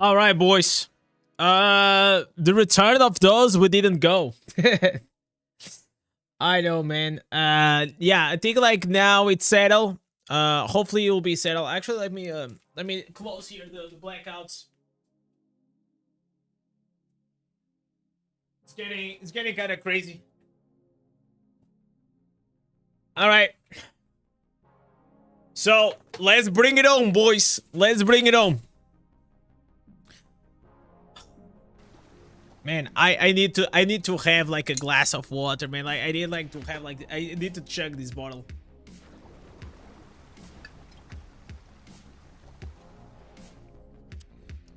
All right, boys. The return of those who didn't go. I know, man. Yeah, I think like now it's settled. Hopefully it will be settled. Actually, let me close here the blackouts. It's getting kind of crazy. All right. So let's bring it on, boys. Let's bring it on. Man, I need to have like a glass of water, man. Like I need to chug this bottle.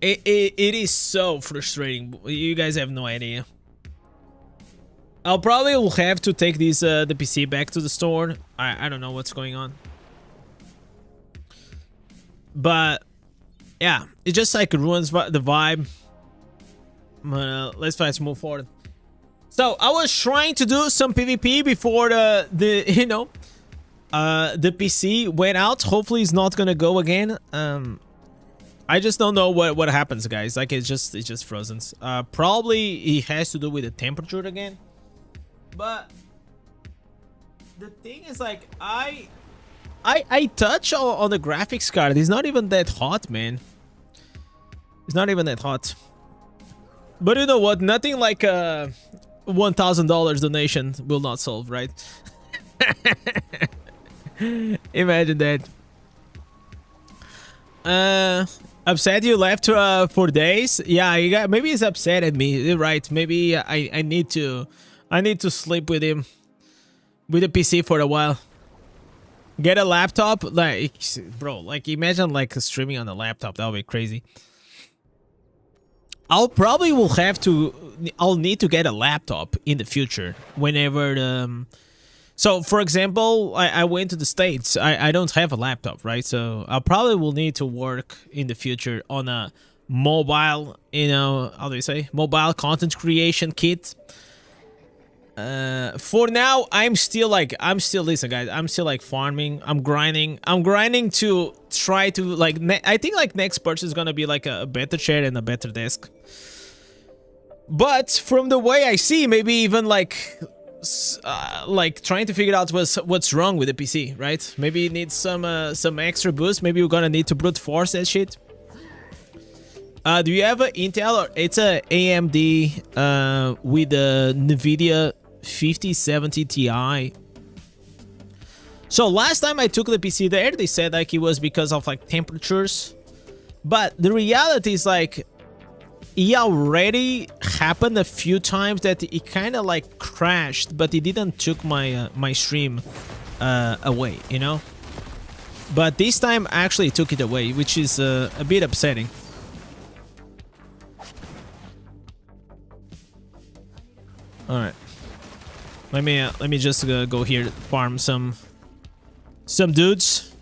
It is so frustrating. You guys have no idea. I'll probably will have to take this the PC back to the store. I don't know what's going on. But yeah, it just like ruins the vibe. Let's move forward. So I was trying to do some PvP before the PC went out. Hopefully it's not gonna go again. I just don't know what happens, guys. Like it's just frozen. Probably it has to do with the temperature again. But the thing is, like I touch on the graphics card. It's not even that hot, man. It's not even that hot. But you know what? Nothing like a $1,000 donation will not solve, right? Imagine that. Upset you left for days? Yeah, maybe he's upset at me. You're right. Maybe I need to sleep with him, with the PC for a while. Get a laptop, like bro. Like imagine like streaming on a laptop. That would be crazy. I'll need to get a laptop in the future whenever so for example, I went to the States. I don't have a laptop, right? So I probably will need to work in the future on a mobile, how do you say, mobile content creation kit. For now, listen guys, I'm still like farming. I'm grinding to try to like I think like next purchase is gonna be like a better chair and a better desk. But from the way I see, maybe even like trying to figure out what's wrong with the PC, right? Maybe it needs some extra boost. Maybe we're gonna need to brute force that shit. Do you have an Intel or it's a AMD with a NVIDIA 5070 Ti? So last time I took the PC there, they said like it was because of like temperatures, but the reality is like it already happened a few times that it kind of like crashed, but it didn't took my my stream away, But this time actually took it away, which is a bit upsetting. All right, let me just go here, farm some dudes.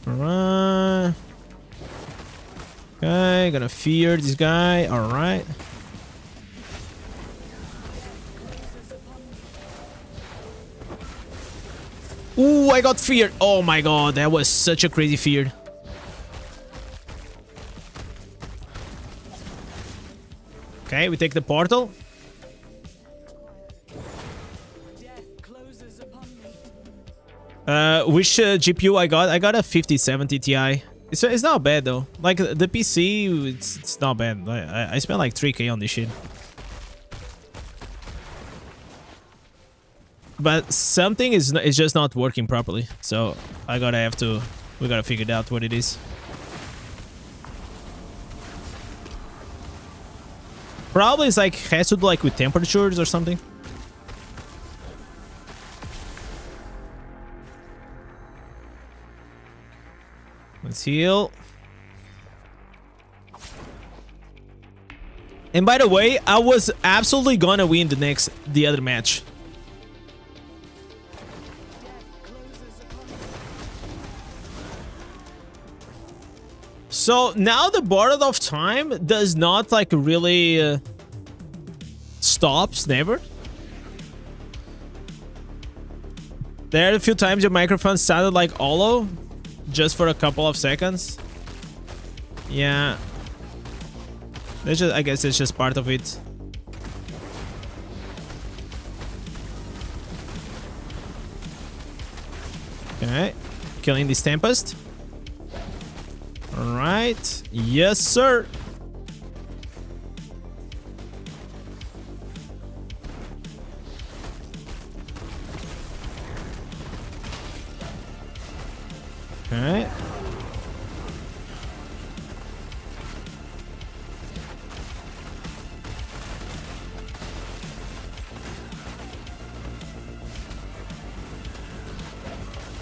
All right. Okay, gonna fear this guy. All right. Ooh, I got feared. Oh my god, that was such a crazy fear. Okay, we take the portal. Which GPU I got? I got a 5070 Ti. It's not bad though. Like the PC, it's not bad. I spent like 3K on this shit. But something is just not working properly. So we gotta figure out what it is. Probably it's like has to do like with temperatures or something. Let's heal. And by the way, I was absolutely gonna win the other match. So now the border of time does not like really stops, never. There are a few times your microphone sounded like hollow, just for a couple of seconds. Yeah. That's just, I guess it's just part of it. Okay. Killing this Tempest. Alright. Yes, sir. Okay.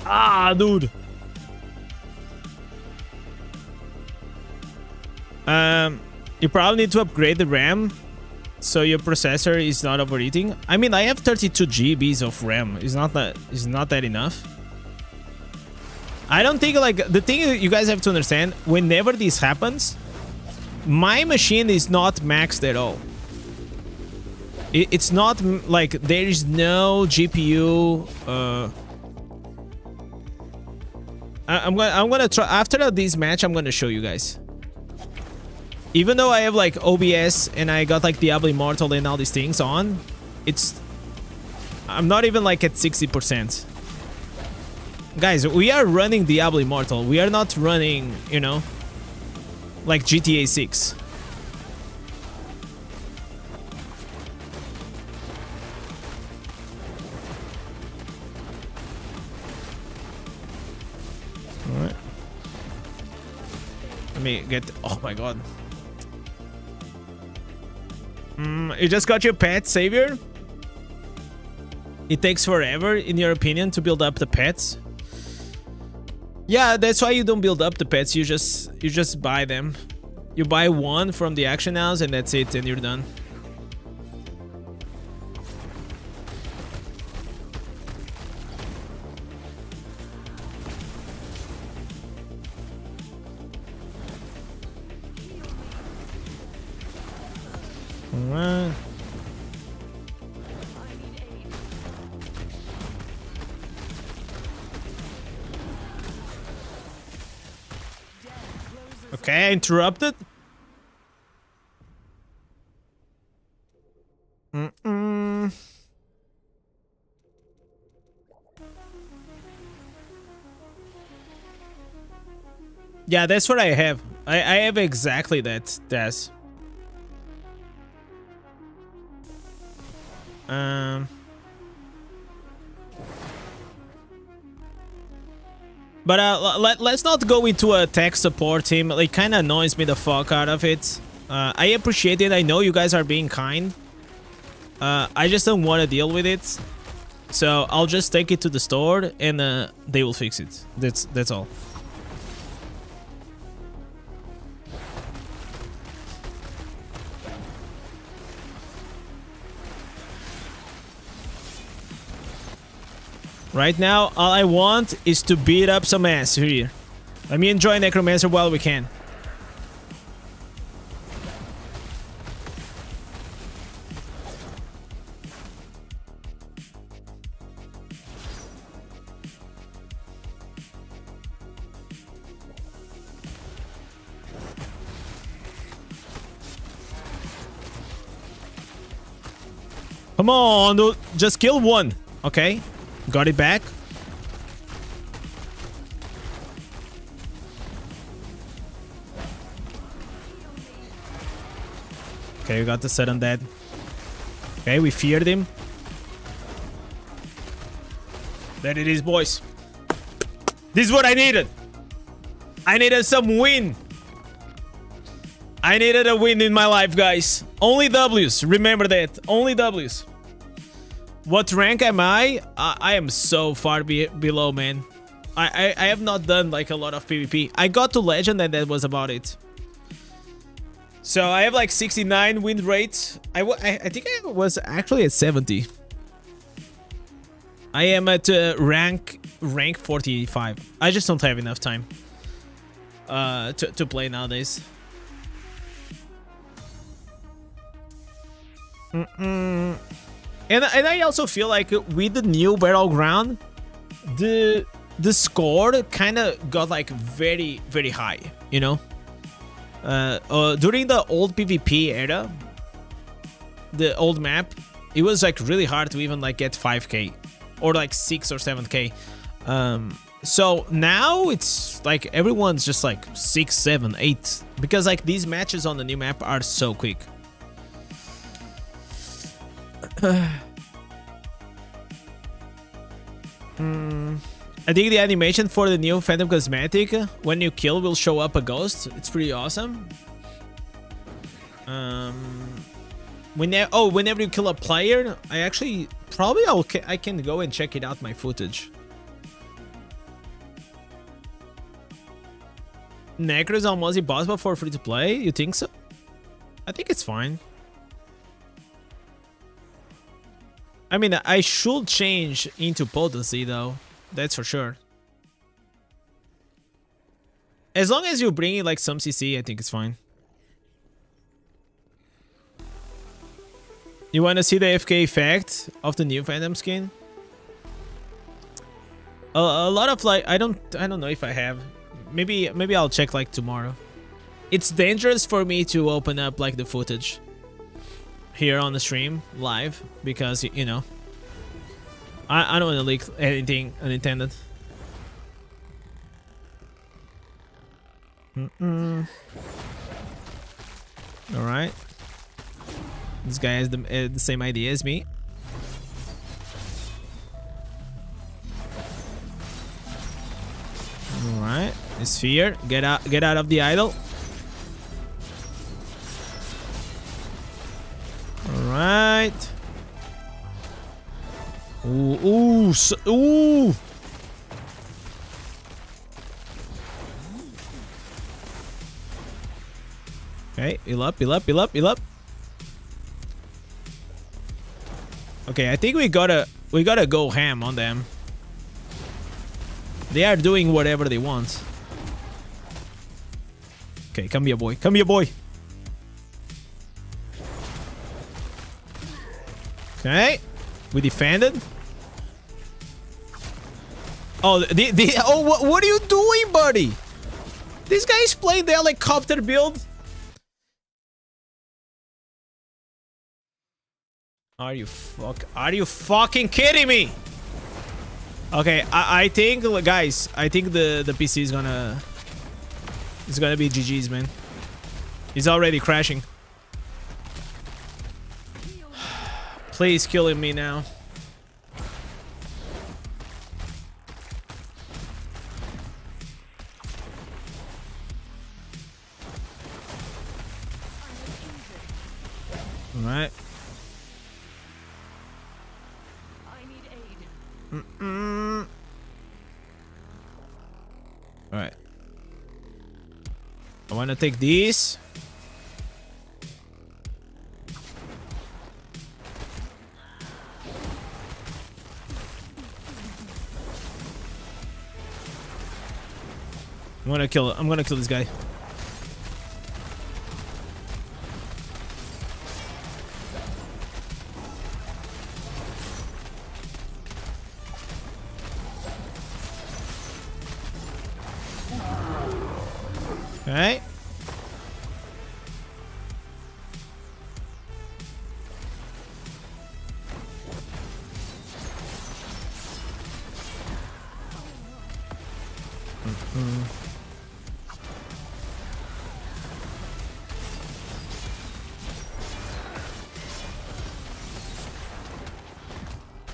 Ah, dude. You probably need to upgrade the RAM so your processor is not overheating. I mean, I have 32 GBs of RAM. Is not that enough? I don't think, like, the thing you guys have to understand, whenever this happens, my machine is not maxed at all. It's not like there is no GPU. I'm gonna try after this match. I'm gonna show you guys. Even though I have like OBS and I got like Diablo Immortal and all these things on, I'm not even like at 60%. Guys, we are running Diablo Immortal. We are not running, you know, like GTA 6. Alright. Let me get... Oh my god. You just got your pet, Savior? It takes forever, in your opinion, to build up the pets? Yeah, that's why you don't build up the pets. You just buy them. You buy one from the action house and that's it, and you're done. Alright. Okay, interrupted. Yeah, that's what I have. I have exactly that, Daz. But let's not go into a tech support team. It kind of annoys me the fuck out of it. I appreciate it. I know you guys are being kind. I just don't want to deal with it. So I'll just take it to the store and they will fix it. That's all. Right now, all I want is to beat up some ass here. Let me enjoy Necromancer while we can. Come on, dude. Just kill one, okay? Got it back. Okay, we got the sudden dead. Okay, we feared him. There it is, boys. This is what I needed. I needed some win. I needed a win in my life, guys. Only W's. Remember that. Only W's. What rank am I? I am so far below, man. I have not done like a lot of PvP. I got to legend and that was about it. So I have like 69 win rate. I think I was actually at 70. I am at rank 45. I just don't have enough time to play nowadays. And I also feel like with the new Battleground, the score kind of got like very high, you know? During the old PvP era, the old map, it was like really hard to even like get 5k or like 6 or 7k. So now it's like everyone's just like 6, 7, 8 because like these matches on the new map are so quick. I think the animation for the new Phantom cosmetic, when you kill, will show up a ghost. It's pretty awesome. Whenever you kill a player, I actually I can go and check it out my footage. Necro is almost impossible for free to play. You think so? I think it's fine. I mean, I should change into potency though. That's for sure. As long as you bring in like some CC, I think it's fine. You want to see the FK effect of the new Phantom skin? A lot of like I don't know if I have. Maybe I'll check like tomorrow. It's dangerous for me to open up like the footage here on the stream live because you know I don't want to leak anything unintended. All right, this guy has the same idea as me. All right, sphere, get out of the idol. All right. Ooh. Okay, heal up. Okay, I think we gotta go ham on them. They are doing whatever they want. Okay, come here, boy. Okay, we defended. Oh, what are you doing, buddy? This guy is playing the helicopter build. Are you fucking kidding me? Okay, I think, guys, I think the PC is gonna be GG's, man. He's already crashing. Please kill me now. All right. All right. I want to take these. I'm gonna kill this guy. Okay.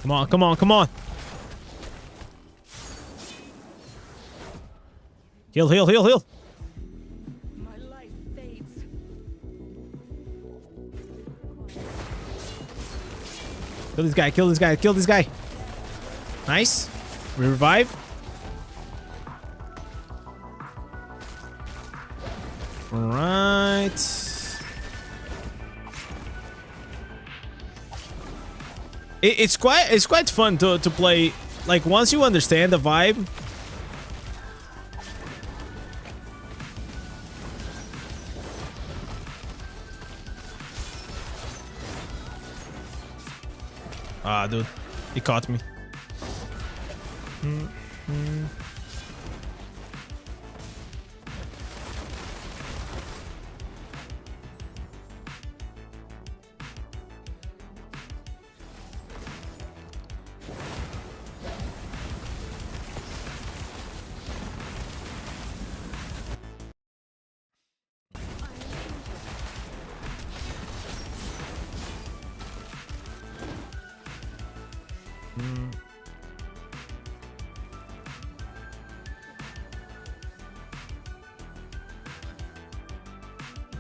Come on. Heal. My life fades. Kill this guy. Nice. Revive. All right. It's quite fun to play. Like once you understand the vibe. Ah, dude, he caught me.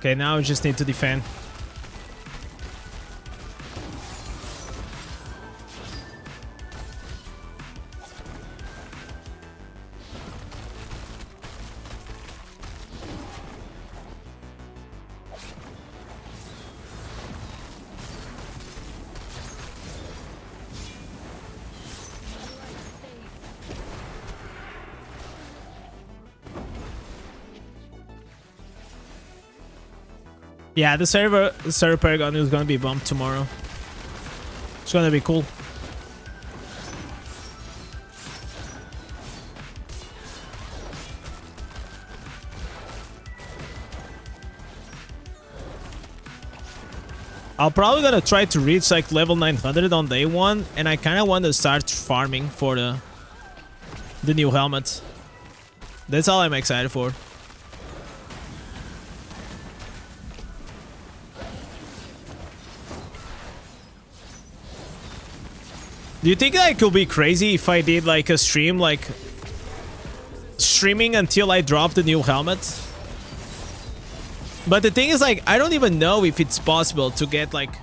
Okay, now we just need to defend. Yeah, the server Paragon is gonna be bumped tomorrow. It's gonna be cool. I'm probably gonna try to reach like level 900 on day one, and I kind of want to start farming for the new helmet. That's all I'm excited for. Do you think that it could be crazy if I did like a stream, like streaming until I drop the new helmet? But the thing is, like, I don't even know if it's possible to get like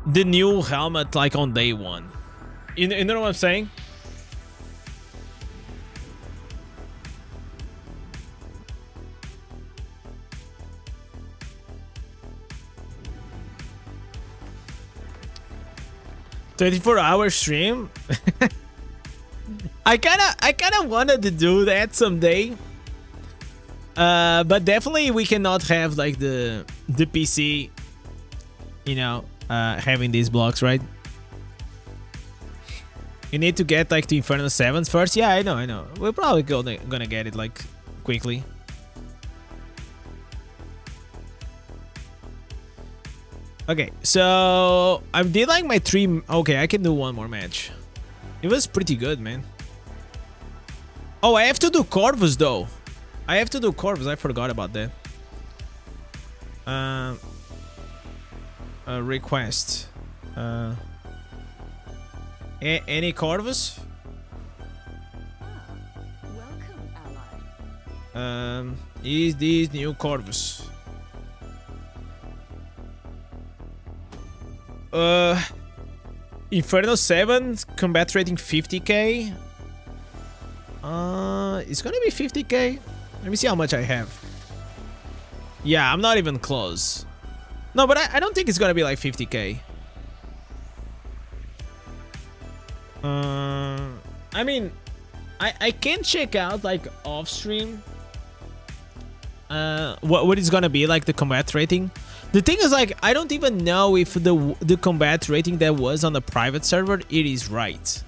the new helmet like on day one. You know what I'm saying? "24-hour stream." I kinda wanted to do that someday. But definitely we cannot have like the PC, you know, having these blocks, right? You need to get like the Inferno 7s first. Yeah, I know. We're probably gonna get it like quickly. Okay, so I did like my 3. Okay, I can do one more match. It was pretty good, man. Oh, I have to do Corvus though. I have to do Corvus. I forgot about that. Request. Any Corvus? Is this new Corvus? Inferno 7 combat rating 50k. It's gonna be 50k. Let me see how much I have. Yeah, I'm not even close. No, but I don't think it's gonna be like 50k. I mean, I can check out like off stream what is gonna be like the combat rating. The thing is, like, I don't even know if the combat rating that was on the private server it is right.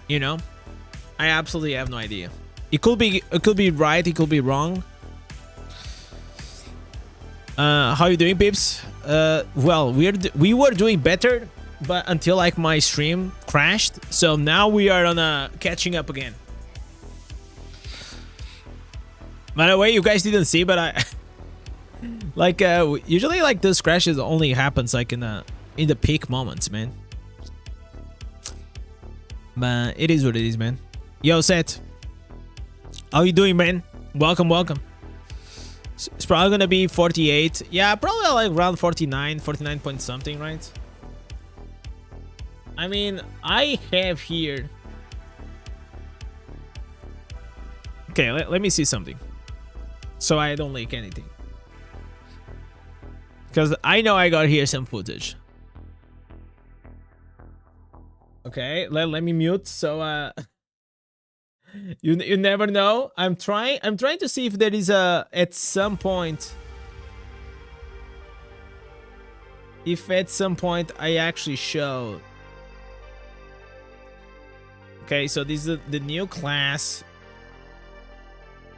You know, I absolutely have no idea. It could be right, it could be wrong. How you doing, peeps? Well, we were doing better, but until like my stream crashed, so now we are on catching up again. By the way, you guys didn't see, but I like usually like those crashes only happens like in the peak moments, man. But it is what it is, man. Yo, Seth, how you doing, man? Welcome. It's probably gonna be 48. Yeah, probably like around 49 point something, right? I mean, I have here. Okay, let me see something, so I don't leak anything, because I know I got here some footage. Okay, let me mute, so you never know. I'm trying to see if there is at some point, I actually show. Okay, so this is the new class.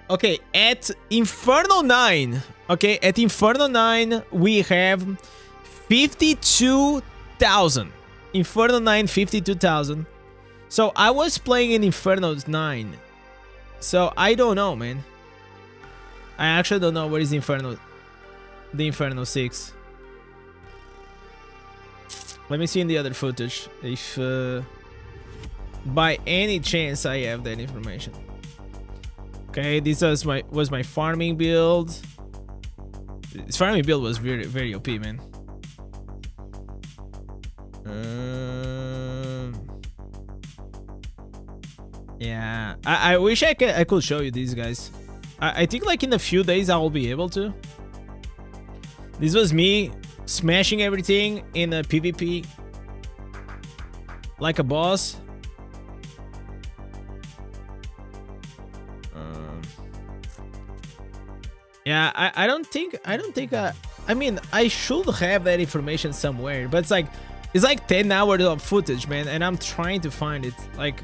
Okay, at Inferno 9. Okay, at Inferno 9 we have 52,000. Inferno 9, 52,000. So I was playing in Inferno 9. So I don't know, man. I actually don't know where is the Inferno 6. Let me see in the other footage if by any chance I have that information. Okay, this was my farming build. This farming build was very OP, man. Yeah, I wish I could show you these guys. I think like in a few days I will be able to. This was me smashing everything in a PvP like a boss. Yeah, I don't think I mean, I should have that information somewhere, but it's like 10 hours of footage, man, and I'm trying to find it. Like,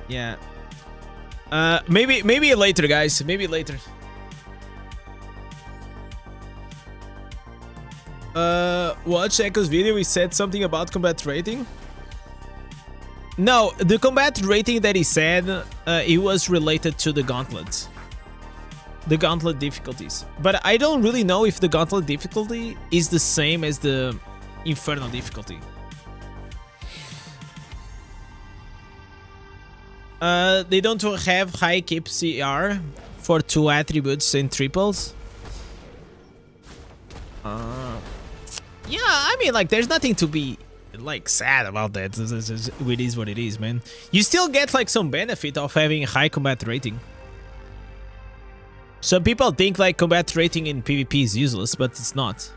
yeah. Maybe later, guys. Maybe later. Watch Echo's video. He said something about combat rating. No, the combat rating that he said, it was related to the gauntlets. The gauntlet difficulties. But I don't really know if the gauntlet difficulty is the same as the infernal difficulty. They don't have high keep CR for 2 attributes and triples. Yeah, I mean, like, there's nothing to be like sad about that. It is what it is, man. You still get like some benefit of having high combat rating. Some people think like combat rating in PvP is useless, but it's not.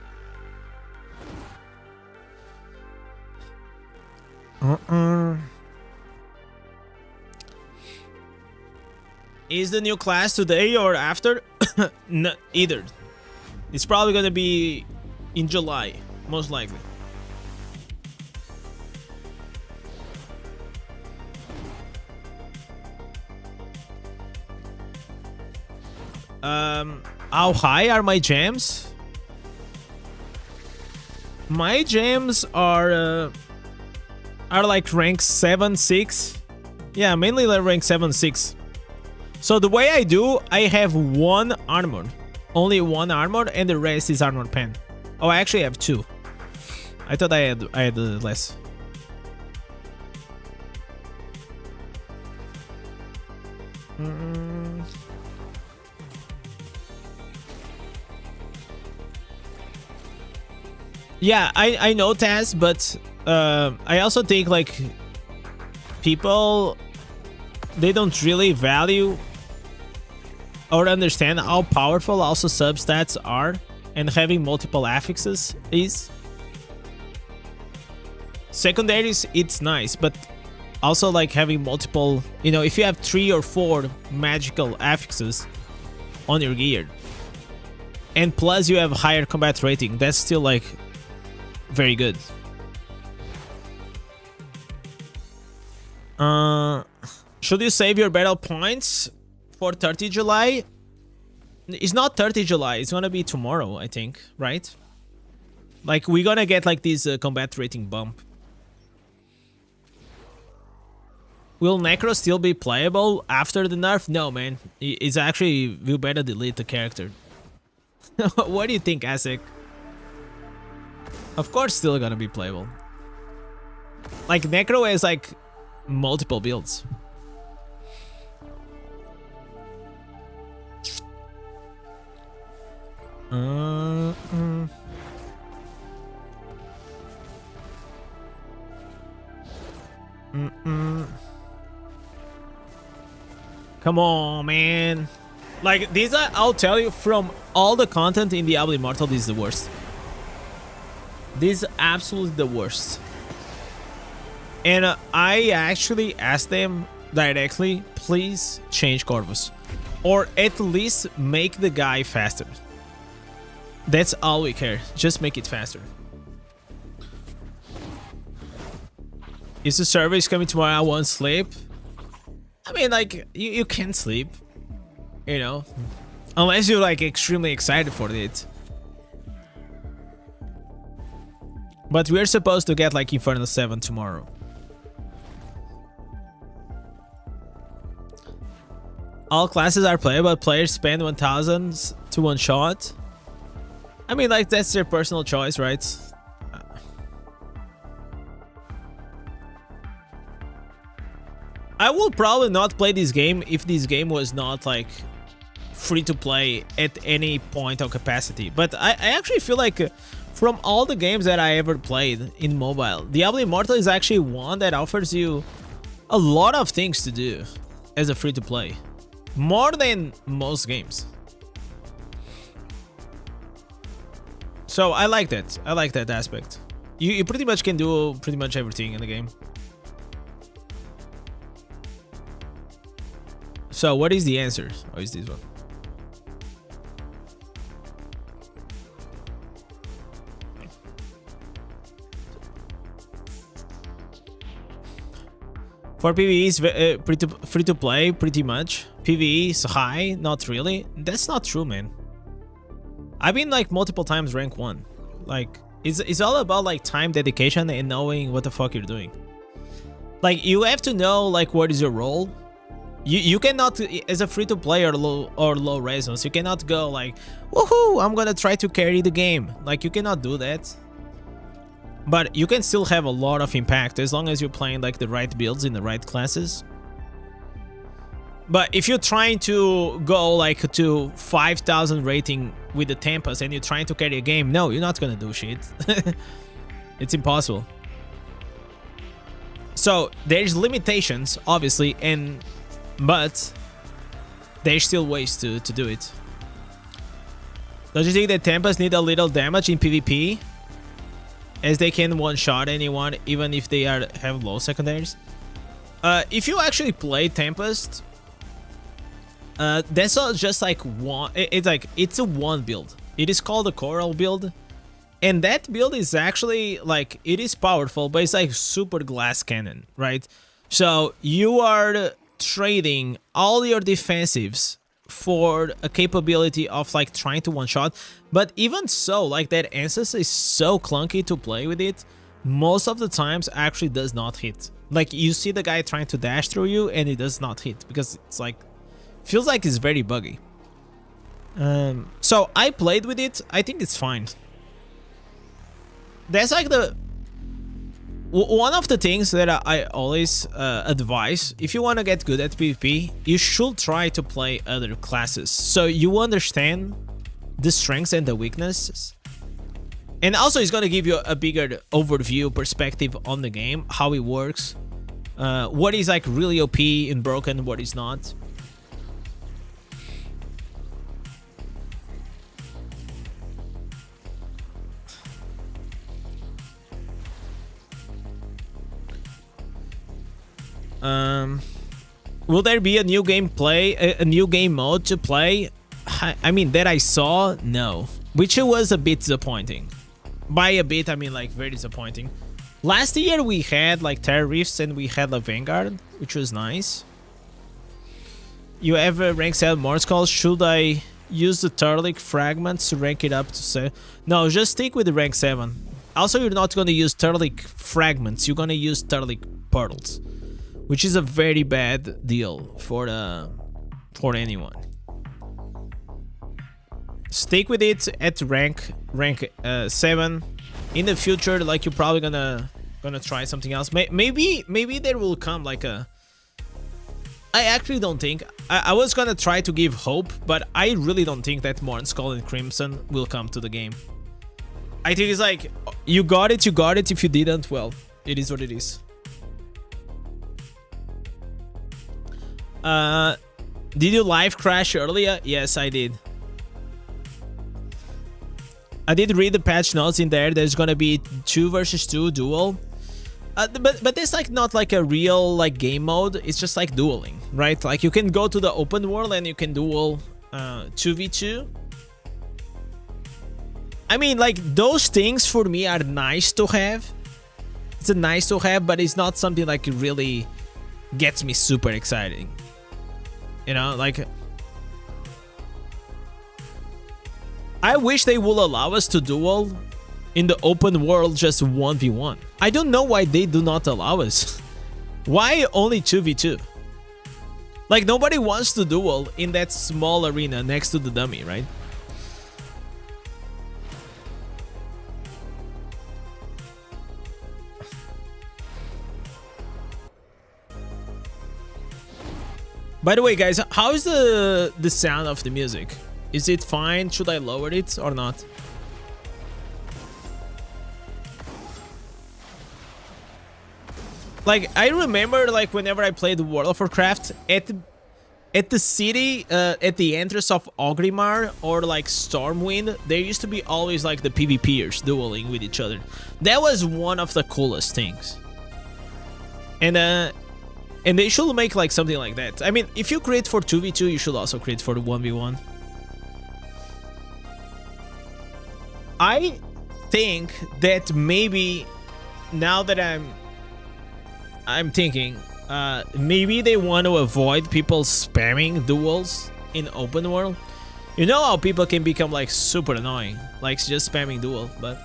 Is the new class today or after? No, either. It's probably gonna be in July, most likely. How high are my gems? My gems are like rank 7, 6. Yeah, mainly like rank 7, 6. So the way I do, I have 1 armor. Only 1 armor, and the rest is armor pen. Oh, I actually have 2. I thought I had less. Yeah, I know Taz, but I also think like people, they don't really value or understand how powerful also substats are, and having multiple affixes is. Secondaries, it's nice, but also like having multiple, you know, if you have 3 or 4 magical affixes on your gear, and plus you have higher combat rating, that's still like very good. Should you save your battle points for 30 July? It's not 30 July, it's gonna be tomorrow, I think, right? Like, we're gonna get like this combat rating bump. Will Necro still be playable after the nerf? No, man. It's actually, we better delete the character. What do you think, Asik? Of course still gonna be playable. Like, Necro has like multiple builds. Come on, man. Like, these are, I'll tell you, from all the content in Diablo Immortal, this is the worst. This is absolutely the worst. And I actually asked them directly, please change Corvus. Or at least make the guy faster. That's all we care. Just make it faster. Is the service coming tomorrow? I won't sleep. I mean, like, you can sleep. You know? Unless you're like extremely excited for it. But we're supposed to get like Inferno 7 tomorrow. All classes are playable, players spend 1000 to one shot. I mean, like, that's their personal choice, right? I will probably not play this game if this game was not like free to play at any point of capacity. But I actually feel like from all the games that I ever played in mobile, Diablo Immortal is actually one that offers you a lot of things to do as a free to play, more than most games. So I like that. I like that aspect. You pretty much can do pretty much everything in the game. So what is the answer? Or is this one? For PvE is free to play pretty much. PvE is high, not really. That's not true, man. I've been like multiple times rank 1. Like it's all about like time, dedication, and knowing what the fuck you're doing. Like you have to know like what is your role. You cannot, as a free to play or low resonance, you cannot go like, woohoo, I'm gonna try to carry the game. Like you cannot do that. But you can still have a lot of impact as long as you're playing like the right builds in the right classes. But if you're trying to go like to 5,000 rating with the Tempest and you're trying to carry a game, no, you're not gonna do shit. It's impossible. So there's limitations, obviously, but there's still ways to do it. Don't you think that Tempest need a little damage in PvP? As they can one-shot anyone, even if they have low secondaries. If you actually play Tempest, that's not just like one. It's a one build. It is called a Coral build, and that build is actually like it is powerful, but it's like super glass cannon, right? So you are trading all your defensives for a capability of like trying to one-shot. But even so, like that Ancestor is so clunky to play with it, most of the times actually does not hit. Like you see the guy trying to dash through you and it does not hit because it's like feels like it's very buggy. So I played with it. I think it's fine. That's like one of the things that I always advise. If you want to get good at PvP, you should try to play other classes so you understand the strengths and the weaknesses. And also it's going to give you a bigger overview perspective on the game, how it works, what is like really OP and broken, what is not. Will there be a new gameplay, a new game mode to play? I mean, that I saw, no. Which was a bit disappointing. By a bit, I mean like very disappointing. Last year we had like Terror Rifts and we had a Vanguard, which was nice. You have a rank 7 Morse calls. Should I use the Turtleic fragments to rank it up to 7? No, just stick with the rank 7. Also, you're not going to use Turtleic fragments. You're going to use Turtleic pearls, which is a very bad deal for anyone. Stick with it at rank 7. In the future, like you're probably gonna try something else. Maybe there will come like a. I actually don't think I was gonna try to give hope, but I really don't think that Morn Skull and Crimson will come to the game. I think it's like you got it. If you didn't, well, it is what it is. Did you live crash earlier? Yes, I did. I did read the patch notes in there. There's gonna be 2 versus 2 duel. But it's like not like a real like game mode. It's just like dueling, right? Like you can go to the open world and you can duel 2v2. I mean, like those things for me are nice to have. It's a nice to have, but it's not something like it really gets me super exciting. You know, like I wish they will allow us to duel in the open world just 1v1. I don't know why they do not allow us. Why only 2v2? Like nobody wants to duel in that small arena next to the dummy, right? By the way, guys, how is the sound of the music? Is it fine? Should I lower it or not? Like, I remember, like, whenever I played World of Warcraft, at the city, at the entrance of Ogrimmar or like Stormwind, there used to be always like the PvPers dueling with each other. That was one of the coolest things. And they should make like something like that. I mean, if you create for 2v2, you should also create for the 1v1. I think that maybe now that I'm thinking, maybe they want to avoid people spamming duels in open world. You know how people can become like super annoying, like just spamming duel, but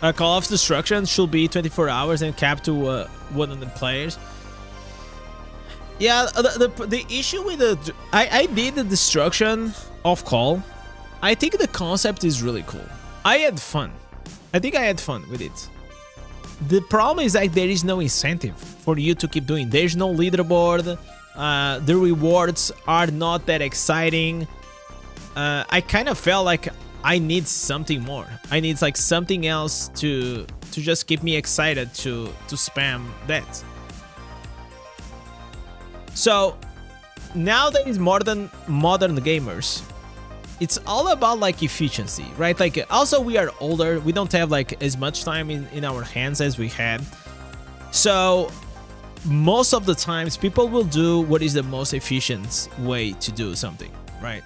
a Call of Destruction should be 24 hours and capped to 100 players. Yeah, the issue with the I did the destruction of Call. I think the concept is really cool. I had fun. I think I had fun with it. The problem is that there is no incentive for you to keep doing. There's no leaderboard. The rewards are not that exciting. I kind of felt like I need something more. I need like something else to just keep me excited to spam that. So now that is modern gamers, it's all about like efficiency, right? Like, also we are older, we don't have like as much time in our hands as we had. So most of the times people will do what is the most efficient way to do something, right?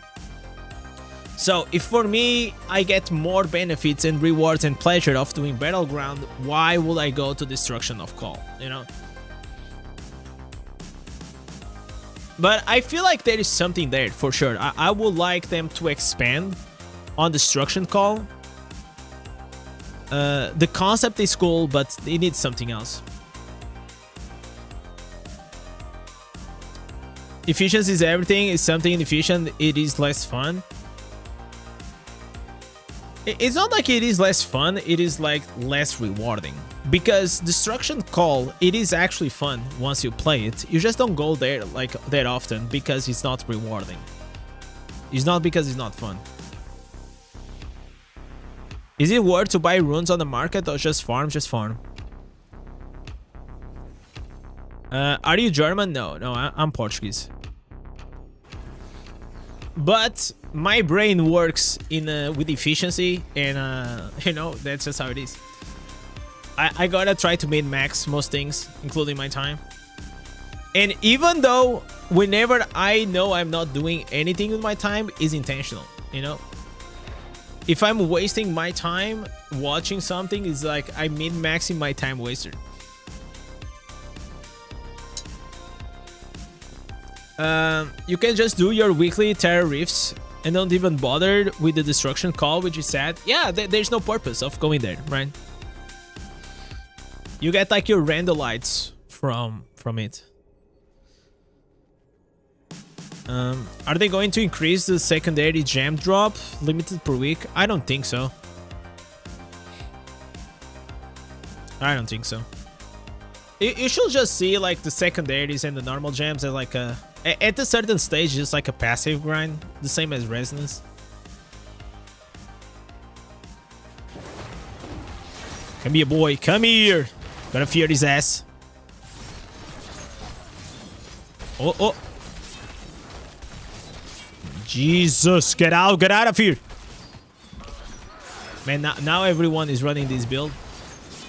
So if for me I get more benefits and rewards and pleasure of doing Battleground, why would I go to Destruction of Call, you know? But I feel like there is something there for sure. I would like them to expand on Destruction Call. The concept is cool, but it needs something else. Efficiency is everything. Is something inefficient, it is less fun. It's not like it is less fun, it is like less rewarding. Because Destruction Call, it is actually fun once you play it. You just don't go there like that often because it's not rewarding. It's not because it's not fun. Is it worth to buy runes on the market or just farm? Just farm. Are you German? No, I'm Portuguese. But my brain works in with efficiency, and you know, that's just how it is. I gotta try to min-max most things, including my time. And even though whenever I know I'm not doing anything with my time is intentional, you know? If I'm wasting my time watching something, it's like I'm min-maxing my time wasted. You can just do your weekly Terra Rifts and don't even bother with the Destruction Call, which is sad. Yeah, there's no purpose of going there, right? You get like your randolites from it. Are they going to increase the secondary gem drop limited per week? I don't think so. I don't think so. You should just see like the secondaries and the normal gems as like a at a certain stage, just like a passive grind, the same as Resonance. Come here, boy, come here. Gotta fear his ass. Oh. Jesus, get out of here. Man, now everyone is running this build.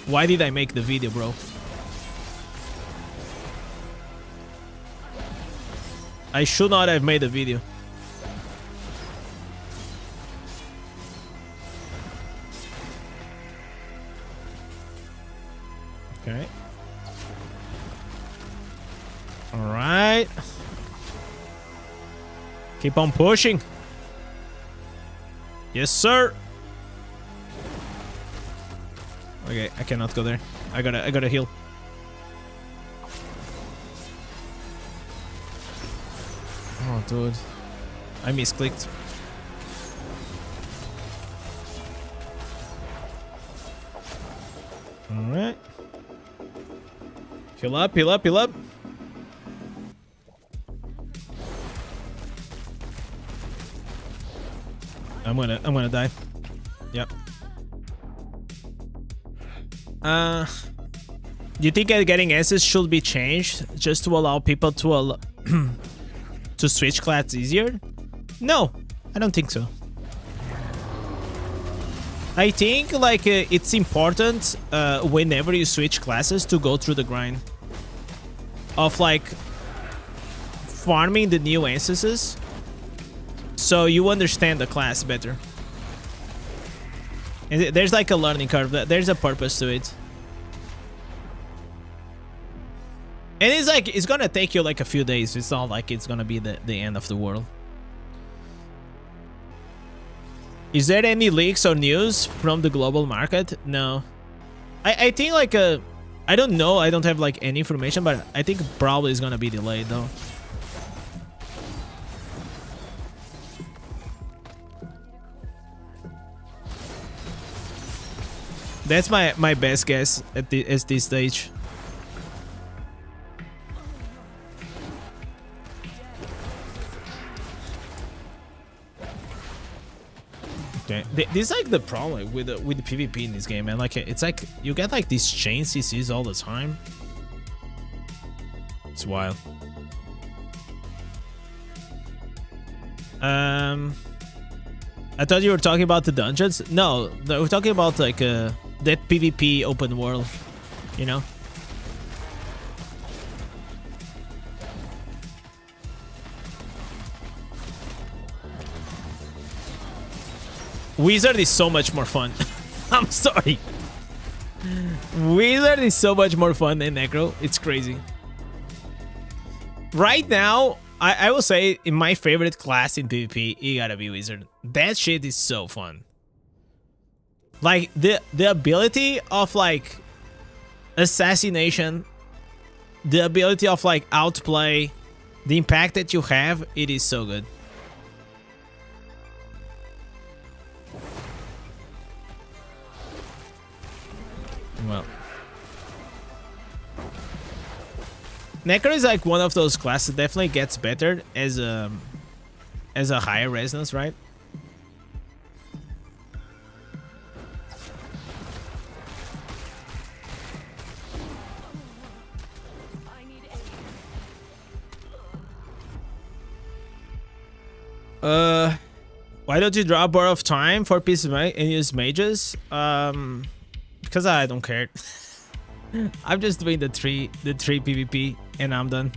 Why did I make the video, bro? I should not have made a video. Okay. All right. Keep on pushing. Yes, sir. Okay, I cannot go there. I gotta heal. Oh, dude. I misclicked. Alright. Heal up, heal up, heal up. I'm gonna die. Yep. Do you think getting S's should be changed just to allow people to to switch class easier? No, I don't think so. I think like it's important whenever you switch classes to go through the grind of like farming the new instances so you understand the class better. And there's like a learning curve. There's a purpose to it. And it's like, it's gonna take you like a few days. It's not like it's gonna be the end of the world. Is there any leaks or news from the global market? No. I think like I don't know. I don't have like any information, but I think probably it's gonna be delayed though. That's my best guess at this stage. Okay, this is like the problem with the PvP in this game, man. Like it's like you get like these chain CCs all the time. It's wild. I thought you were talking about the dungeons. No, we're talking about like that PvP open world, you know. Wizard is so much more fun. I'm sorry. Wizard is so much more fun than Necro. It's crazy. Right now, I will say in my favorite class in PvP, you gotta be Wizard. That shit is so fun. Like the ability of like assassination, the ability of like outplay, the impact that you have, it is so good. Well, Necro is like one of those classes that definitely gets better as a higher resonance, right? Why don't you draw a bar of time for pieces and use mages? Because I don't care. I'm just doing the three PvP and I'm done.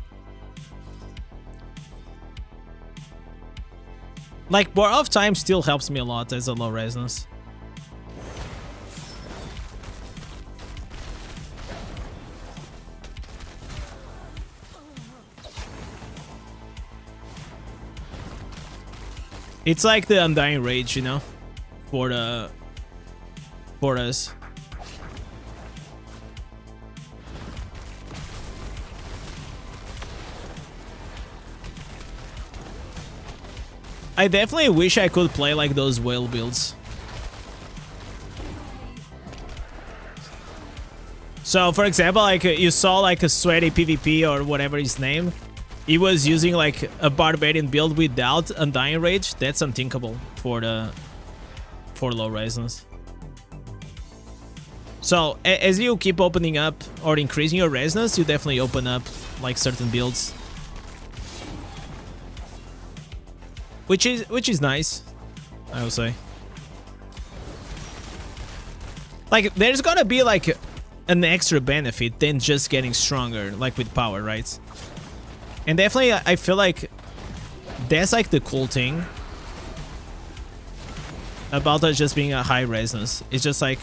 Like bar of time still helps me a lot as a low resonance. It's like the Undying Rage, you know, for us. I definitely wish I could play like those whale builds. So, for example, like you saw like a sweaty PvP or whatever his name. He was using like a barbarian build without Undying Rage. That's unthinkable for low resonance. So as you keep opening up or increasing your resonance, you definitely open up like certain builds, which is nice, I would say. Like there's gotta be like an extra benefit than just getting stronger, like with power, right? And definitely, I feel like that's like the cool thing about it just being a high resonance. It's just like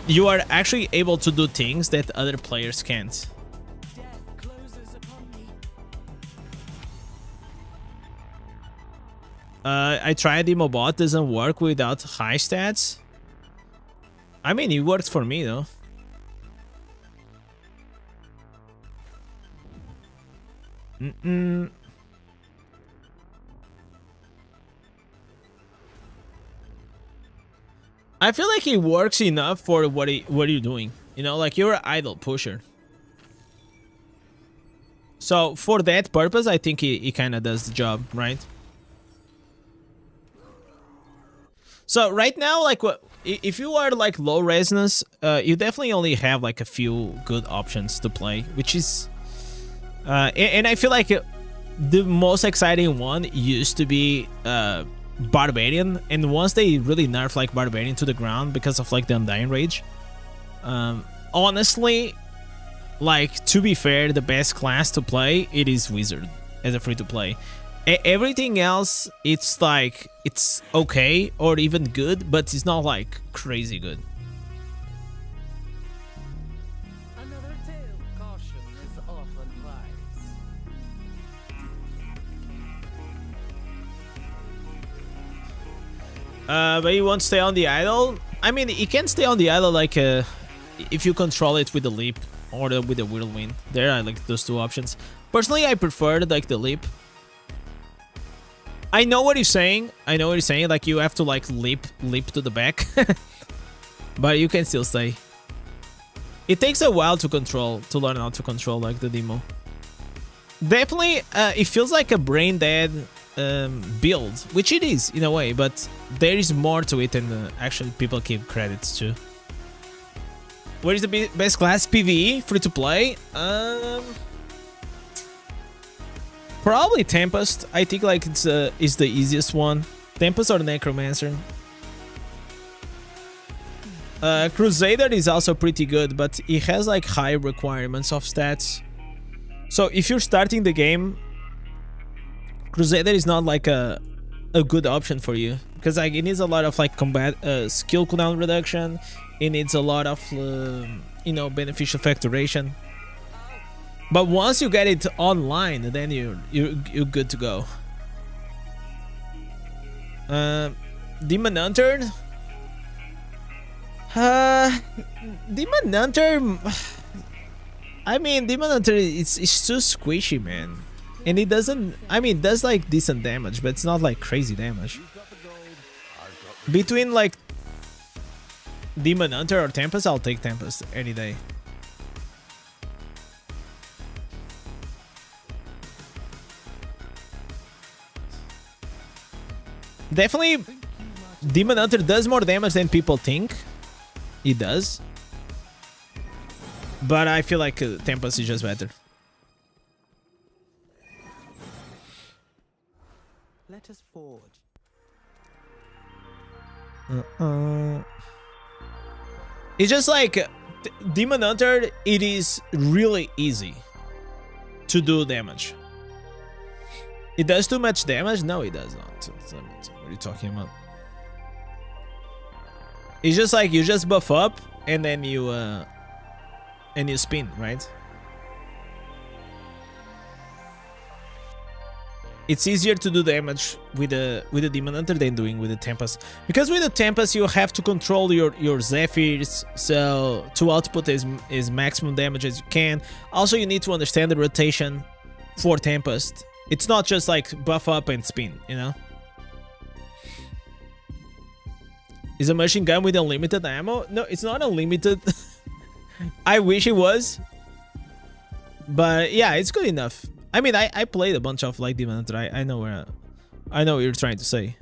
you are actually able to do things that other players can't. I tried Demobot, doesn't work without high stats. I mean, it works for me though. I feel like it works enough for what you're doing. You know, like you're an idle pusher. So for that purpose, I think he kind of does the job, right? So right now, like, if you are like low resonance, you definitely only have like a few good options to play, which is, and I feel like the most exciting one used to be Barbarian, and once they really nerf like Barbarian to the ground because of like the Undying Rage, honestly, like, to be fair, the best class to play, it is Wizard as a free-to-play. Everything else, it's like, it's okay or even good, but it's not like crazy good. Another tale, caution is often wise. But you won't stay on the idle? I mean, you can stay on the idle like if you control it with the leap or with the whirlwind. There are like those two options. Personally, I prefer like the leap. I know what you're saying. I know what you're saying. Like, you have to like leap to the back, but you can still stay. It takes a while to learn how to control like the demo. Definitely, it feels like a brain dead build, which it is in a way, but there is more to it than actually people give credits to. What is the best class? PvE, free to play? Probably Tempest. I think like it's the easiest one. Tempest or Necromancer. Crusader is also pretty good, but it has like high requirements of stats. So if you're starting the game, Crusader is not like a good option for you, because like it needs a lot of like combat skill cooldown reduction. It needs a lot of you know, beneficial factoration. But once you get it online, then you're good to go. Demon Hunter. Demon Hunter. I mean, Demon Hunter it's too squishy, man, and it doesn't. I mean, it does like decent damage, but it's not like crazy damage. Between like Demon Hunter or Tempest, I'll take Tempest any day. Definitely, Demon Hunter does more damage than people think. It does. But I feel like Tempest is just better. Let us forge. It's just like Demon Hunter, it is really easy to do damage. It does too much damage? No, it does not. What are you talking about? It's just like you just buff up and then you spin, right? It's easier to do damage with the Demon Hunter than doing with the Tempest, because with the Tempest you have to control your Zephyrs, so to output as maximum damage as you can. Also, you need to understand the rotation for Tempest. It's not just like buff up and spin, you know? Is a machine gun with unlimited ammo? No, it's not unlimited. I wish it was. But yeah, it's good enough. I mean, I played a bunch of like Demon Hunter. I know what you're trying to say.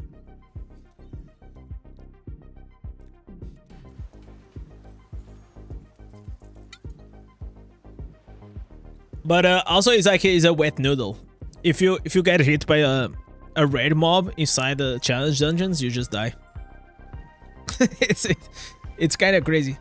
But also, it's like it's a wet noodle. If you get hit by a red mob inside the challenge dungeons, you just die. it's kind of crazy.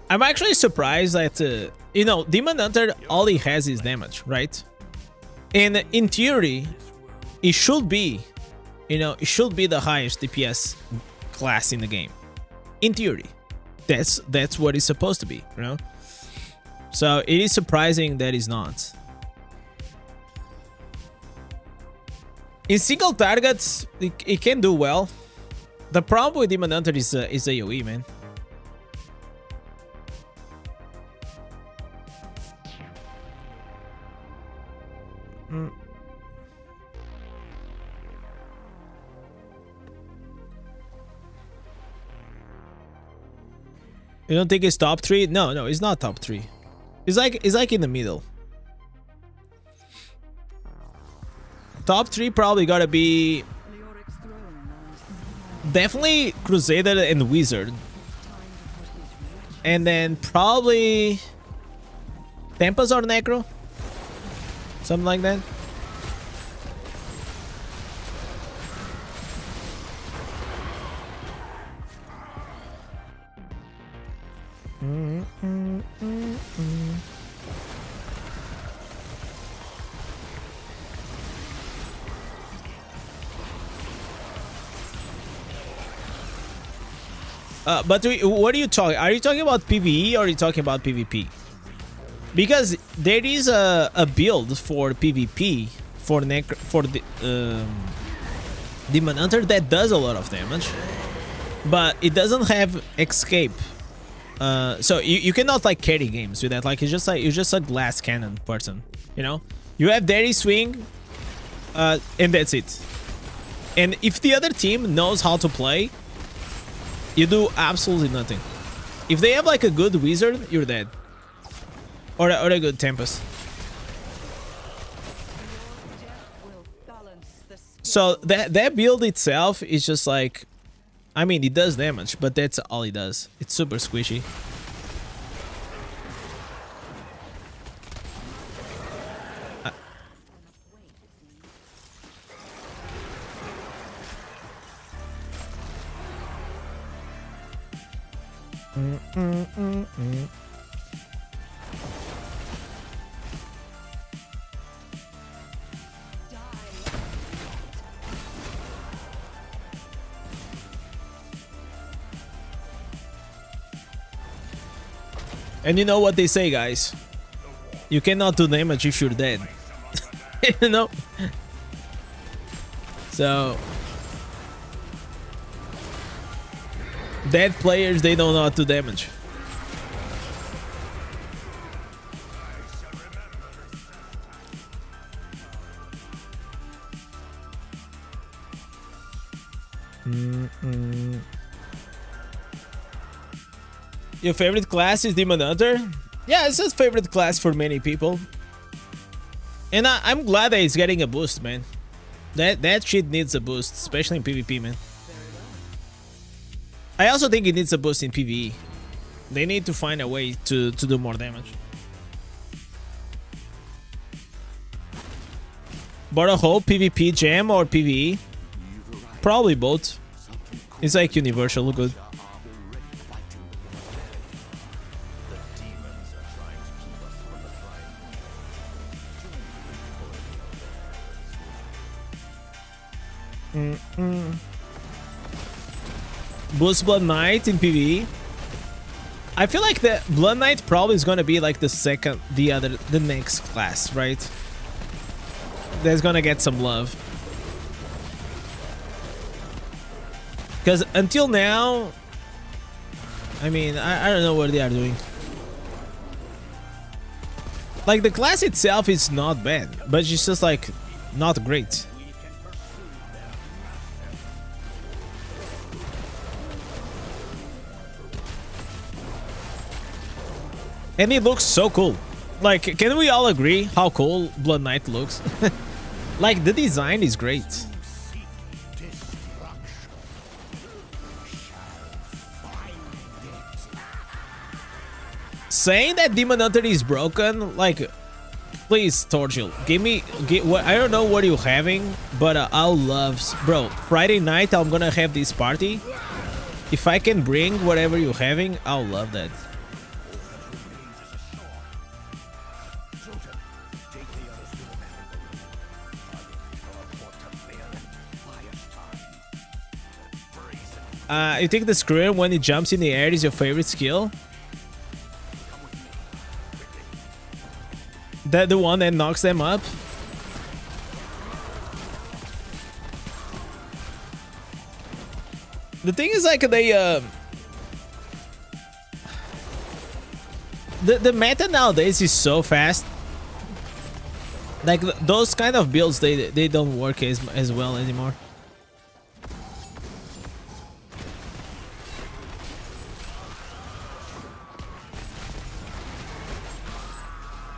I'm actually surprised that you know, Demon Hunter, all he has is damage, right? And in theory, it should be, you know, it should be the highest DPS class in the game. In theory, that's what it's supposed to be, you know. So it is surprising that it's not. In single targets, it can do well. The problem with Demon Hunter is AoE, man. You don't think it's top 3? No, no, it's not top 3. It's like in the middle. Top 3 probably gotta be definitely Crusader and Wizard. And then probably Tempest or Necro. Something like that. But what are you talking? Are you talking about PvE or are you talking about PvP? Because there is a build for PvP for the Demon Hunter that does a lot of damage, but it doesn't have escape. So you cannot like carry games with that. Like you're just a glass cannon person. You know, you have Dairy Swing, and that's it. And if the other team knows how to play, you do absolutely nothing. If they have like a good wizard, you're dead. Or a good Tempest. So that build itself is just like, I mean, it does damage, but that's all it does. It's super squishy. And you know what they say, guys? You cannot do damage if you're dead. You know? So dead players, they don't know how to damage. Your favorite class is Demon Hunter? Yeah, it's his favorite class for many people. And I'm glad that it's getting a boost, man. That shit needs a boost, especially in PvP, man. I also think it needs a boost in PvE. They need to find a way to do more damage. But a whole PvP gem or PvE? Probably both. It's like universal good. Boost Blood Knight in PvE. I feel like the Blood Knight probably is gonna be like the next class, right? That's gonna get some love. Because until now, I mean, I don't know what they are doing. Like the class itself is not bad, but it's just like not great. And it looks so cool. Like, can we all agree how cool Blood Knight looks? Like, the design is great. Saying that Demon Hunter is broken, like, please, Torgil, I don't know what you're having, but I'll love, bro. Friday night, I'm gonna have this party. If I can bring whatever you're having, I'll love that. You think the scream when it jumps in the air is your favorite skill? That the one that knocks them up? The thing is, like, they the meta nowadays is so fast Like those kind of builds, they don't work as well anymore.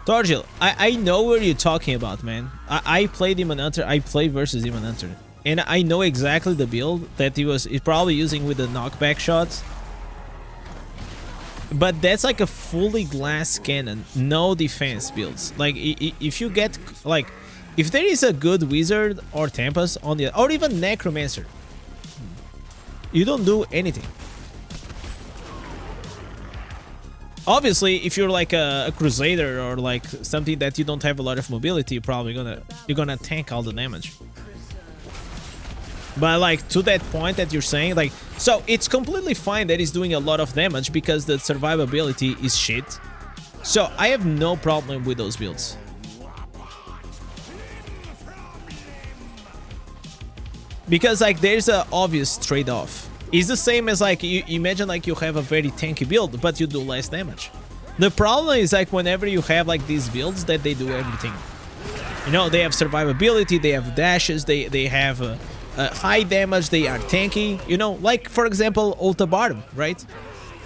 Torgil, I know what you're talking about, man. I played Demon Hunter. I played versus Demon Hunter, and I know exactly the build that he's probably using with the knockback shots. But that's like a fully glass cannon, no defense builds. Like if you get like, if there is a good wizard or Tempest on the, or even necromancer, you don't do anything. Obviously, if you're like a crusader or like something that you don't have a lot of mobility, you're gonna tank all the damage. But like to that point that you're saying, like, so it's completely fine that he's doing a lot of damage because the survivability is shit. So I have no problem with those builds. Because like there's a obvious trade-off. It's the same as like you imagine like you have a very tanky build but you do less damage. The problem is like whenever you have like these builds that they do everything. You know, they have survivability, they have dashes, they have high damage, they are tanky. You know, like for example Ulta Barb, right?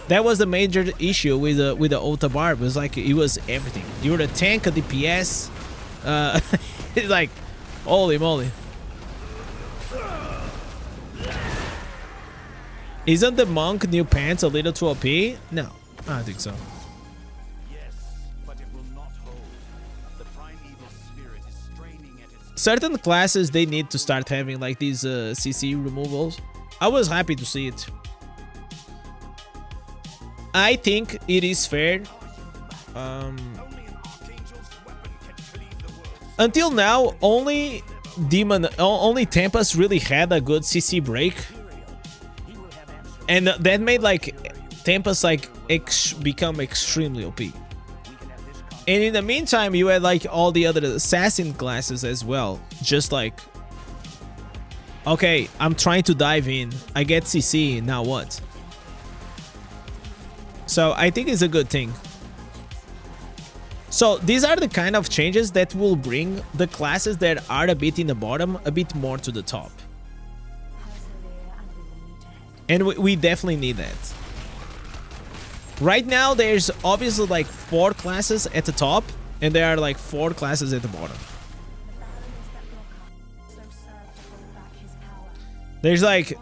That was the major issue with the Ulta Barb. It was like it was everything. You were a tank, a DPS. It's like holy moly. Isn't the monk new pants a little too OP? No, I don't think so. Yes, but it will not hold. The primeval spirit is straining at its... Certain classes, they need to start having like these CC removals. I was happy to see it. I think it is fair. Until now, only Tempest really had a good CC break. And that made like Tempest like become extremely OP. And in the meantime, you had like all the other assassin classes as well. Just like, okay, I'm trying to dive in. I get CC, now what? So I think it's a good thing. So these are the kind of changes that will bring the classes that are a bit in the bottom a bit more to the top. And we definitely need that. Right now, there's obviously like 4 classes at the top, and there are like 4 classes at the bottom. There's like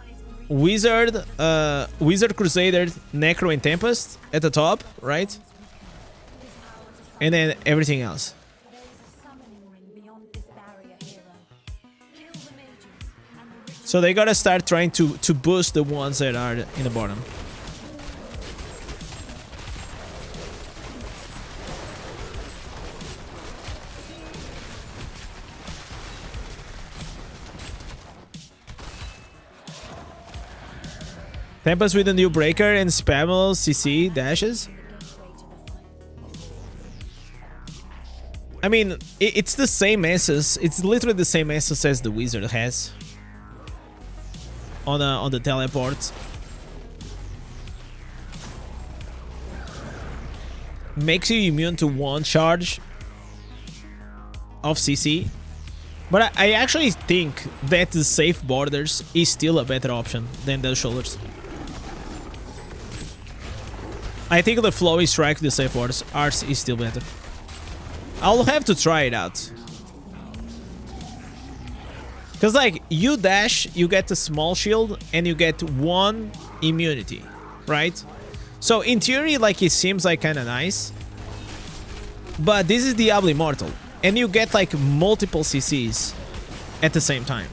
Wizard, Crusader, Necro, and Tempest at the top, right? And then everything else. So they gotta start trying to boost the ones that are in the bottom. Tempest with a new breaker and Spamel CC dashes. I mean, it's the same essence. It's literally the same essence as the wizard has. On the teleport. Makes you immune to 1 charge of CC. But I actually think that the safe borders is still a better option than the shoulders. I think the flowy strike, the safe borders, ours is still better. I'll have to try it out. Because like you dash, you get a small shield and you get 1 immunity, right? So in theory, like it seems like kind of nice. But this is Diablo Immortal and you get like multiple CCs at the same time.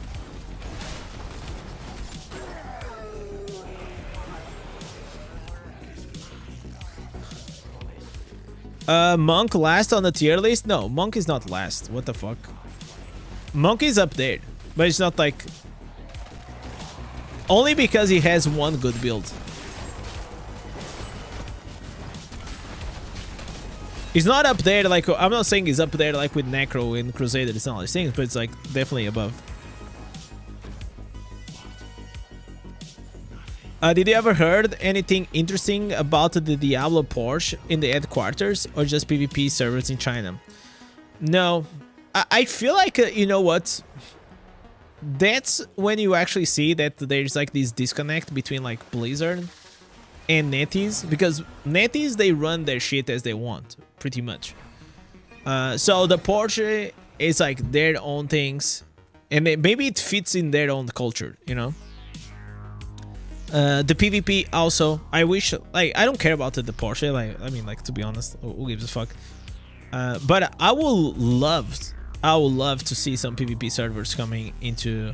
Monk last on the tier list? No, Monk is not last. What the fuck? Monk is up there. But it's not like... Only because he has 1 good build. He's not up there like... I'm not saying he's up there like with Necro and Crusader. It's not all these things, but it's like definitely above. Did you ever heard anything interesting about the Diablo Porsche in the headquarters or just PvP servers in China? No. I feel like you know what? That's when you actually see that there's like this disconnect between like Blizzard and NetEase, because NetEase, they run their shit as they want, pretty much. So the Porsche is like their own things, and maybe it fits in their own culture, you know. The PvP also, I wish, like, I don't care about the Porsche, like, I mean, like, to be honest, who gives a fuck? But I would love to see some PvP servers coming into.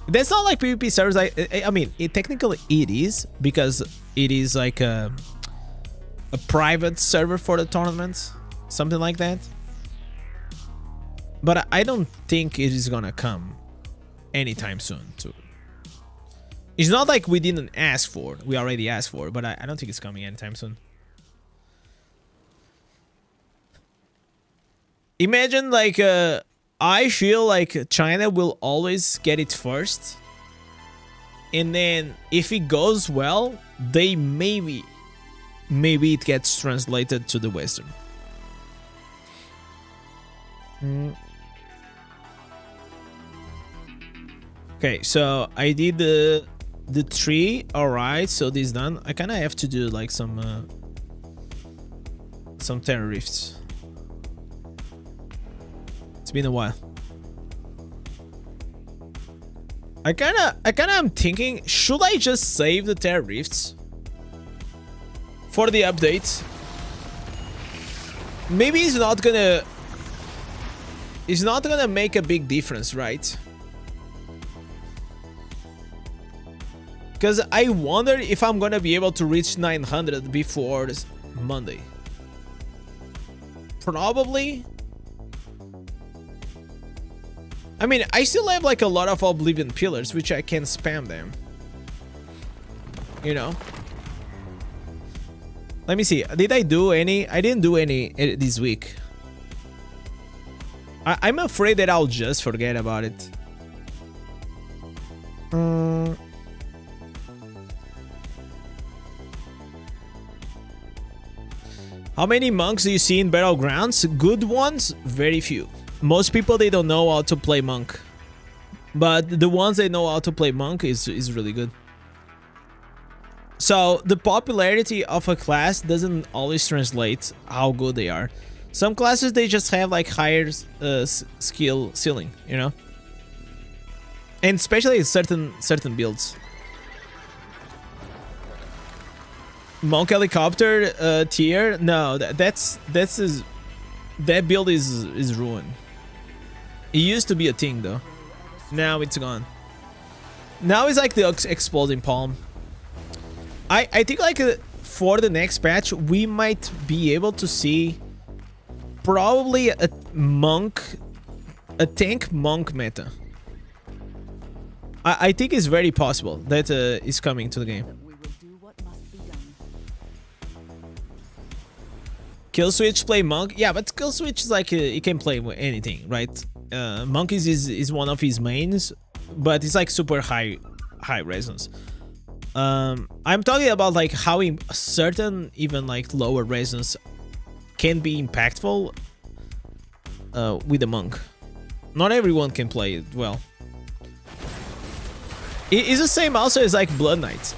That's not like PvP servers. I mean, technically it is, because it is like a private server for the tournaments, something like that. But I don't think it is gonna come anytime soon. Too. It's not like we didn't ask for it. We already asked for it, but I don't think it's coming anytime soon. Imagine like I feel like China will always get it first, and then if it goes well, they maybe it gets translated to the Western. Okay, so I did the 3. All right, so this is done. I kind of have to do like some terror rifts. It's been a while. I kinda am thinking, should I just save the Terra Rifts for the update? Maybe it's not gonna make a big difference, right? Because I wonder if I'm gonna be able to reach 900 before Monday. Probably. I mean, I still have like a lot of Oblivion pillars, which I can spam them. You know? Let me see. Did I do any? I didn't do any this week. I'm afraid that I'll just forget about it. How many monks do you see in Battlegrounds? Good ones? Very few. Most people, they don't know how to play monk, but the ones that know how to play monk is really good. So the popularity of a class doesn't always translate how good they are. Some classes, they just have like higher skill ceiling, you know, and especially certain builds. Monk helicopter tier? No, that build is ruined. It used to be a thing though. Now it's gone. Now it's like the exploding palm. I think like for the next patch we might be able to see probably a tank monk meta. I think it's very possible that is coming to the game. Kill switch, play monk. Yeah, but kill switch is like he can play with anything, right? Monk is one of his mains, but it's like super high resonance. I'm talking about like how certain even like lower resonance can be impactful with the monk. Not everyone can play it well. It's the same also as like Blood Knight.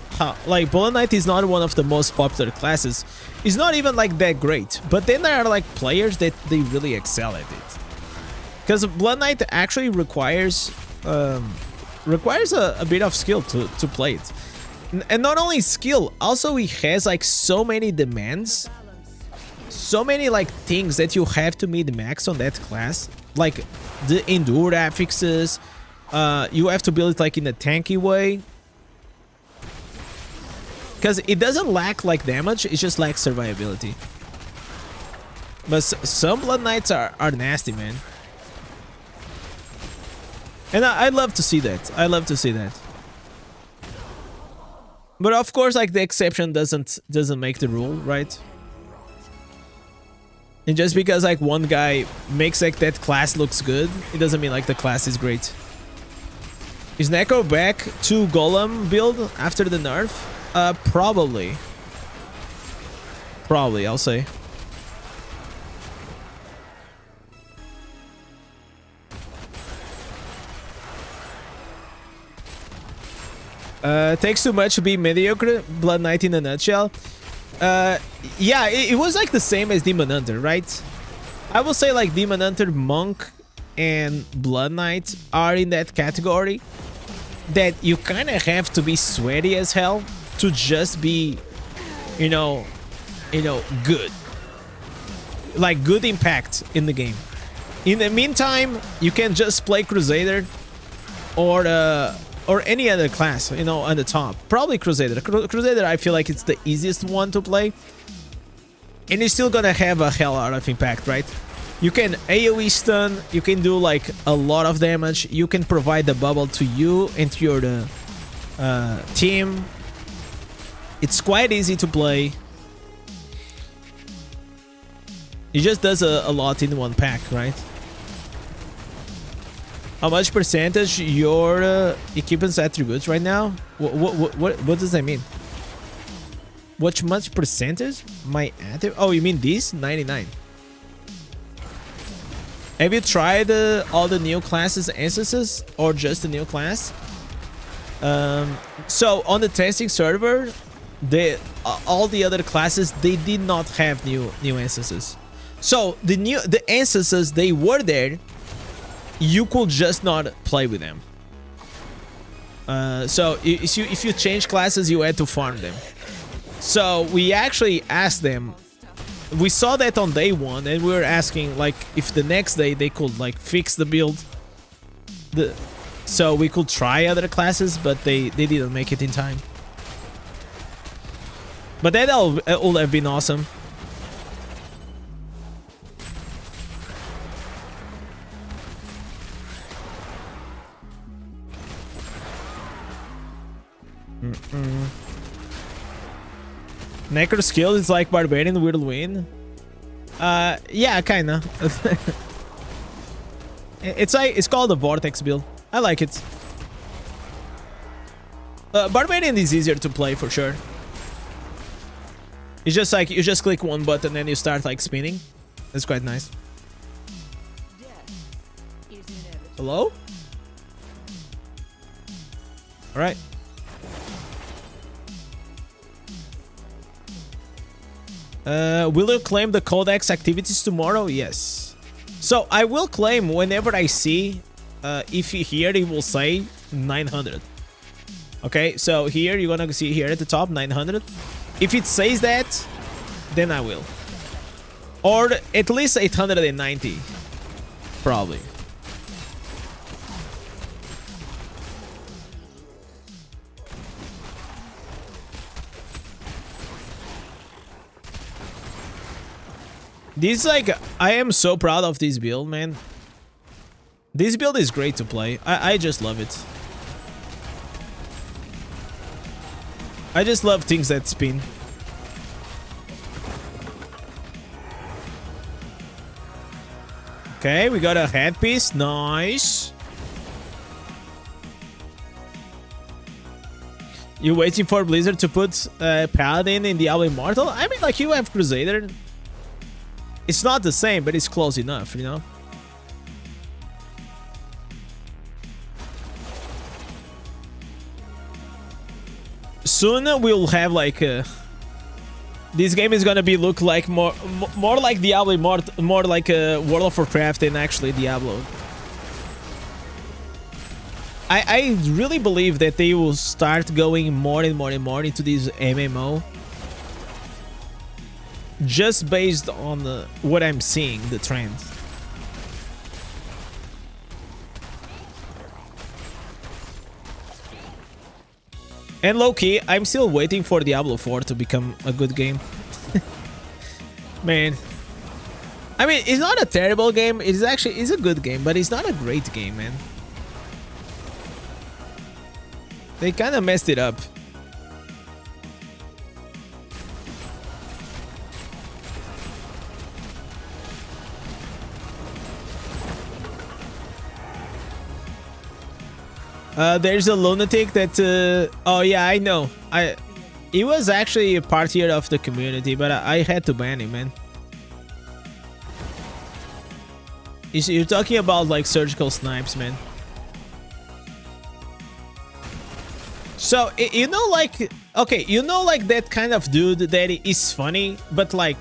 Like Blood Knight is not one of the most popular classes. It's not even like that great, but then there are like players that they really excel at it. Because Blood Knight actually requires a bit of skill to play it, and not only skill, also it has like so many demands, so many like things that you have to meet max on that class, like the endure affixes. You have to build it like in a tanky way, because it doesn't lack like damage, it just lacks survivability. But some Blood Knights are nasty, man. And I love to see that. I love to see that. But of course, like the exception doesn't make the rule, right? And just because like one guy makes like that class looks good, it doesn't mean like the class is great. Is Neko back to Golem build after the nerf? Probably. Probably, I'll say. Takes too much to be mediocre. Blood Knight in a nutshell. Yeah, it was like the same as Demon Hunter, right? I will say like Demon Hunter, Monk, and Blood Knight are in that category that you kind of have to be sweaty as hell to just be, you know, good. Like good impact in the game. In the meantime, you can just play Crusader or any other class, you know, on the top. Probably Crusader. Crusader, I feel like it's the easiest one to play. And you're still gonna have a hell out of impact, right? You can AoE stun, you can do like a lot of damage, you can provide the bubble to you and to your team. It's quite easy to play. It just does a lot in one pack, right? How much percentage your equipment's attributes right now? What does that mean? What much percentage? My attribute? Oh, you mean this? 99. Have you tried all the new classes instances or just the new class? So on the testing server, all the other classes, they did not have new instances. So the instances, they were there. You could just not play with them. So if you change classes, you had to farm them. So we actually asked them. We saw that on day one, and we were asking like if the next day they could like fix the build, so we could try other classes, but they didn't make it in time. But that would have been awesome. Necro skill is like Barbarian will win. Yeah, kinda. It's called the Vortex build. I like it. Barbarian is easier to play for sure. It's just like you just click one button and you start like spinning. It's quite nice. Hello? All right. Will you claim the codex activities tomorrow? Yes. So I will claim whenever I see, if here it will say 900. Okay, so here you're gonna see here at the top 900. If it says that, then I will. Or at least 890, probably. This like I am so proud of this build, man. This build is great to play. I just love it. I just love things that spin. Okay, we got a headpiece. Nice. You waiting for Blizzard to put Paladin in Diablo Immortal? I mean, like, you have Crusader. It's not the same, but it's close enough, you know? Soon we'll have like this game is gonna be look like more like Diablo, more like World of Warcraft than actually Diablo. I really believe that they will start going more and more and more into this MMO, just based on what I'm seeing, the trend. And low-key, I'm still waiting for Diablo 4 to become a good game. Man. I mean, it's not a terrible game. It's actually a good game, but it's not a great game, man. They kind of messed it up. There's a lunatic that oh yeah, I know. He was actually a partier of the community, but I had to ban him, man. You're talking about like surgical snipes, man. So you know, like, okay, you know, like that kind of dude that is funny, but like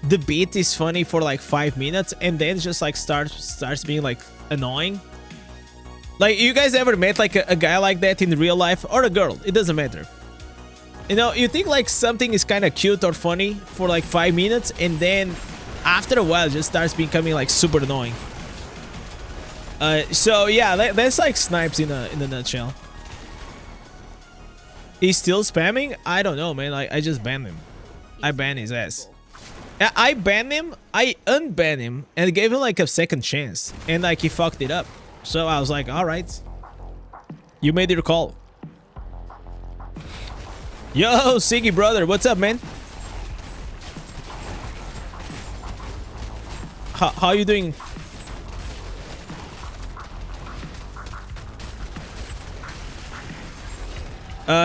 the beat is funny for like 5 minutes and then just like starts being like annoying. Like, you guys ever met like a guy like that in real life, or a girl? It doesn't matter. You know, you think like something is kind of cute or funny for like 5 minutes, and then after a while it just starts becoming like super annoying. So yeah, that's like Snipes in a nutshell. He's still spamming? I don't know, man. Like, I just banned him. I banned his ass. I banned him, I unbanned him, and gave him like a second chance, and like he fucked it up. So I was like, all right, you made your call. Yo, Siggy brother, what's up, man? How you doing?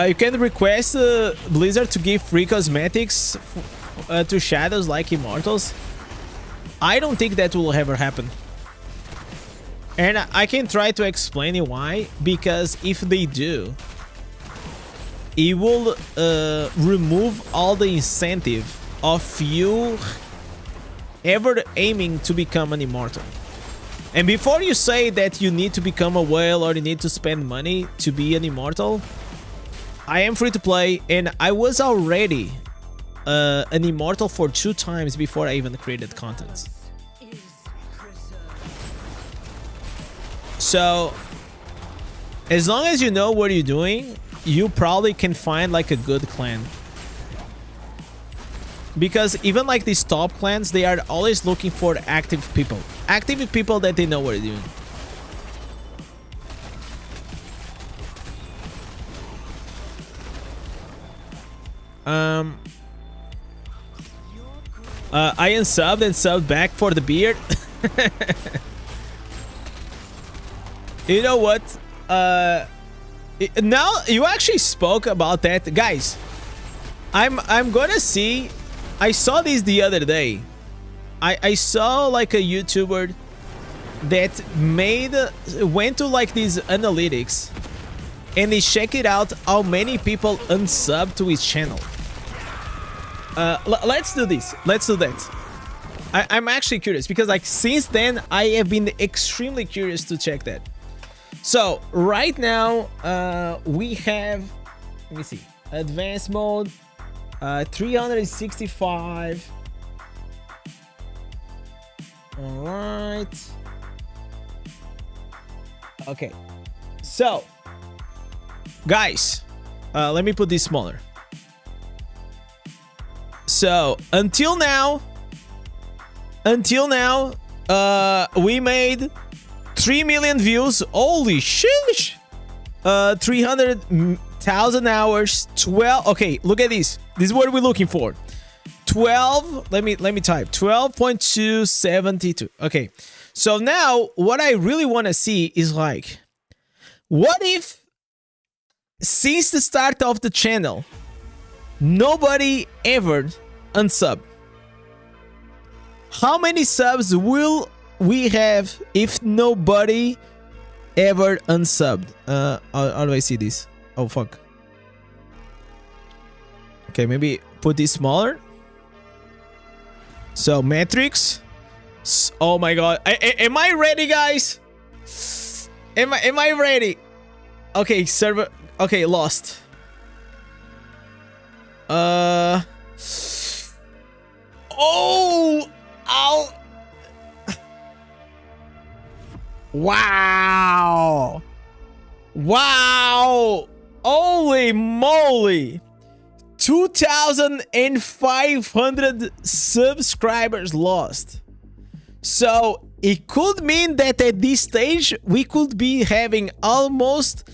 You can request Blizzard to give free cosmetics to shadows like Immortals. I don't think that will ever happen. And I can try to explain you why. Because if they do, it will remove all the incentive of you ever aiming to become an Immortal. And before you say that you need to become a whale or you need to spend money to be an Immortal, I am free to play, and I was already an Immortal for 2 times before I even created content. So, as long as you know what you're doing, you probably can find like a good clan. Because even like these top clans, they are always looking for active people. Active people that they know what they're doing. I unsubbed and subbed back for the beard. You know what? Now you actually spoke about that, guys. I'm gonna see. I saw this the other day. I saw like a YouTuber that went to like these analytics, and he checked out how many people unsubbed to his channel. Let's do this. Let's do that. I'm actually curious because like since then I have been extremely curious to check that. So right now we have, let me see, advanced mode, 365. All right. Okay. So guys, let me put this smaller. So until now, we made 3 million views. Holy shit! 300,000 hours. 12. Okay, look at this. This is what we're looking for. 12. Let me type 12.272. Okay. So now what I really want to see is like, what if since the start of the channel nobody ever unsub? How many subs will we have if nobody ever unsubbed? How do I see this? Oh fuck. Okay, maybe put this smaller. So metrics. Oh my god. Am I ready, guys? Am I ready? Okay, server. Okay, lost. Oh. Ow. Wow. Wow. Holy moly. 2,500 subscribers lost. So it could mean that at this stage we could be having almost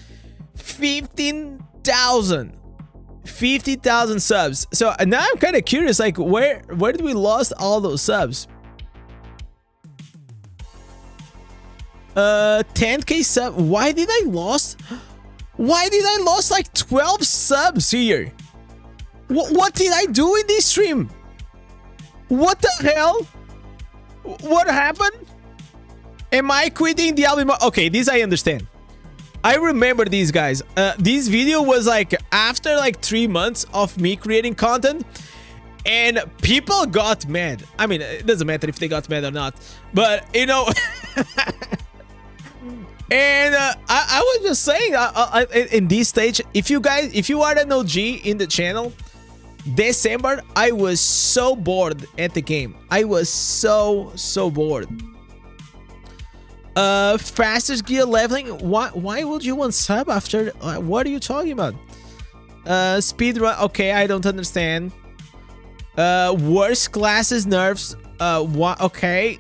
50,000 subs. So now I'm kind of curious, like where did we lost all those subs? 10k sub. Why did I lost like 12 subs here? What did I do in this stream? What the hell? What happened? Am I quitting the album? Okay, this I understand. I remember these guys. This video was like after like 3 months of me creating content, and people got mad. I mean, it doesn't matter if they got mad or not, but you know. And I was just saying, in this stage, if you are an OG in the channel, December, I was so bored at the game. I was so bored. Fastest gear leveling. Why would you want sub after? What are you talking about? Speed run. Okay, I don't understand. Worst classes nerfs. What? Okay.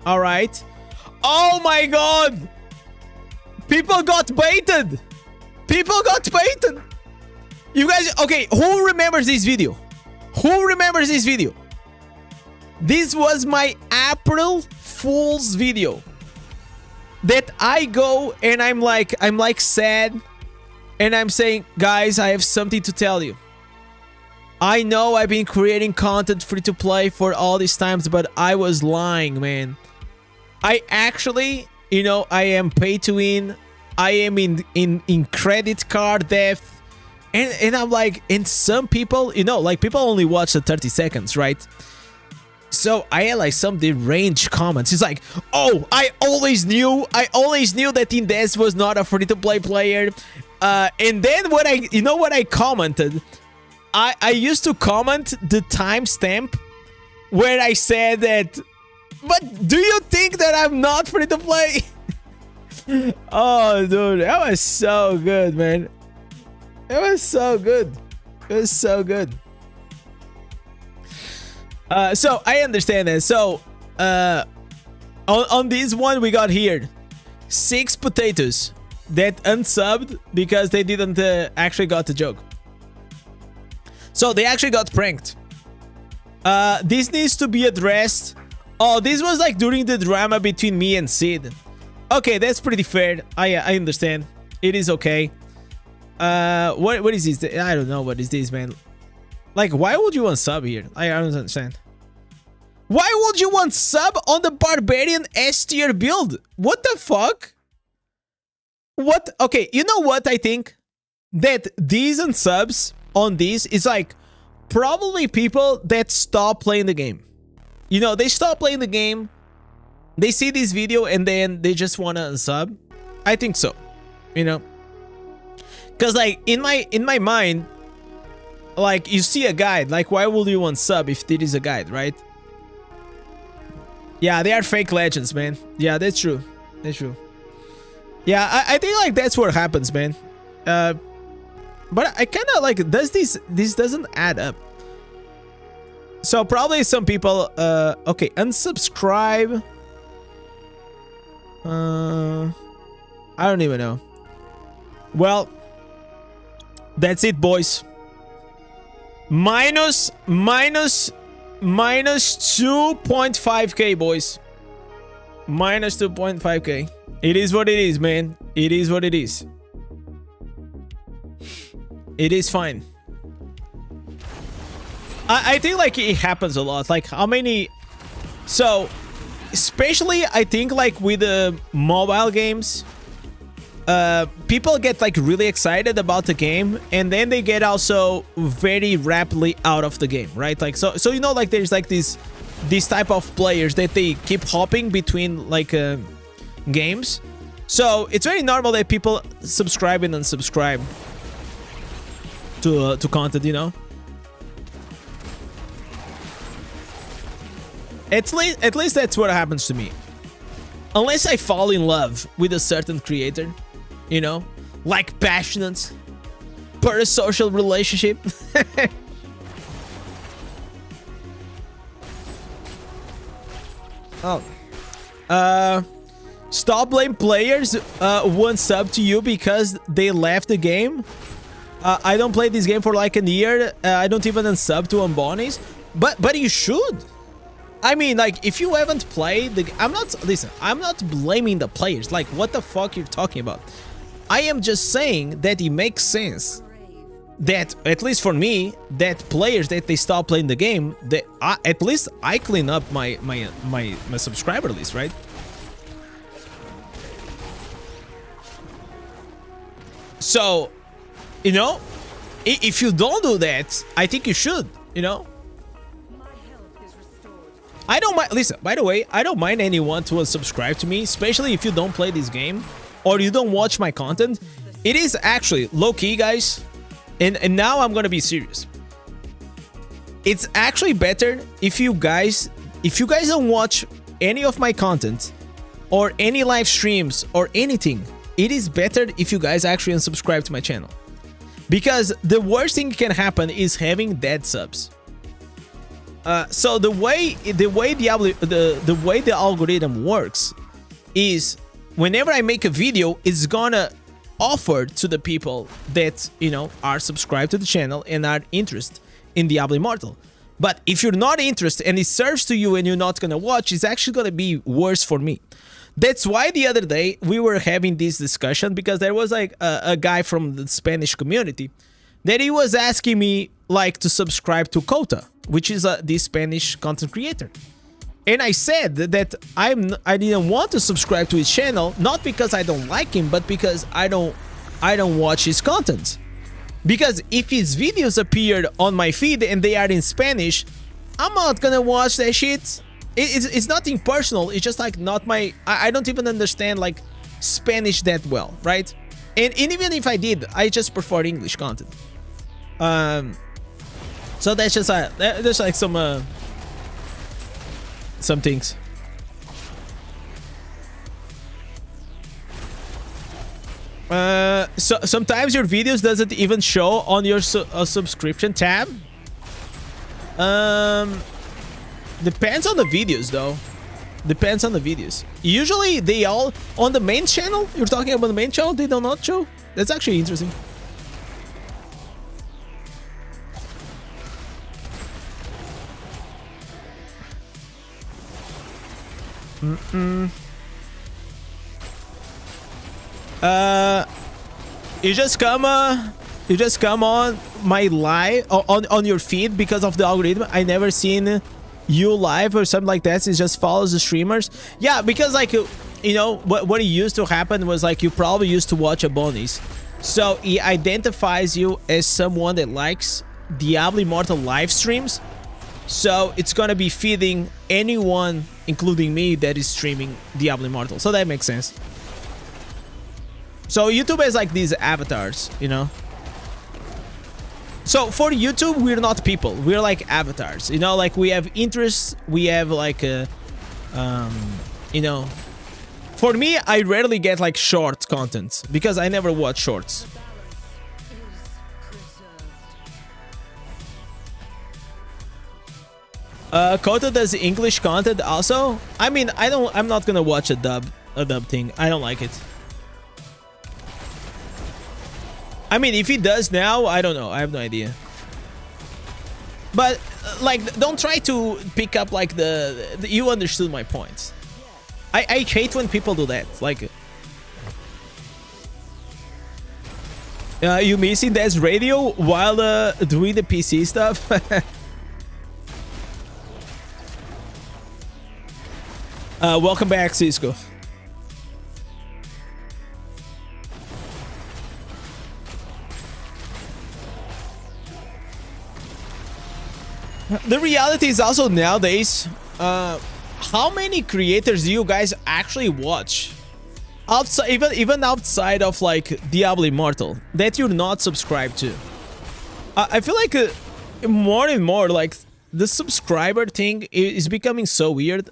All right. Oh my god! People got baited! People got baited! You guys, okay, who remembers this video? Who remembers this video? This was my April Fool's video. That I go and I'm like sad. And I'm saying, guys, I have something to tell you. I know I've been creating content free to play for all these times, but I was lying, man. I actually, you know, I am pay to win. I am in credit card debt. And I'm like, and some people, you know, like people only watch the 30 seconds, right? So I had like some deranged comments. It's like, oh, I always knew that Indez was not a free-to-play player. And then what I commented? I used to comment the timestamp where I said that, but do you think that I'm not free to play? Oh, dude, that was so good, man. It was so good. It was so good. So I understand that. So on this one we got here 6 potatoes that unsubbed because they didn't actually got the joke. So they actually got pranked. This needs to be addressed. Oh, this was like during the drama between me and Sid. Okay, that's pretty fair. I understand. It is okay. What is this? I don't know what is this, man. Like, why would you want sub here? I don't understand. Why would you want sub on the Barbarian S tier build? What the fuck? What? Okay, you know what I think? That these unsubs on this is like probably people that stop playing the game. You know, they stop playing the game, they see this video, and then they just want to unsub. I think so, you know, because like in my mind, like you see a guide, like why would you want sub if it is a guide, right? Yeah, they are fake legends, man. Yeah, that's true. That's true. Yeah, I think like that's what happens, man. But I kind of like, this doesn't add up. So probably some people, okay, unsubscribe. I don't even know. Well, that's it, boys. Minus 2.5k, boys. Minus 2.5k. It is what it is, man. It is what it is. It is fine. I think like it happens a lot. Like how many? So especially I think like with the mobile games, people get like really excited about the game, and then they get also very rapidly out of the game, right? Like so you know, like there's like this type of players that they keep hopping between like games. So it's very normal that people subscribe and unsubscribe to content, you know. At least that's what happens to me. Unless I fall in love with a certain creator, you know, like passionate, parasocial relationship. Oh. Stop blame players one sub to you because they left the game. I don't play this game for like a year. I don't even unsub to Unbonies. But you should. I mean, like, if you haven't played the... Listen, I'm not blaming the players. Like, what the fuck you're talking about? I am just saying that it makes sense that, at least for me, that players that they stop playing the game, that at least I clean up my subscriber list, right? So, you know, if you don't do that, I think you should, you know. I don't mind. Listen, by the way, I don't mind anyone to unsubscribe to me, especially if you don't play this game or you don't watch my content. It is actually low-key, guys, and now I'm gonna be serious. It's actually better if you guys don't watch any of my content or any live streams or anything. It is better if you guys actually unsubscribe to my channel, because the worst thing can happen is having dead subs. So the way the algorithm works is whenever I make a video, it's gonna offer to the people that, you know, are subscribed to the channel and are interested in Diablo Immortal. But if you're not interested and it serves to you and you're not gonna watch, it's actually gonna be worse for me. That's why the other day we were having this discussion, because there was like a guy from the Spanish community that he was asking me like to subscribe to Kota, which is the Spanish content creator. And I said that I didn't want to subscribe to his channel, not because I don't like him, but because I don't watch his content. Because if his videos appeared on my feed and they are in Spanish, I'm not gonna watch that shit. It's nothing personal. It's just like not my. I don't even understand like Spanish that well, right? And even if I did, I just prefer English content. So that's just there's like some things. So sometimes your videos doesn't even show on your subscription tab. Depends on the videos though. Depends on the videos. Usually they all on the main channel. You're talking about the main channel. They do not show. That's actually interesting. You just come on my live on your feed because of the algorithm. I never seen you live or something like that. It just follows the streamers. Yeah, because like, you know, what used to happen was like you probably used to watch a bonus, so he identifies you as someone that likes Diablo Immortal live streams. So it's gonna be feeding anyone, including me, that is streaming Diablo Immortal. So that makes sense. So YouTube has like these avatars, you know. So for YouTube, we're not people. We're like avatars, you know. Like we have interests. We have like you know. For me, I rarely get like short content because I never watch shorts. Kota does English content also. I mean, I'm not gonna watch a dub thing. I don't like it. I mean, if he does now, I don't know. I have no idea. But like, don't try to pick up like the you understood my points. I hate when people do that. Like, you missing Indez radio while doing the PC stuff. Welcome back, Cisco. The reality is also nowadays, how many creators do you guys actually watch outside, even outside of like Diablo Immortal, that you're not subscribed to? I feel like more and more like the subscriber thing is becoming so weird.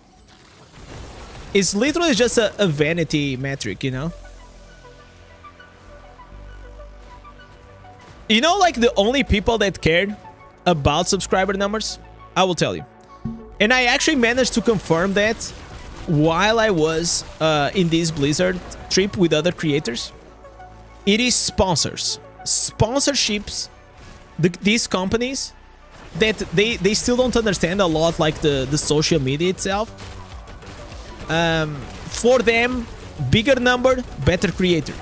It's literally just a vanity metric, you know? You know, like the only people that cared about subscriber numbers? I will tell you. And I actually managed to confirm that while I was in this Blizzard trip with other creators. It is sponsors. Sponsorships, these companies, that they still don't understand a lot like the social media itself. For them, bigger number, better creator.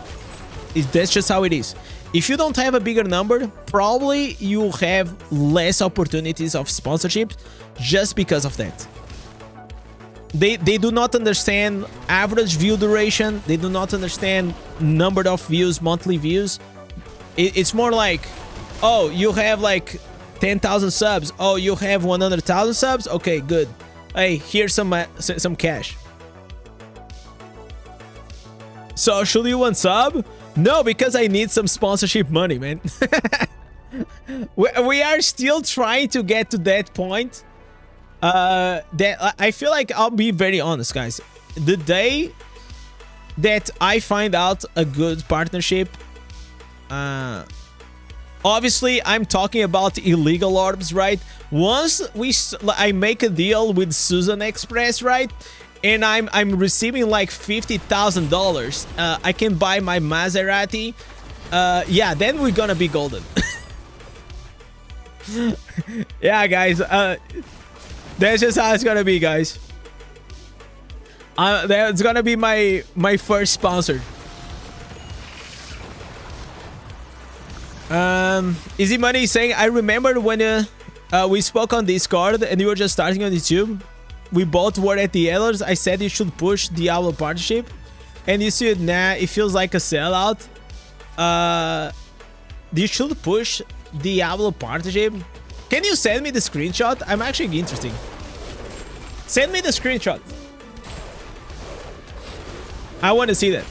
That's just how it is. If you don't have a bigger number, probably you have less opportunities of sponsorship just because of that. They do not understand average view duration. They do not understand number of views, monthly views. It's more like, oh, you have like 10,000 subs. Oh, you have 100,000 subs. Okay, good. Hey, here's some cash. So should you want sub? No, because I need some sponsorship money, man. we are still trying to get to that point. That I feel like, I'll be very honest, guys. The day that I find out a good partnership, obviously I'm talking about illegal orbs, right? Once I make a deal with Susan Express, right, and I'm receiving like $50,000, I can buy my Maserati. Yeah, then we're gonna be golden. Yeah, guys. That's just how it's gonna be, guys. That's gonna be my first sponsor. Easy Money is saying, I remember when we spoke on Discord and you were just starting on YouTube. We both were at the Elders. I said you should push Diablo partnership, and you said, nah, it feels like a sellout. You should push Diablo partnership. Can you send me the screenshot? I'm actually interested. Send me the screenshot. I want to see that.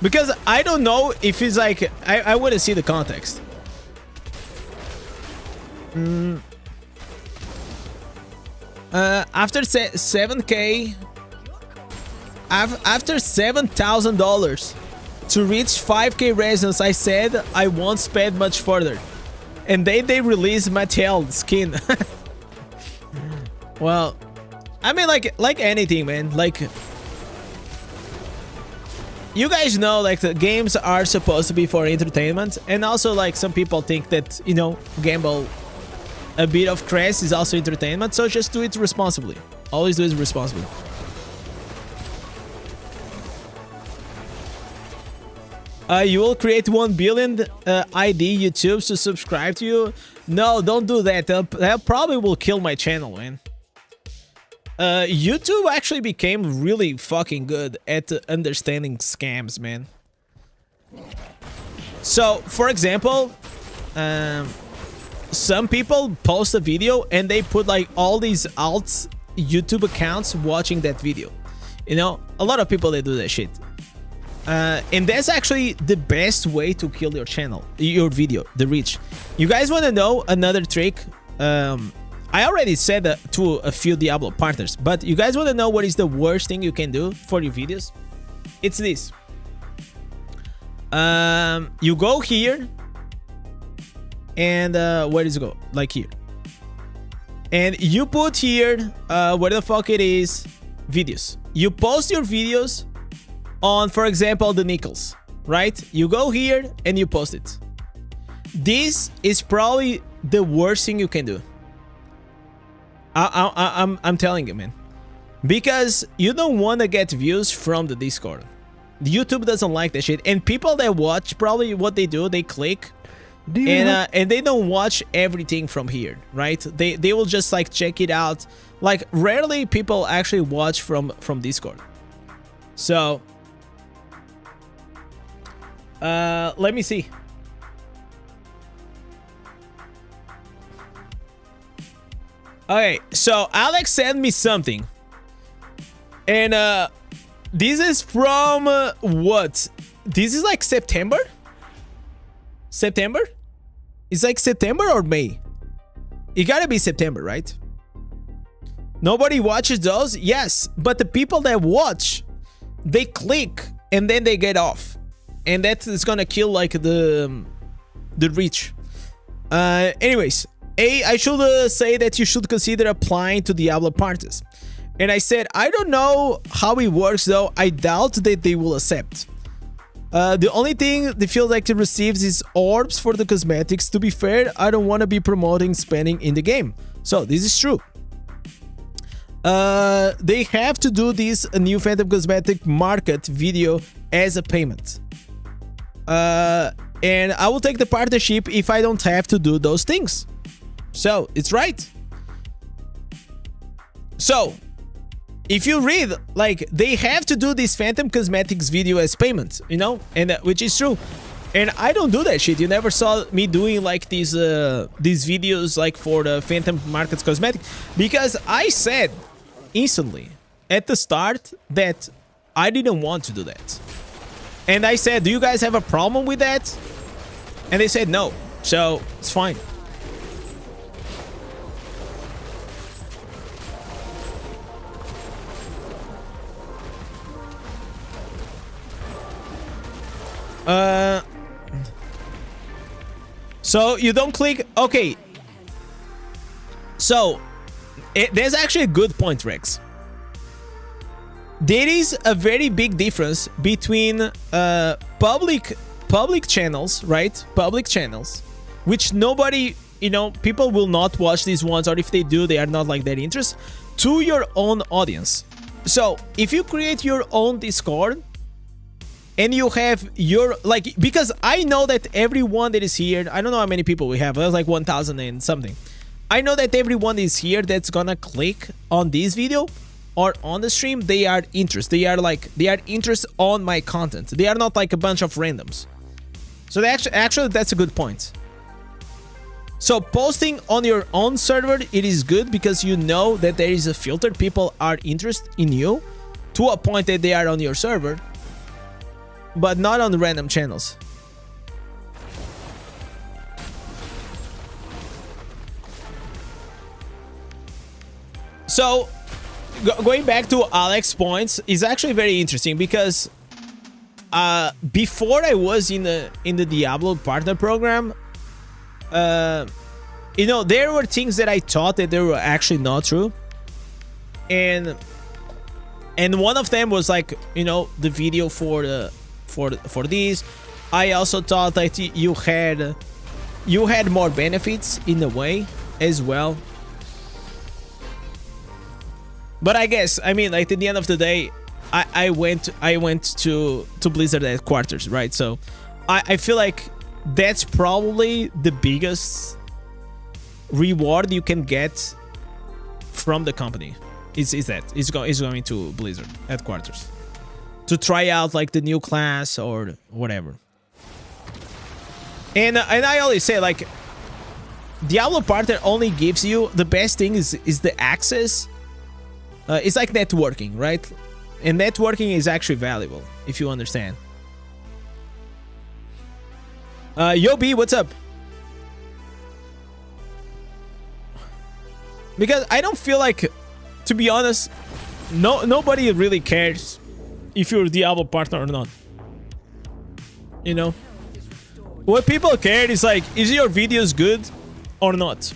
Because I don't know if it's like... I want to see the context. After 7k... After $7,000 to reach 5k resonance, I said I won't spend much further. And then they released Mattel skin. Well, I mean, like anything, man. Like... You guys know, like, the games are supposed to be for entertainment, and also, like, some people think that, you know, gamble a bit of crash is also entertainment, so just do it responsibly. Always do it responsibly. You will create 1 billion ID YouTubes to subscribe to you. No, don't do that. That probably will kill my channel, man. YouTube actually became really fucking good at understanding scams, man. So, for example, some people post a video and they put like all these alt YouTube accounts watching that video. You know, a lot of people, they do that shit. And that's actually the best way to kill your channel, your video, the reach. You guys want to know another trick? I already said that to a few Diablo partners, but you guys want to know what is the worst thing you can do for your videos? It's this. You go here, and where does it go? Like here. And you put here, where the fuck it is, videos. You post your videos on, for example, the Nickels, right? You go here and you post it. This is probably the worst thing you can do. I'm telling you, man, because you don't want to get views from the Discord. YouTube doesn't like that shit, and people that watch, probably what they do, they click, and they don't watch everything from here, right? They will just like check it out. Like, rarely people actually watch from Discord. So, let me see. Okay, so Alex sent me something, and this is from what? This is like September? September? It's like September or May? It gotta be September, right? Nobody watches those? Yes, but the people that watch, they click and then they get off, and that is gonna kill like the reach. Anyways. I should say that you should consider applying to Diablo partners. And I said, I don't know how it works though. I doubt that they will accept. The only thing they feel like it receives is orbs for the cosmetics. To be fair, I don't want to be promoting spending in the game. So this is true. They have to do this new Phantom Cosmetic market video as a payment. And I will take the partnership if I don't have to do those things. So, it's right. So, if you read, like, they have to do this Phantom Cosmetics video as payment, you know, and which is true. And I don't do that shit. You never saw me doing like these videos like for the Phantom Markets Cosmetic, because I said instantly at the start that I didn't want to do that. And I said, do you guys have a problem with that? And they said no, so it's fine. So you don't click. Okay. So there's actually a good point, Rex. There is a very big difference between public channels, right? Public channels, which nobody, you know, people will not watch these ones, or if they do, they are not like that interest, to your own audience. So if you create your own Discord and you have your, like, because I know that everyone that is here, I don't know how many people we have, it was like 1,000 and something. I know that everyone is here that's gonna click on this video or on the stream, they are interested. They are interested on my content. They are not like a bunch of randoms. So they actually that's a good point. So posting on your own server, it is good because you know that there is a filter. People are interested in you to a point that they are on your server, but not on random channels. So going back to Alex's points is actually very interesting, because before I was in the Diablo partner program, you know, there were things that I thought that they were actually not true, and one of them was like, you know, the video for these. I also thought that you had more benefits in a way as well. But I guess, I mean, like, at the end of the day, I went to Blizzard headquarters, right? So I feel like that's probably the biggest reward you can get from the company. Is going to Blizzard headquarters to try out like the new class or whatever. And I always say, like, Diablo partner only gives you the best thing is the access. It's like networking, right? And networking is actually valuable, if you understand. Yo B, what's up? Because I don't feel like, to be honest, nobody really cares if you're a Diablo partner or not. You know? What people care is like, is your videos good or not?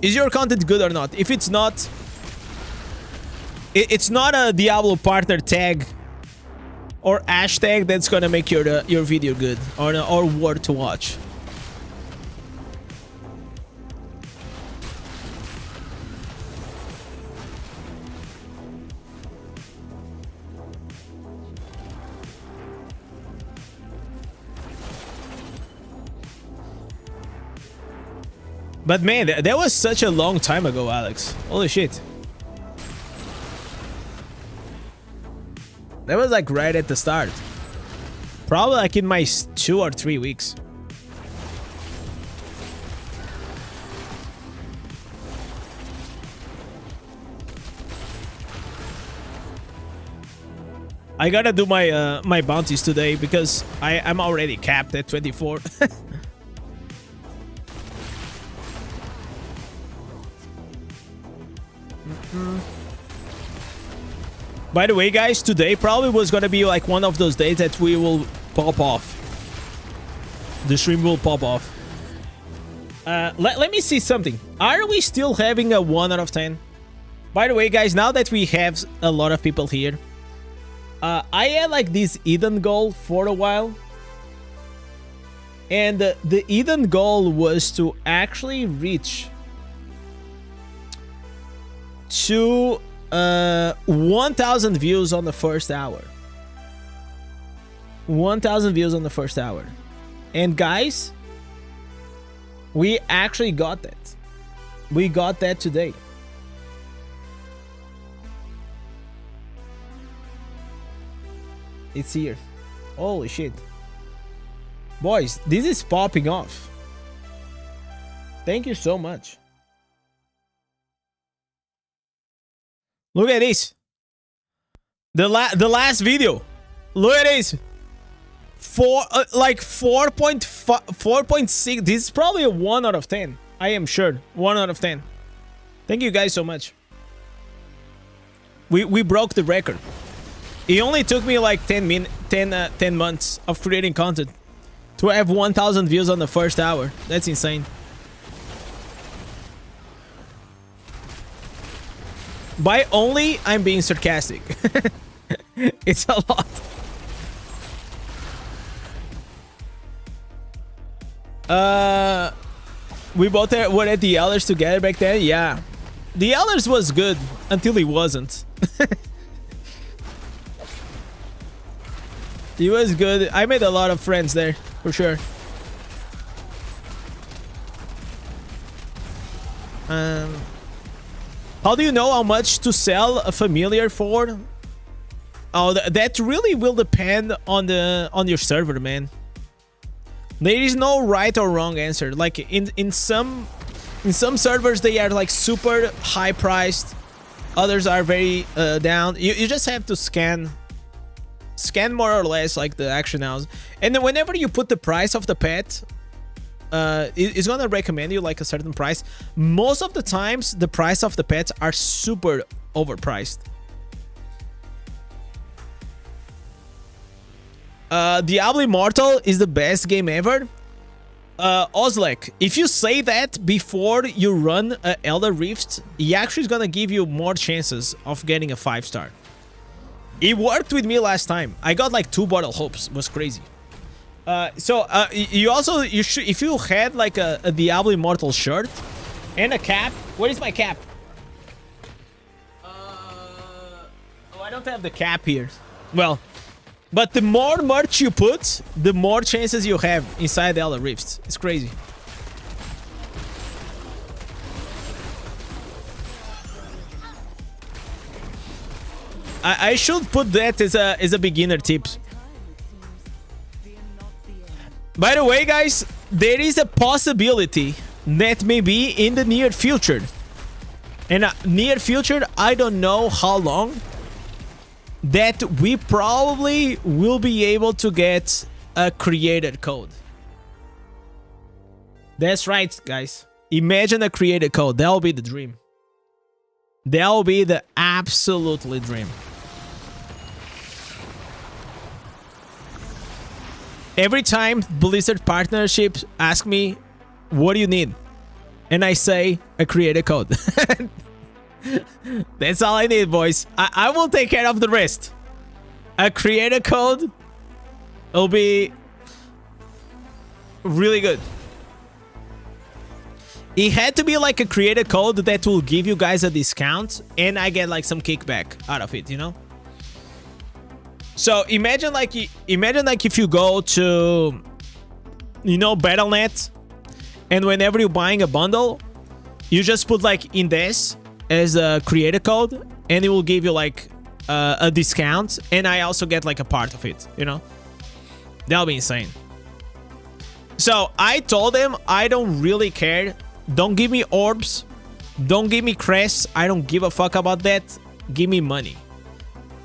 Is your content good or not? If it's not, it's not a Diablo partner tag or hashtag that's gonna make your video good or worth to watch. But man, that was such a long time ago, Alex. Holy shit. That was like right at the start. Probably like in my 2 or 3 weeks. I gotta do my my bounties today because I'm already capped at 24. By the way, guys, today probably was gonna be like one of those days that we will pop off. The stream will pop off. Let me see something. Are we still having a 1 out of 10? By the way, guys, now that we have a lot of people here, I had like this Eden goal for a while. And the Eden goal was to actually reach to 1,000 views on the first hour. 1,000 views on the first hour. And guys, we actually got that. We got that today. It's here. Holy shit. Boys, this is popping off. Thank you so much. Look at this. The last video. Look at this. 4.6. This is probably a 1 out of 10. I am sure. 1 out of 10. Thank you guys so much. We broke the record. It only took me like 10 months of creating content to have 1,000 views on the first hour. That's insane. By only, I'm being sarcastic. It's a lot. We both were at the Elders together back then. Yeah, the Elders was good until he wasn't. He was good. I made a lot of friends there for sure. How do you know how much to sell a familiar for? Oh, that really will depend on your server, man. There is no right or wrong answer. Like in some servers they are like super high priced, others are very down. You just have to scan more or less like the action house, and then whenever you put the price of the pet, it's gonna recommend you like a certain price. Most of the times the price of the pets are super overpriced. Diablo Immortal is the best game ever. Ozlek, if you say that before you run Elder Rift, he actually is gonna give you more chances of getting a 5-star. It worked with me last time. I got like 2 bottle hopes. It was crazy. You should, if you had like a Diablo Immortal shirt and a cap. Where is my cap? Oh, I don't have the cap here. Well, but the more merch you put, the more chances you have inside the Elder Rifts. It's crazy. I should put that as a beginner tip. By the way, guys, there is a possibility that maybe in the near future, and near future, I don't know how long, that we probably will be able to get a created code. That's right, guys. Imagine a created code. That will be the dream. That will be the absolutely dream. Every time Blizzard partnerships ask me, what do you need? And I say, a created code. That's all I need, boys. I will take care of the rest. A created code will be really good. It had to be like a created code that will give you guys a discount and I get like some kickback out of it, you know? So imagine like if you go to, you know, Battle.net, and whenever you're buying a bundle, you just put like Indez as a creator code, and it will give you like a discount, and I also get like a part of it, you know? That'll be insane. So I told them I don't really care. Don't give me orbs. Don't give me crests. I don't give a fuck about that. Give me money.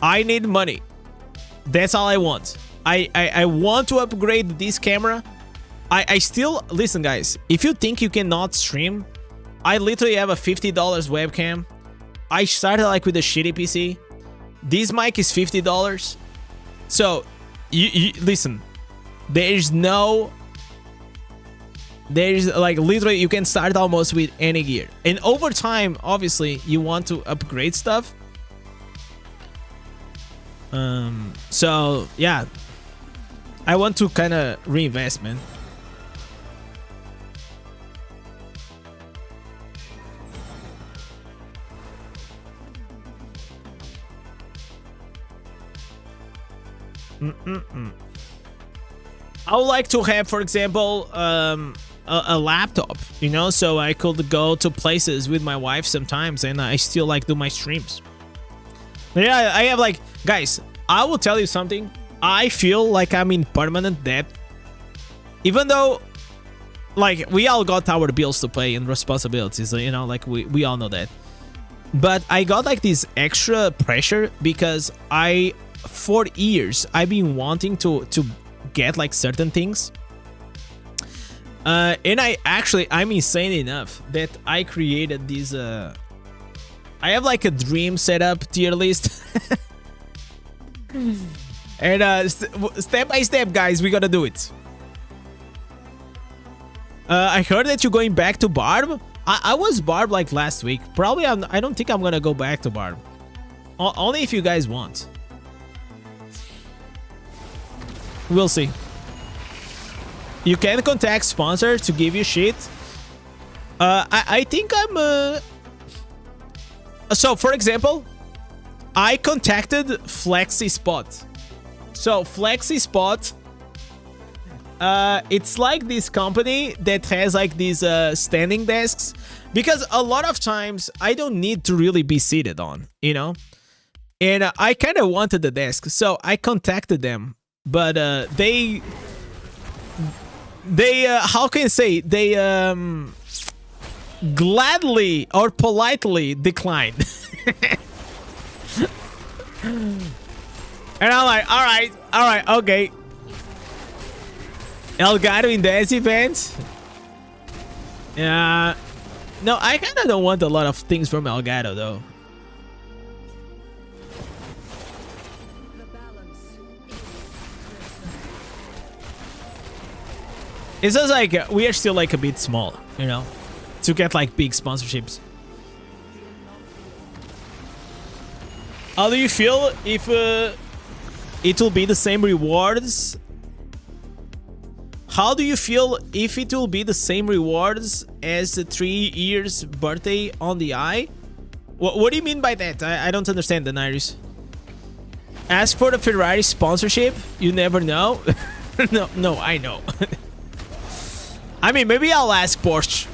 I need money. That's all I want. I want to upgrade this camera. I still... Listen, guys. If you think you cannot stream, I literally have a $50 webcam. I started like with a shitty PC. This mic is $50. So, you listen. There's like literally you can start almost with any gear. And over time, obviously, you want to upgrade stuff. So yeah, I want to kind of reinvest, man. I would like to have, for example, a laptop, you know, so I could go to places with my wife sometimes, and I still like do my streams. But yeah, I have like, guys, I will tell you something. I feel like I'm in permanent debt, even though, like, we all got our bills to pay and responsibilities, you know, like we all know that. But I got like this extra pressure because for years I've been wanting to get like certain things. And I'm insane enough that I created this I have like a dream setup tier list. And step by step, guys, we gotta do it. I heard that you're going back to Barb. I was Barb like last week. Probably I don't think I'm gonna go back to Barb. Only if you guys want. We'll see. You can contact sponsors to give you shit. I think I'm... So, for example, I contacted FlexiSpot. So, FlexiSpot... it's like this company that has like these standing desks, because a lot of times I don't need to really be seated on, you know, and I kind of wanted the desk, so I contacted them, but they how can I say, they gladly or politely declined. And I'm like, all right, okay. Elgato Indez event? Yeah. No, I kind of don't want a lot of things from Elgato, though. It's just like we are still like a bit small, you know, to get like big sponsorships. How do you feel if it will be the same rewards? How do you feel if it will be the same rewards as the 3 years birthday on the eye? What do you mean by that? I don't understand, Daenerys. As for the Ferrari sponsorship, you never know. No, I know. I mean, maybe I'll ask Porsche.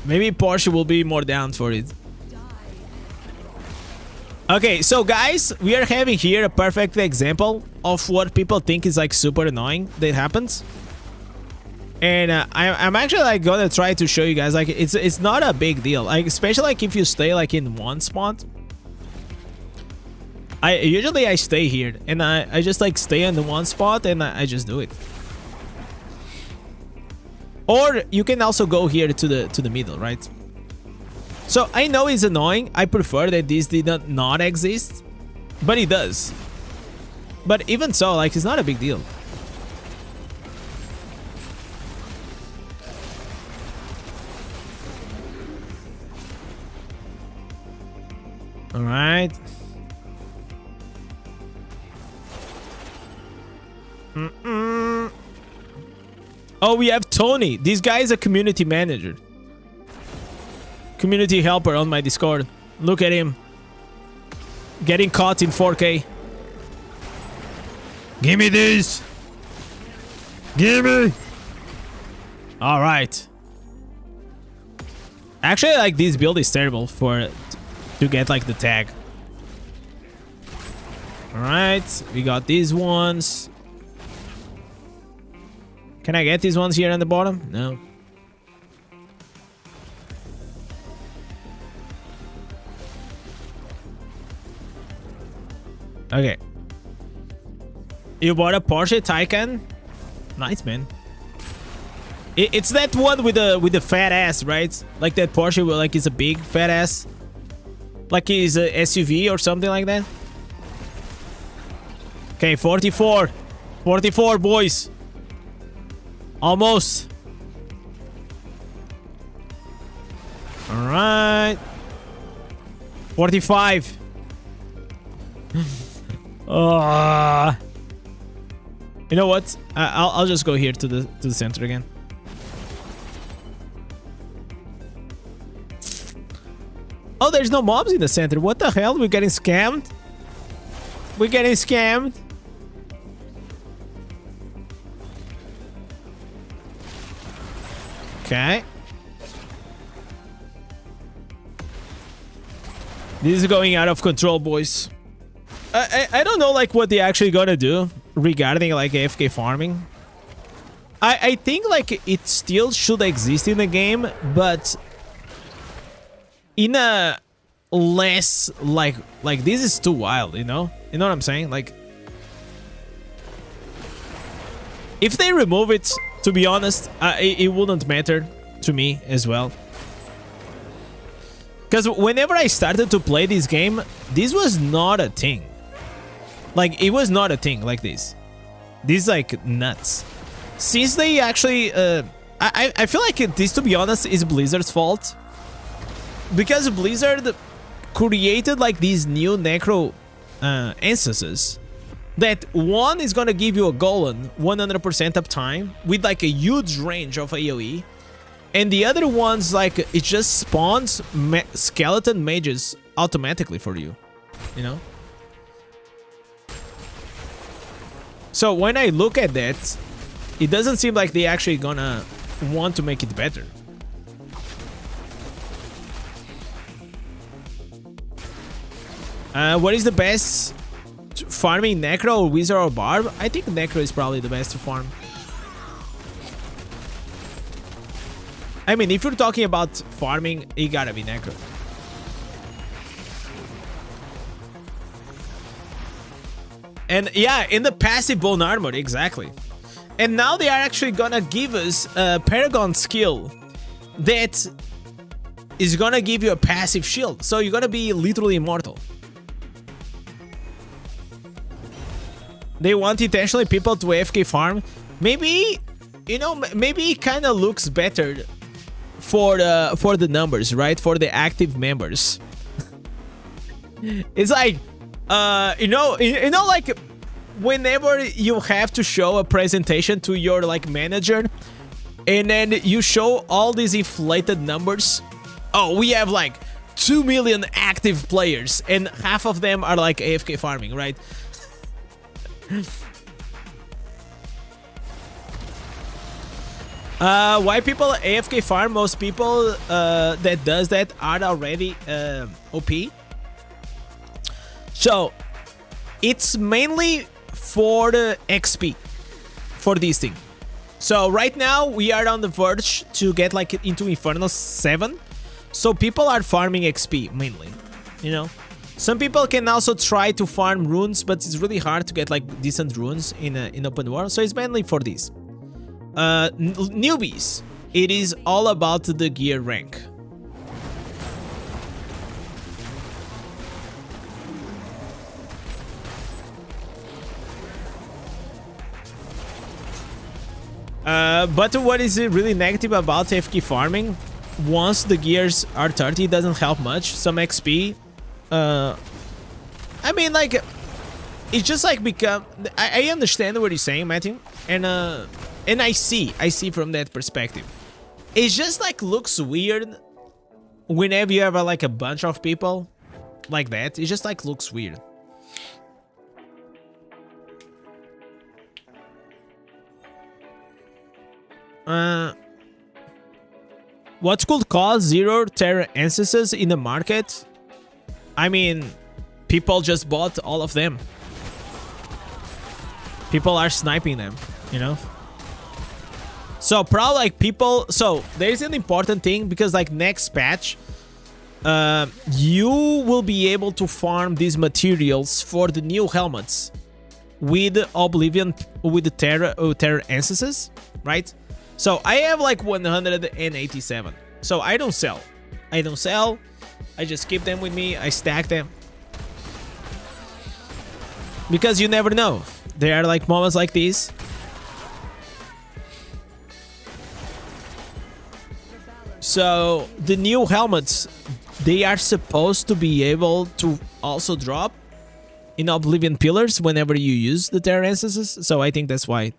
Maybe Porsche will be more down for it. Okay, so guys, we are having here a perfect example of what people think is like super annoying that happens. And I'm actually like gonna try to show you guys, like, it's not a big deal, like, especially like if you stay like in one spot. Usually I stay here and I just like stay in the one spot and I just do it. Or you can also go here to the middle, right? So I know it's annoying. I prefer that this did not exist, but it does. But even so, like, it's not a big deal. All right. Oh, we have Tony. This guy is a community manager. Community helper on my Discord. Look at him. Getting caught in 4K. Give me this. Give me. All right. Actually, like, this build is terrible to get like the tag. All right, we got these ones. Can I get these ones here on the bottom? No. Okay. You bought a Porsche Taycan? Nice, man. It's that one with the fat ass, right? Like that Porsche with, like, it's a big fat ass. Like it's a SUV or something like that. Okay, 44. 44, boys. Almost. All right. 45. You know what? I'll just go here to the center again. Oh, there's no mobs in the center. What the hell? We're getting scammed? We're getting scammed? Okay. This is going out of control, boys. I don't know like what they actually gonna do regarding like AFK farming. I think like it still should exist in the game, but in a less like this is too wild, you know what I'm saying? Like if they remove it, to be honest, it wouldn't matter to me as well. Because whenever I started to play this game, this was not a thing. Like, it was not a thing like this. This is, like, nuts. Since they actually... I feel like this, to be honest, is Blizzard's fault. Because Blizzard created, like, these new Necro instances. That one is gonna give you a golem 100% uptime with, like, a huge range of AoE. And the other ones, like, it just spawns skeleton mages automatically for you, you know? So when I look at that, it doesn't seem like they actually gonna want to make it better. What is the best farming, Necro or Wizard or Barb? I think Necro is probably the best to farm. I mean, if you're talking about farming, it gotta be Necro. And yeah, in the passive bone armor, exactly. And now they are actually gonna give us a Paragon skill that is gonna give you a passive shield. So you're gonna be literally immortal. They want intentionally people to AFK farm. Maybe, you know, maybe it kind of looks better for the numbers, right? For the active members. It's like you know like whenever you have to show a presentation to your like manager and then you show all these inflated numbers. Oh, we have like 2 million active players and half of them are like AFK farming, right? Why people AFK farm? Most people that does that are already OP. So it's mainly for the XP for this thing. So right now we are on the verge to get like into Infernal 7. So people are farming XP mainly, you know. Some people can also try to farm runes, but it's really hard to get like decent runes in open world. So it's mainly for this. Newbies, it is all about the gear rank. But what is really negative about AFK farming? Once the gears are 30, it doesn't help much. Some XP. I mean, like, it's just like become. I understand what you're saying, Matthew, and I see from that perspective. It just like looks weird whenever you have like a bunch of people like that. It just like looks weird. What could cause 0 terror instances in the market? I mean, people just bought all of them. People are sniping them, you know? So probably like people... So there's an important thing because like next patch, you will be able to farm these materials for the new helmets with Oblivion, with the terror instances, right? So I have like 187. So I don't sell. I just keep them with me. I stack them. Because you never know. There are like moments like these. So the new helmets, they are supposed to be able to also drop in Oblivion pillars whenever you use the terror instances. So I think that's why.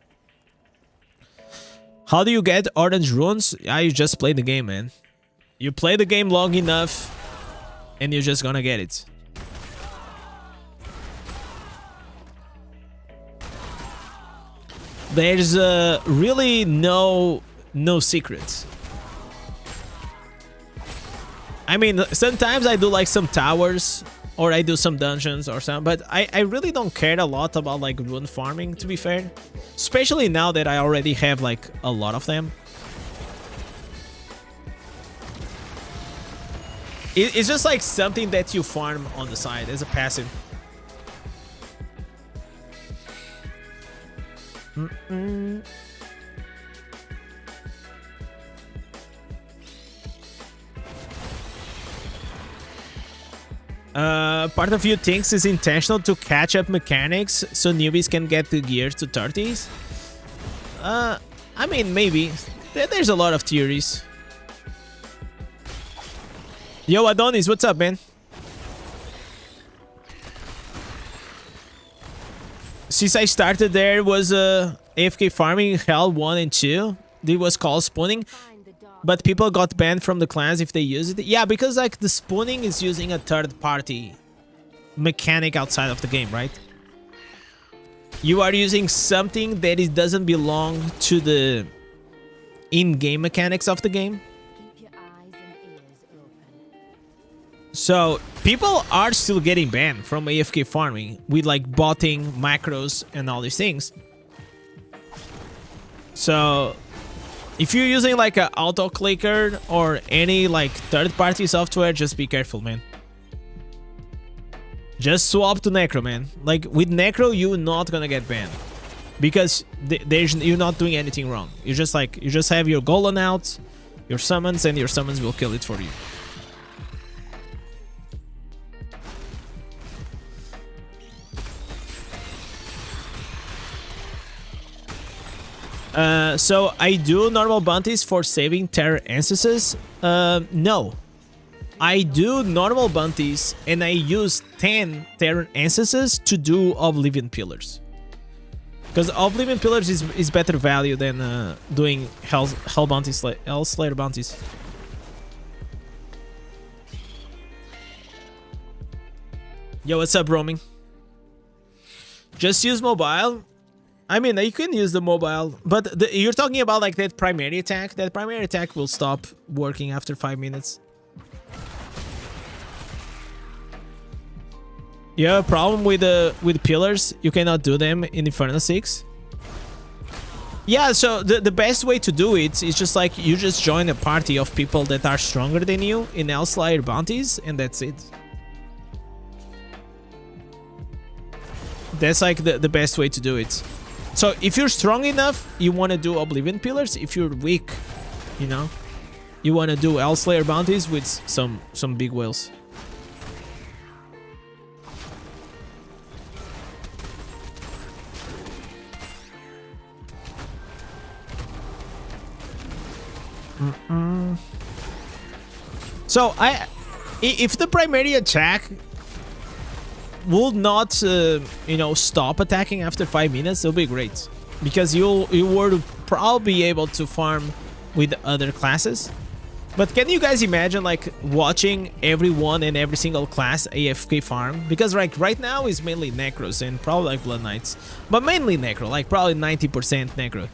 How do you get orange runes? You just play the game, man. You play the game long enough and you're just gonna get it. There's really no secrets. I mean, sometimes I do like some towers or I do some dungeons or something. But I really don't care a lot about like rune farming, to be fair, especially now that I already have like a lot of them. It's just like something that you farm on the side as a passive. Part of you thinks it's intentional to catch up mechanics so newbies can get the gears to 30s. I mean, maybe. There's a lot of theories. Yo, Adonis, what's up, man? Since I started, there was AFK farming hell 1 and 2. It was called spawning. But people got banned from the clans if they use it. Yeah, because like the spawning is using a third-party mechanic outside of the game, right? You are using something that it doesn't belong to the in-game mechanics of the game. Keep your eyes and ears open. So people are still getting banned from AFK farming with like botting, macros, and all these things. So if you're using like an auto clicker or any like third-party software, just be careful, man. Just swap to Necro, man. Like with Necro, you're not gonna get banned because you're not doing anything wrong. You just have your golem out, your summons, and your summons will kill it for you. So I do normal bounties for saving Terror Ancestors? No. I do normal bounties and I use 10 Terror Ancestors to do Oblivion Pillars. Because Oblivion Pillars is better value than doing Hell bounties, like Hell Slayer bounties. Yo, what's up, roaming? Just use mobile. I mean, you can use the mobile, but you're talking about like that primary attack. That primary attack will stop working after 5 minutes. You have a problem with pillars? You cannot do them in Inferno 6? Yeah, so the best way to do it is just like you just join a party of people that are stronger than you in Hellslayer bounties, and that's it. That's like the best way to do it. So if you're strong enough, you want to do Oblivion Pillars. If you're weak, you know, you want to do Hellslayer bounties with some big whales. So if the primary attack will not, you know, stop attacking after 5 minutes, it'll be great because you would probably be able to farm with other classes. But can you guys imagine like watching everyone and every single class AFK farm? Because like right now is mainly Necros and probably like Blood Knights, but mainly Necro, like probably 90% Necro.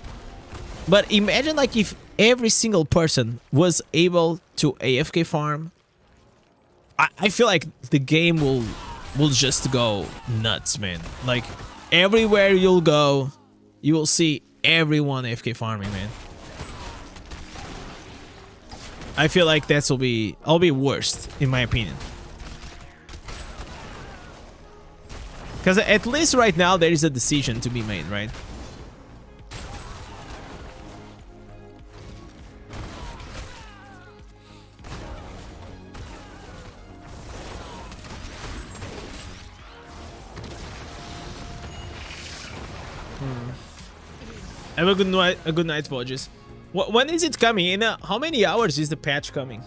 But imagine like if every single person was able to AFK farm, I feel like the game will just go nuts, man. Like everywhere you'll go, you will see everyone AFK farming, man. I feel like that'll be worst in my opinion. Because at least right now there is a decision to be made, right? Have a good night, Voges. When is it coming? In how many hours is the patch coming?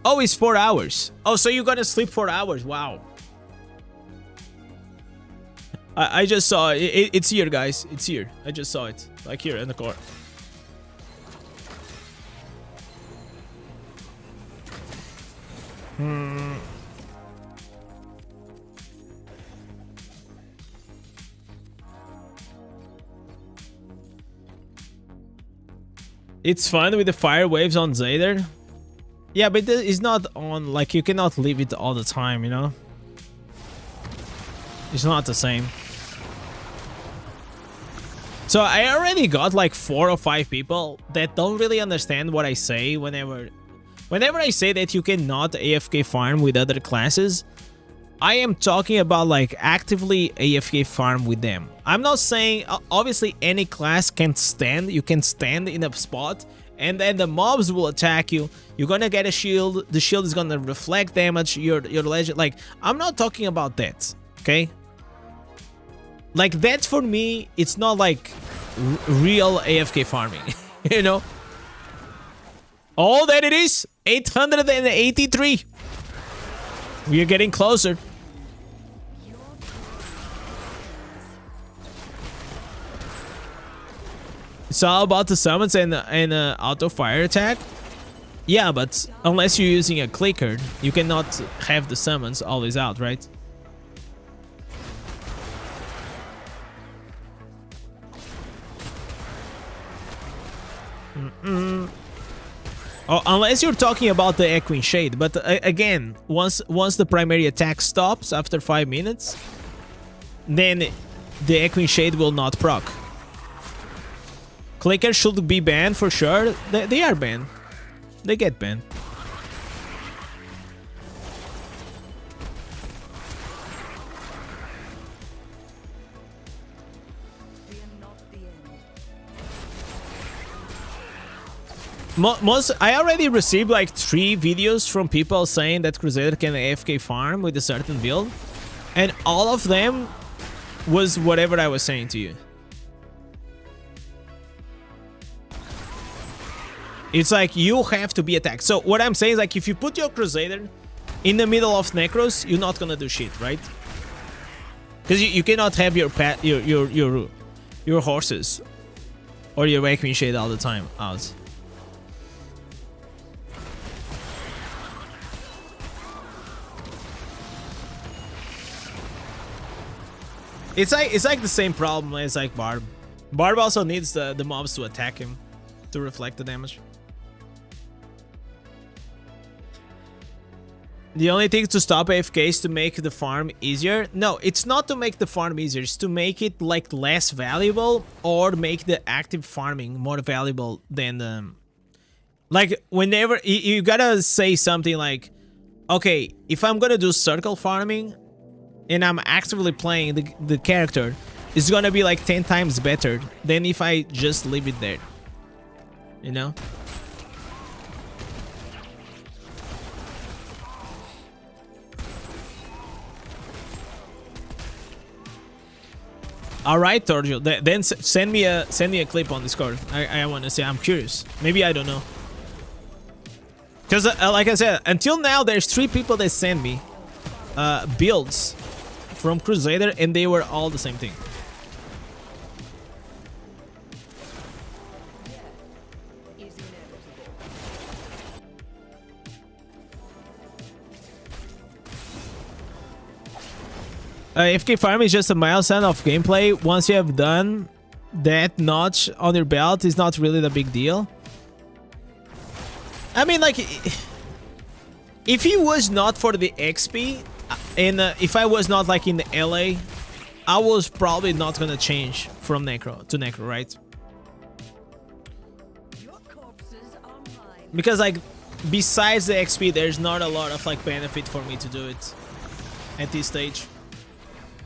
Oh, it's 4 hours. Oh, so you're gonna sleep 4 hours? Wow. I just saw it. It's here, guys. It's here. I just saw it. Like here in the car. It's fun with the fire waves on Zader. Yeah, but it's not on, like, you cannot leave it all the time, you know? It's not the same. So I already got like 4 or 5 people that don't really understand what I say whenever I say that you cannot AFK farm with other classes. I am talking about like actively AFK farm with them. I'm not saying, obviously any class can stand, you can stand in a spot and then the mobs will attack you. You're gonna get a shield, the shield is gonna reflect damage, your legend, like, I'm not talking about that, okay? Like, that for me, it's not like real AFK farming, you know? All that it is, 883. We are getting closer. It's all about the summons and auto fire attack. Yeah, but unless you're using a clicker, you cannot have the summons always out, right? Oh, unless you're talking about the Echoing Shade, but again, once the primary attack stops after 5 minutes, then the Echoing Shade will not proc. Clickers should be banned for sure. They are banned. They get banned. I already received like 3 videos from people saying that Crusader can AFK farm with a certain build, and all of them was whatever I was saying to you. It's like you have to be attacked. So what I'm saying is, like, if you put your Crusader in the middle of Necros, you're not gonna do shit, right? Because you cannot have your horses or your Echoing Shade all the time out. It's like the same problem as like Barb. Barb also needs the mobs to attack him to reflect the damage. The only thing to stop AFK is to make the farm easier. No, it's not to make the farm easier. It's to make it like less valuable or make the active farming more valuable than the... Like, whenever... You gotta say something like, okay, if I'm gonna do circle farming and I'm actively playing the character, it's gonna be like 10 times better than if I just leave it there. You know? All right, Torgio. Then send me a clip on Discord. I want to see. I'm curious. Maybe I don't know. Because like I said, until now there's 3 people that send me builds from Crusader, and they were all the same thing. AFK farm is just a milestone of gameplay. Once you have done that notch on your belt, it's not really the big deal. I mean, like, if it was not for the XP, and if I was not like in the LA, I was probably not gonna change from Necro to Necro, right? Because like, besides the XP, there's not a lot of like benefit for me to do it at this stage.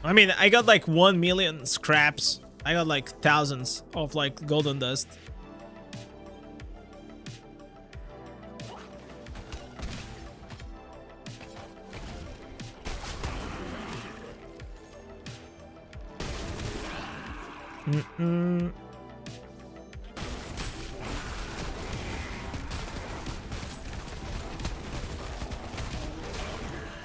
I mean, I got like 1 million scraps. I got like thousands of like golden dust.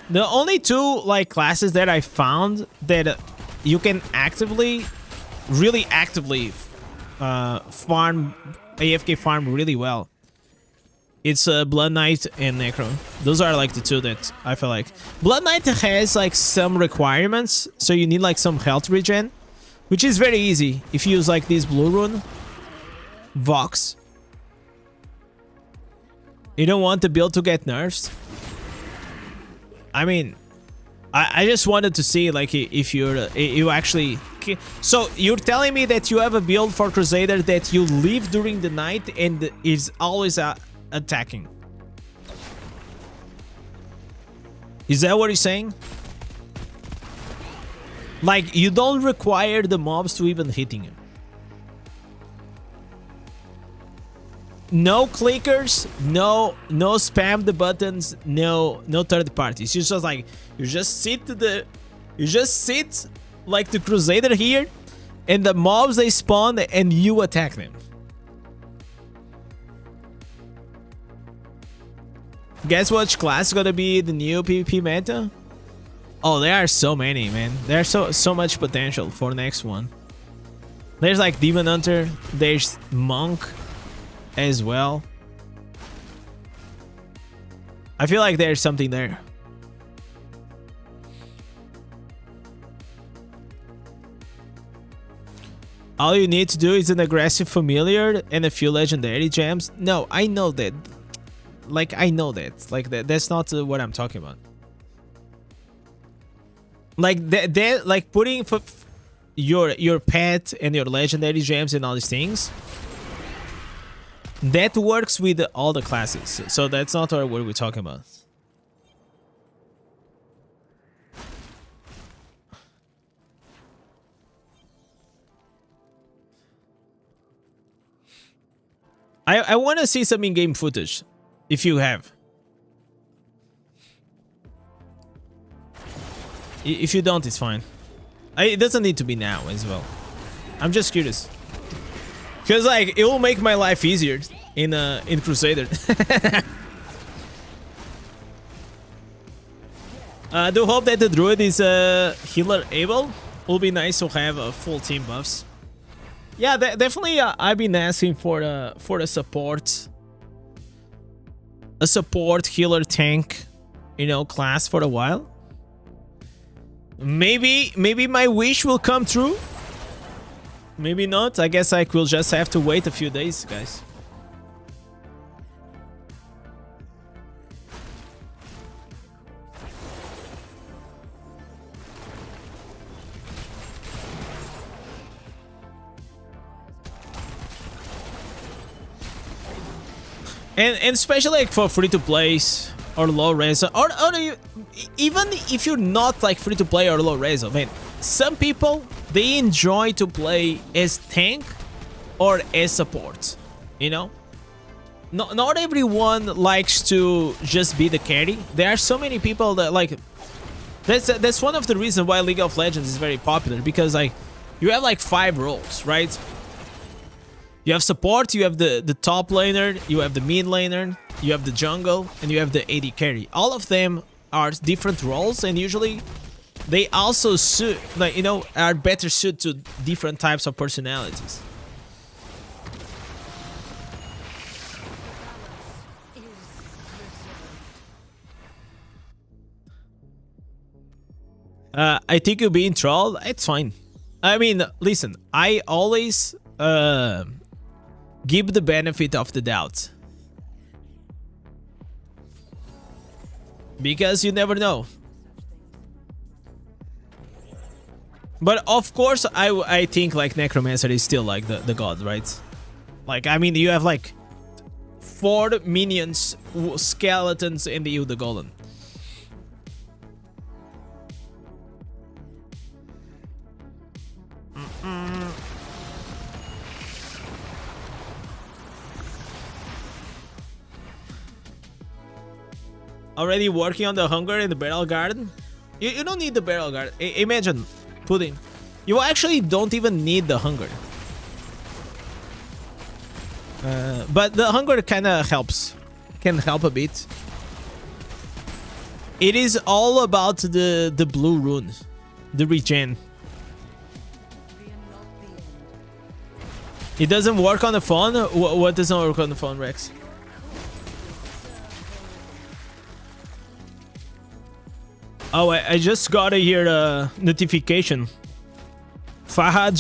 The only 2 like classes that I found that you can really actively farm AFK farm really well, it's Blood Knight and Necro. Those are like the 2 that I feel like. Blood Knight has like some requirements, so you need like some health regen, which is very easy if you use like this blue rune, Vox. You don't want the build to get nerfs? I mean, I just wanted to see like if you actually. So you're telling me that you have a build for Crusader that you leave during the night and is always attacking. Is that what you're saying? Like you don't require the mobs to even hitting you. No clickers, no spam the buttons, no third parties. You just like you just sit like the Crusader here, and the mobs they spawn and you attack them. Guess which class is gonna be the new PvP meta? Oh, there are so many, man. There's so much potential for next one. There's like Demon Hunter, there's Monk as well. I feel like there's something there. All you need to do is an aggressive familiar and a few legendary gems. No, I know that. Like, I know that. Like, that's not what I'm talking about. Like, like putting your pet and your legendary gems and all these things. That works with all the classes. So that's not what we're talking about. I want to see some in-game footage, if you have. If you don't, it's fine. It doesn't need to be now as well. I'm just curious. Because like, it will make my life easier in Crusader. I do hope that the druid is healer able. Will be nice to have full team buffs. Yeah, definitely. I've been asking for a support healer tank, you know, class for a while. Maybe my wish will come true. Maybe not. I guess I will just have to wait a few days, guys. And especially like for free-to-plays or low res, or even if you're not like free-to-play or low res, I mean, some people, they enjoy to play as tank or as support, you know? Not everyone likes to just be the carry. There are so many people that like... That's one of the reasons why League of Legends is very popular, because like, you have like 5 roles, right? You have support, you have the top laner, you have the mid laner, you have the jungle, and you have the AD carry. All of them are different roles, and usually they also suit, like, you know, are better suited to different types of personalities. I think you're being trolled. It's fine. I mean, listen, I always give the benefit of the doubt, because you never know. But of course, I think like Necromancer is still like the god, right? Like, I mean, you have like 4 minions, skeletons, and you the golem. Already working on the hunger in the barrel garden? You don't need the barrel garden. Imagine putting... You actually don't even need the hunger. But the hunger kind of helps. Can help a bit. It is all about the blue rune. The regen. It doesn't work on the phone? What doesn't work on the phone, Rex? Oh, I just got a here notification. Fahad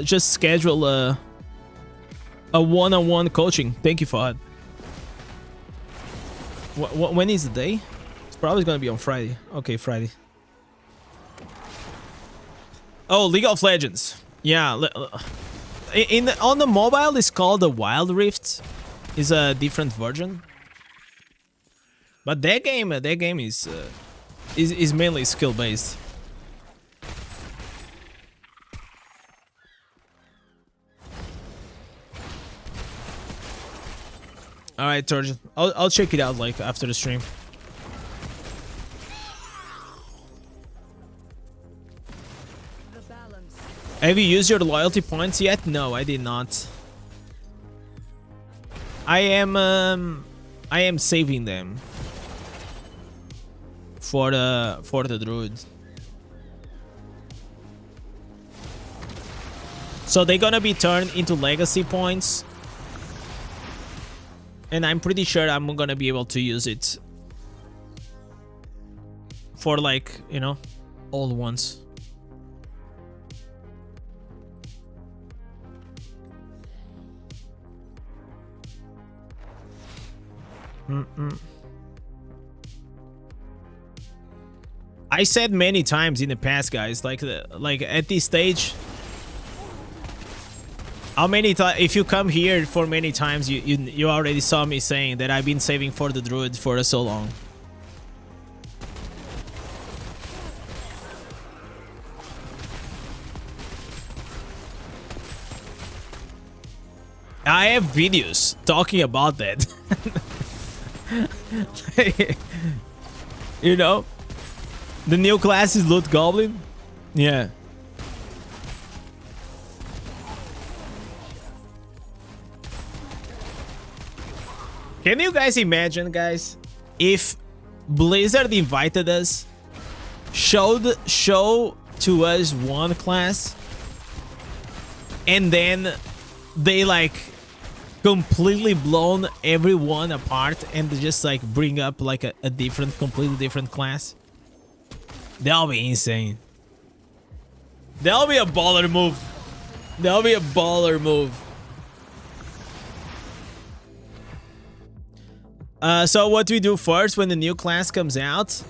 just scheduled a one-on-one coaching. Thank you, Fahad. When is the day? It's probably gonna be on Friday. Okay, Friday. Oh, League of Legends. Yeah, on the mobile, it's called the Wild Rift. It's a different version. But that game is mainly skill based. All right, Turgeon. I'll check it out like after the stream. The balance. Have you used your loyalty points yet? No, I did not. I am saving them for the druid. So they're gonna be turned into legacy points. And I'm pretty sure I'm gonna be able to use it for, like, you know, old ones. I said many times in the past, guys, like at this stage, how many times, if you come here for many times, you already saw me saying that I've been saving for the druid for so long. I have videos talking about that. You know, the new class is Loot Goblin. Yeah. Can you guys imagine, guys, if Blizzard invited us, show to us one class, and then they like completely blown everyone apart and just like bring up like a completely different class? That'll be insane. That'll be a baller move. That'll be a baller move. So what we do first when the new class comes out,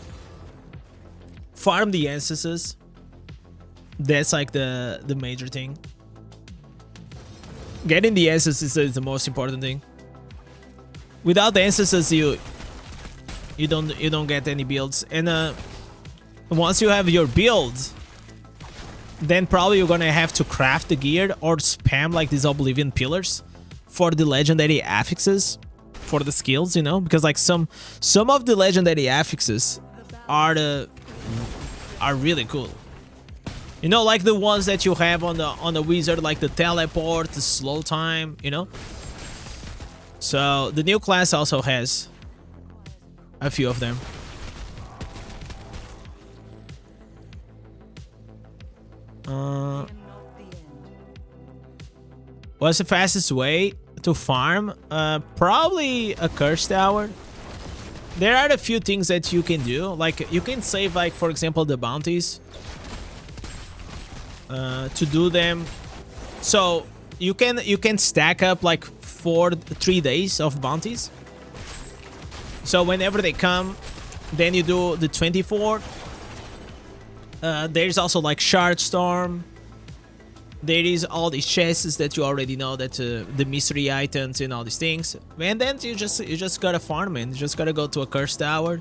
farm the instances. That's like the major thing. Getting the instances is the most important thing. Without the instances, you don't get any builds. And once you have your build, then probably you're gonna have to craft the gear or spam like these Oblivion pillars for the legendary affixes. For the skills, you know, because like some of the legendary affixes are really cool. You know, like the ones that you have on the wizard, like the teleport, the slow time, you know. So the new class also has a few of them. What's the fastest way to farm? Probably a curse tower. There are a few things that you can do, like you can save, like for example, the bounties to do them. So you can stack up like 3 days of bounties. So whenever they come, then you do the 24. There's also like Shard Storm. There is all these chests that you already know, that the mystery items and all these things. And then you just gotta farm it. You just gotta go to a curse tower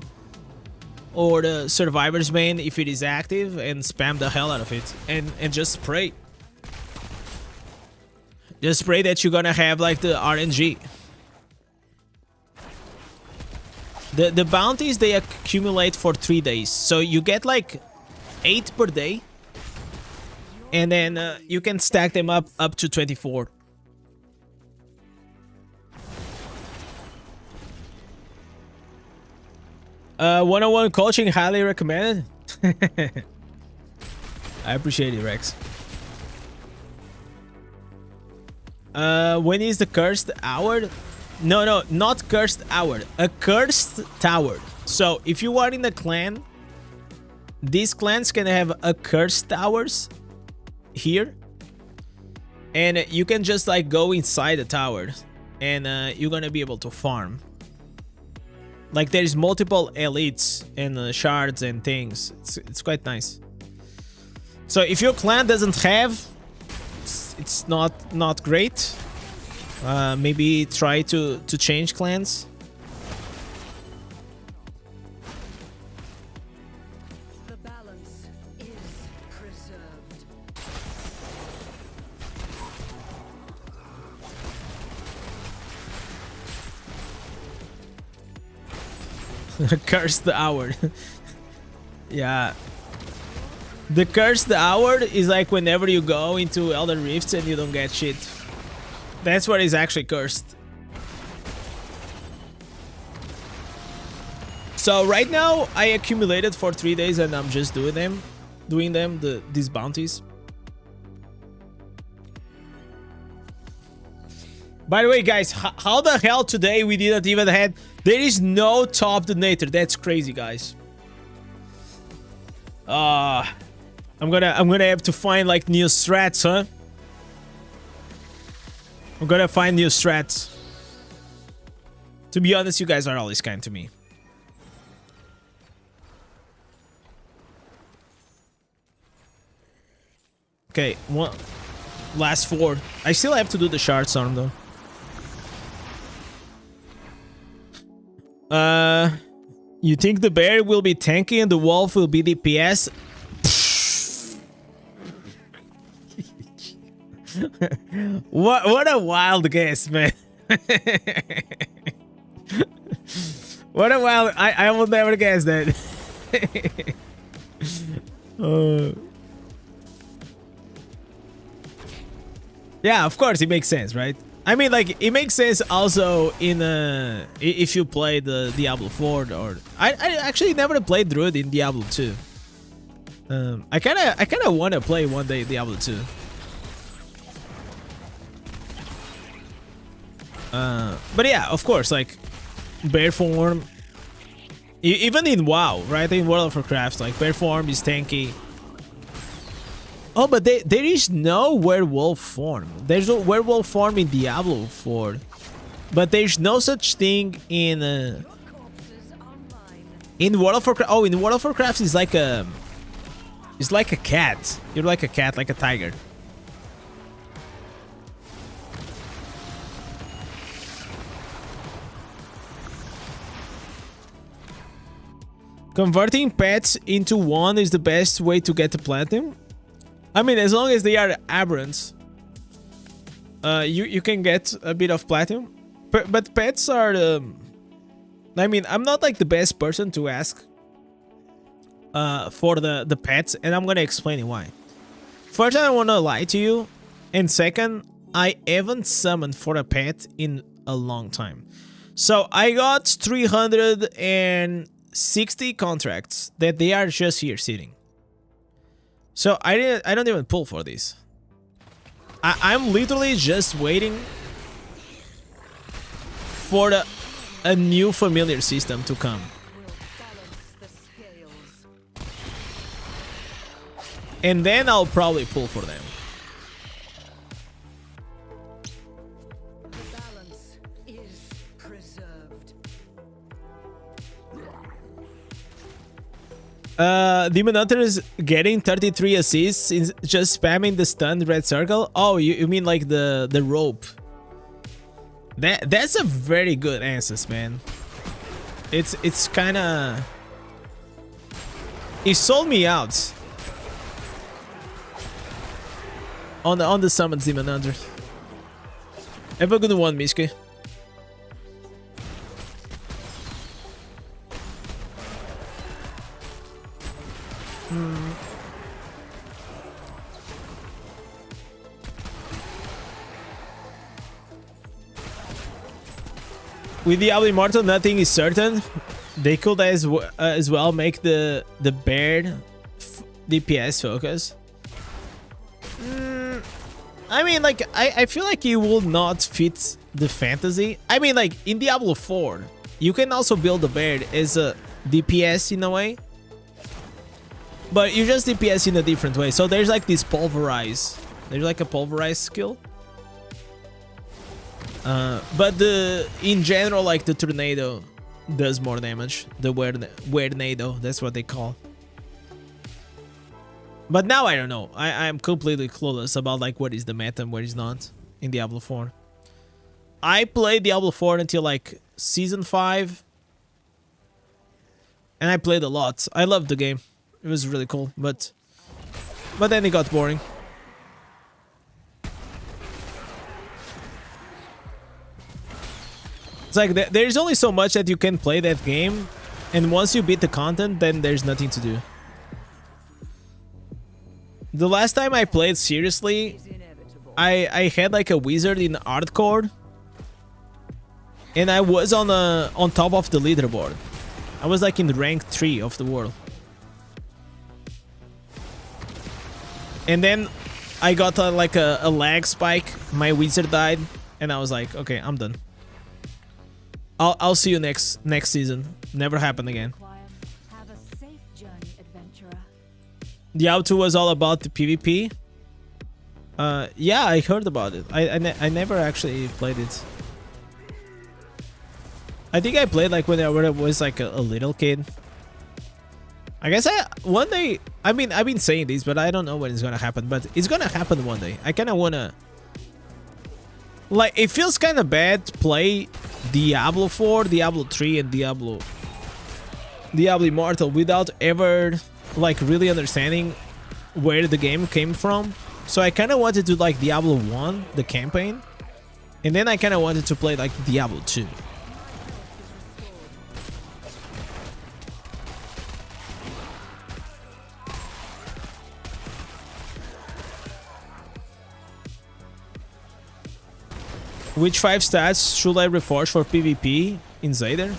or the survivor's bane if it is active and spam the hell out of it and just pray. Just pray that you're gonna have like the RNG. The bounties, they accumulate for 3 days, so you get like 8 per day. And then you can stack them up to 24. One-on-one coaching, highly recommended. I appreciate it, Rex. When is the cursed hour? No, not cursed hour. A cursed tower. So if you are in the clan, these clans can have a cursed towers here, and you can just like go inside the tower, and you're gonna be able to farm Like there's multiple elites and shards and things. It's quite nice. So if your clan doesn't have, it's not great. Maybe try to change clans. The balance is preserved. Curse the hour. Yeah. The curse the hour is like whenever you go into Elder Rifts and you don't get shit. That's what is actually cursed. So right now I accumulated for 3 days and I'm just doing them, these bounties. By the way, guys, how the hell today we didn't even had... There is no top detonator. That's crazy, guys. I'm gonna have to find like new strats, huh? I'm gonna find new strats. To be honest, you guys are always kind to me. Okay, one last 4. I still have to do the shard storm though. You think the bear will be tanky and the wolf will be DPS? What a wild guess, man. What a wild... I will never guess that. Yeah, of course it makes sense, right? I mean, like, it makes sense also in if you play the Diablo 4 or I actually never played Druid in Diablo 2. I kind of want to play one day Diablo 2. But yeah, of course, like bear form, even in WoW, right? In World of Warcraft, like bear form is tanky. Oh, but there is no werewolf form. There's no werewolf form in Diablo 4, but there's no such thing in World of Warcraft. Oh, in World of Warcraft, it's like a cat. You're like a cat, like a tiger. Converting pets into one is the best way to get the platinum. I mean, as long as they are aberrants, you can get a bit of platinum. But pets are... I mean, I'm not like the best person to ask for the pets, and I'm gonna explain why. First, I don't want to lie to you, and second, I haven't summoned for a pet in a long time. So I got 360 contracts that they are just here sitting. So I don't even pull for this. I'm literally just waiting for a new familiar system to come. And then I'll probably pull for them. The balance is preserved. Demon Hunter is getting 33 assists in just spamming the stunned red circle. Oh, you mean like the rope? That's a very good answer, man. It's kind of... It sold me out on the summons, Demon Hunter. Have a good one, Mishke. With Diablo Immortal, nothing is certain. They could as well make the bear DPS focus. I mean, like, I feel like it will not fit the fantasy. I mean, like, in Diablo 4, you can also build the bear as a DPS in a way. But you just DPS in a different way. So there's like this pulverize. There's like a pulverize skill. But in general, like the tornado does more damage. The Wernado, that's what they call. But now I don't know. I'm completely clueless about like what is the meta and what is not in Diablo 4. I played Diablo 4 until like season 5. And I played a lot. I loved the game. It was really cool, but then it got boring. It's like there's only so much that you can play that game, and once you beat the content, then there's nothing to do. The last time I played seriously, I had like a wizard in hardcore, and I was on top of the leaderboard. I was like in rank 3 of the world. And then I got like a lag spike. My wizard died, and I was like, okay, I'm done. I'll see you next season. Never happened again. Have a safe journey, adventurer. Diablo 2 was all about the PvP. Yeah, I heard about it. I never actually played it. I think I played like when I was like a little kid. I guess one day. I mean, I've been saying this, but I don't know when it's gonna happen. But it's gonna happen one day. I kind of wanna. Like, it feels kind of bad to play Diablo 4, Diablo 3, and Diablo Immortal without ever like really understanding where the game came from. So I kind of wanted to like Diablo 1, the campaign, and then I kind of wanted to play like Diablo 2. Which 5 stats should I reforge for PvP in Zayder?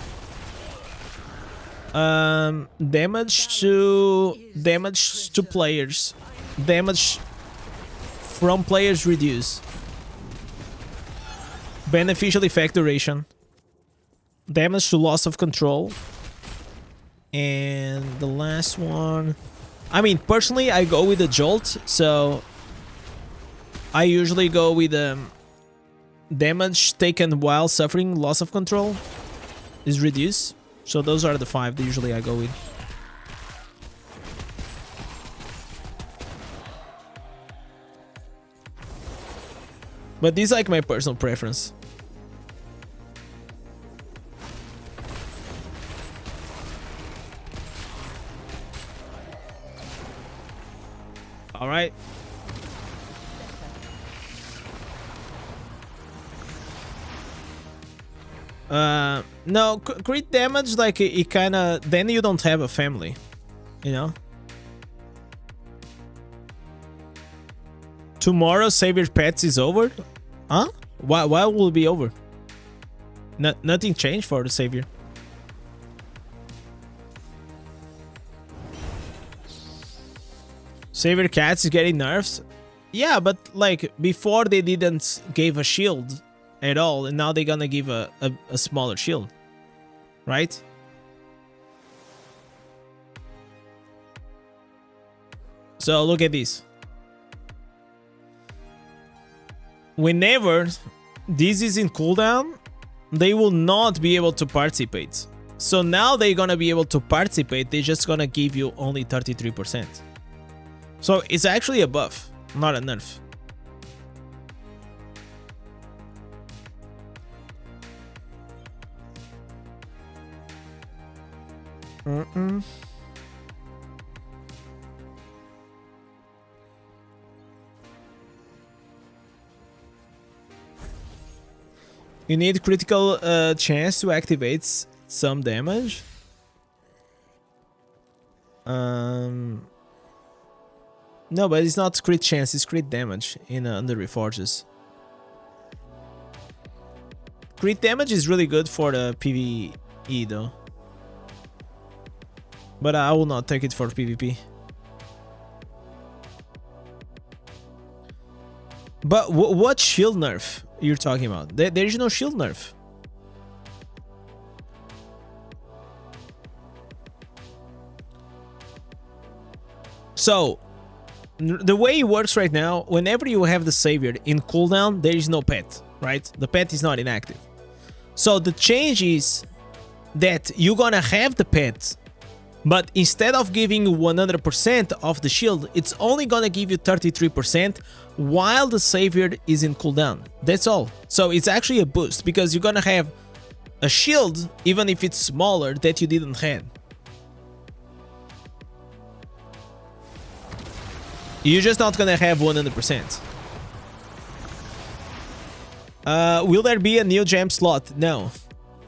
Damage to players. Damage from players reduce. Beneficial effect duration. Damage to loss of control. And the last one... I mean, personally, I go with the Jolt, so... I usually go with damage taken while suffering loss of control is reduced. So those are the 5 that usually I go with. But this is like my personal preference. All right. No, crit damage, like it kind of, then you don't have a family, you know. Tomorrow Savior Pets is over? Huh? Why will it be over? Nothing changed for the Savior. Savior Cats is getting nerfs? Yeah, but like before they didn't give a shield at all, and now they're gonna give a smaller shield, right? So look at this. Whenever this is in cooldown, they will not be able to participate. So now they're gonna be able to participate, they're just gonna give you only 33%. So it's actually a buff, not a nerf. You need critical chance to activate some damage. No, but it's not crit chance, it's crit damage in under Reforges. Crit damage is really good for the PvE though. But I will not take it for PvP. But what shield nerf you're talking about? There is no shield nerf. So, the way it works right now, whenever you have the Savior in cooldown, there is no pet, right? The pet is not inactive. So the change is that you're gonna have the pet, but instead of giving you 100% of the shield, it's only gonna give you 33% while the savior is in cooldown. That's all. So it's actually a boost because you're gonna have a shield, even if it's smaller, that you didn't have. You're just not gonna have 100%. Will there be a new gem slot? No.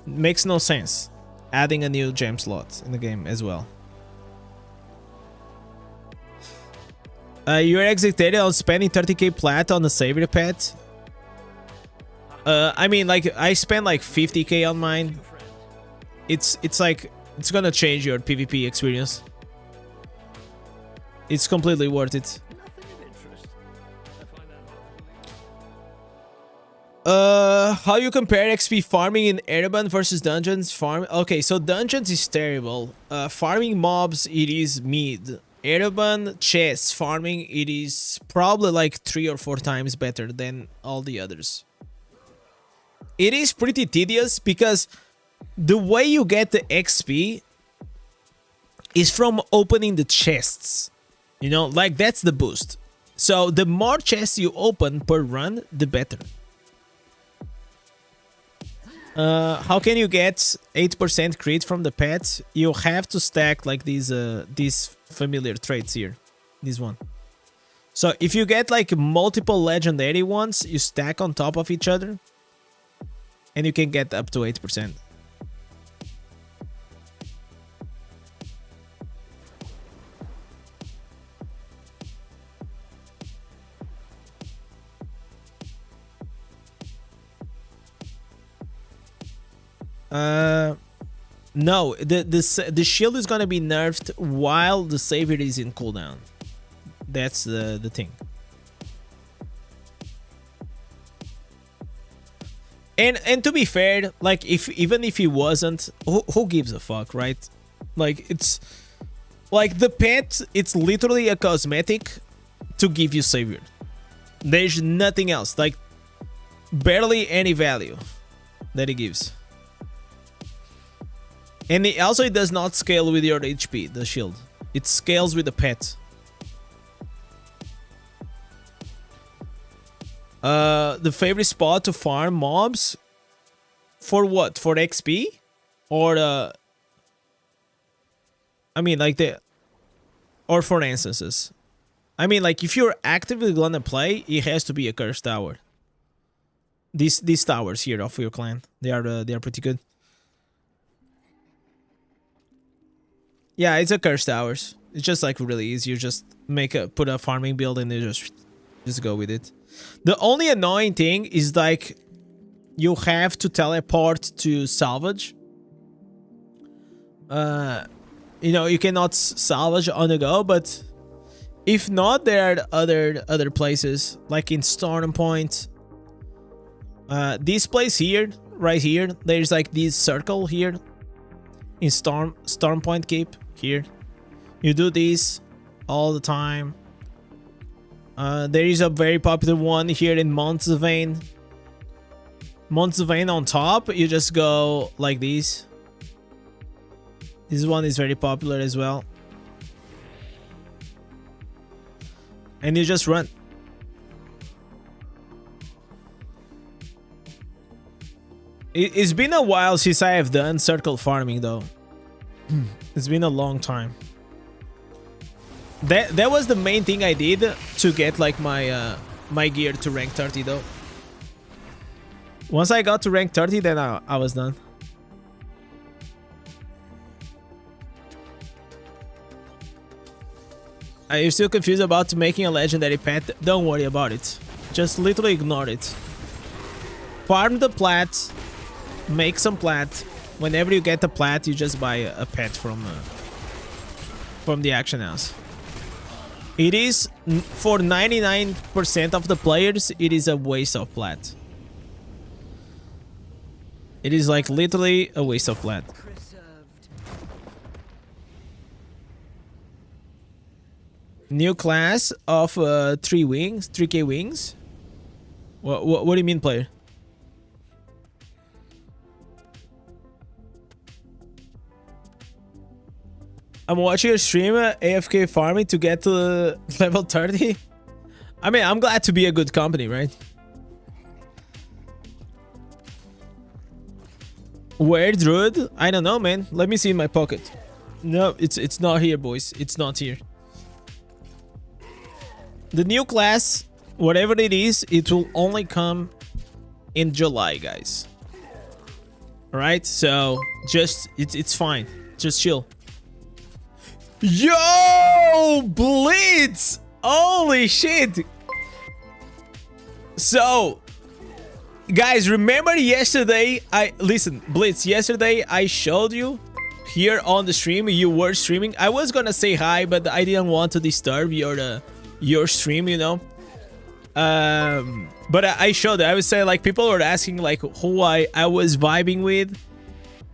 Makes no sense adding a new gem slot in the game as well. You're excited on spending 30k plat on the savior pet? I mean, like, I spent like 50k on mine. It's like, it's gonna change your PvP experience. It's completely worth it. How you compare XP farming in Ereban versus dungeons farm? Okay, so dungeons is terrible. Farming mobs, it is mid. Ereban chests farming, it is probably like 3 or 4 times better than all the others. It is pretty tedious because the way you get the XP is from opening the chests. You know, like, that's the boost. So the more chests you open per run, the better. How can you get 8% crit from the pet? You have to stack like these familiar traits here. This one. So if you get like multiple legendary ones, you stack on top of each other, and you can get up to 8%. No, the shield is gonna be nerfed while the savior is in cooldown. That's the thing. And to be fair, like, even if he wasn't, who gives a fuck, right? Like, it's like the pet, it's literally a cosmetic to give you savior. There's nothing else, like barely any value that it gives. And it does not scale with your HP, the shield. It scales with the pet. The favorite spot to farm mobs? For what? For XP? Or I mean, like or for instances. I mean, like, if you're actively gonna play, it has to be a cursed tower. These towers here of your clan, they are pretty good. Yeah, it's a cursed towers. It's just like really easy. You just put a farming build and you just go with it. The only annoying thing is, like, you have to teleport to salvage. You know, you cannot salvage on the go, but if not, there are other places, like in Storm Point. This place here, right here, there's like this circle here in Storm Point Keep here. You do this all the time. There is a very popular one here in Montsvein. Montsvein on top, you just go like this. This one is very popular as well. And you just run. It's been a while since I have done circle farming though. It's been a long time. That was the main thing I did to get like my gear to rank 30 though. Once I got to rank 30, then I was done. Are you still confused about making a legendary pet? Don't worry about it. Just literally ignore it. Farm the plat. Make some plat. Whenever you get a plat, you just buy a pet from the action house. It is, for 99% of the players, it is a waste of plat. It is like literally a waste of plat. New class of 3K wings. What do you mean, player? I'm watching a stream AFK farming to get to level 30. I mean, I'm glad to be a good company, right? Where, Druid? I don't know, man. Let me see in my pocket. No, it's not here, boys. It's not here. The new class, whatever it is, it will only come in July, guys. All right, so just it's fine. Just chill. Yo, Blitz! Holy shit! So, guys, remember yesterday? Listen, Blitz. Yesterday I showed you here on the stream. You were streaming. I was gonna say hi, but I didn't want to disturb your stream, you know. But I showed it. I would say, like, people were asking like who I was vibing with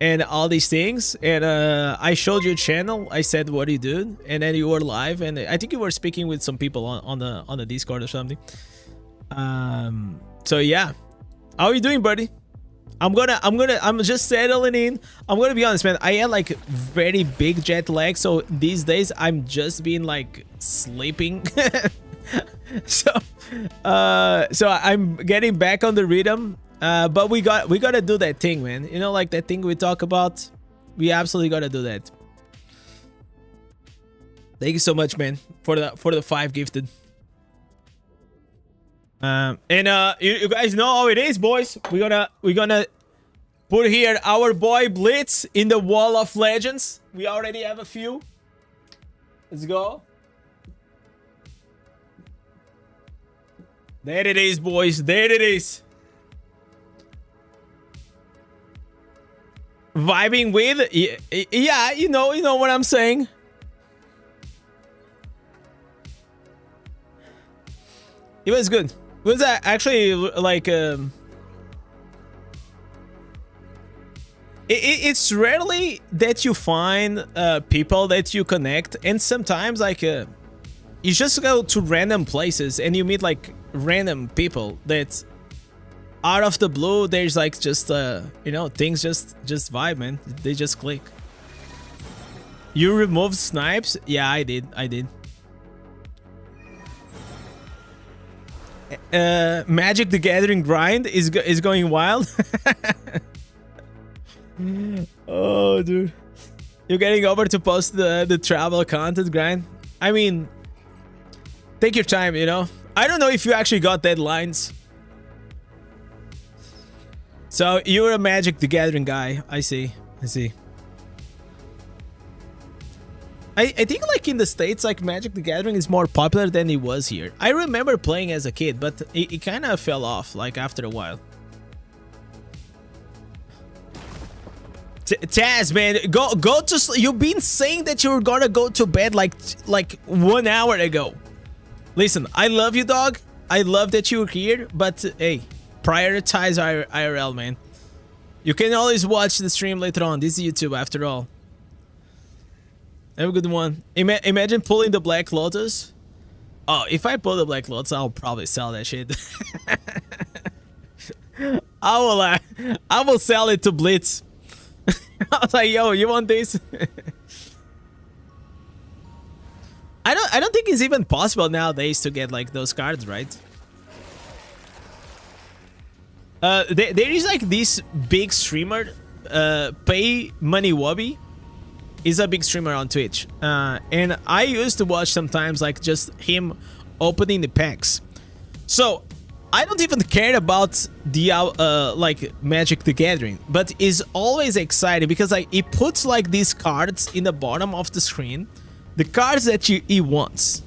and all these things, and I showed you a channel. I said what you do, and then you were live, and I think you were speaking with some people on the Discord or something. So yeah, how are you doing, buddy? I'm just settling in. I'm gonna be honest, man. I had like very big jet lag, so these days I'm just being like sleeping. so I'm getting back on the rhythm. But we gotta do that thing, man. You know, like that thing we talk about. We absolutely gotta do that. Thank you so much, man, for the 5 gifted. You guys know how it is, boys. We're gonna put here our boy Blitz in the wall of legends. We already have a few. Let's go. There it is, boys. There it is. Vibing with, yeah, you know what I'm saying. It was good. It was actually like it's rarely that you find people that you connect, and sometimes like you just go to random places and you meet like random people that out of the blue, there's like just you know, things just vibe, man. They just click. You removed snipes? Yeah, I did. Magic the Gathering grind is going wild. Oh, dude, you're getting over to post the travel content grind. I mean, take your time, you know. I don't know if you actually got deadlines. So you're a Magic the Gathering guy. I see. I think like in the States, like Magic the Gathering is more popular than it was here. I remember playing as a kid, but it kind of fell off like after a while. Taz, man, go to sleep. You've been saying that you were gonna go to bed like 1 hour ago. Listen, I love you, dog. I love that you're here, but hey, prioritize IRL, man. You can always watch the stream later on. This is YouTube after all. Have a good one. Imagine pulling the Black Lotus. Oh, if I pull the Black Lotus, I'll probably sell that shit. I will sell it to Blitz. I was like, yo, you want this? I don't think it's even possible nowadays to get like those cards, right? There is like this big streamer, Pay Money Wobby. Is a big streamer on Twitch, and I used to watch sometimes like just him opening the packs. So I don't even care about the like Magic the Gathering, but is always excited because like he puts like these cards in the bottom of the screen, the cards that he wants,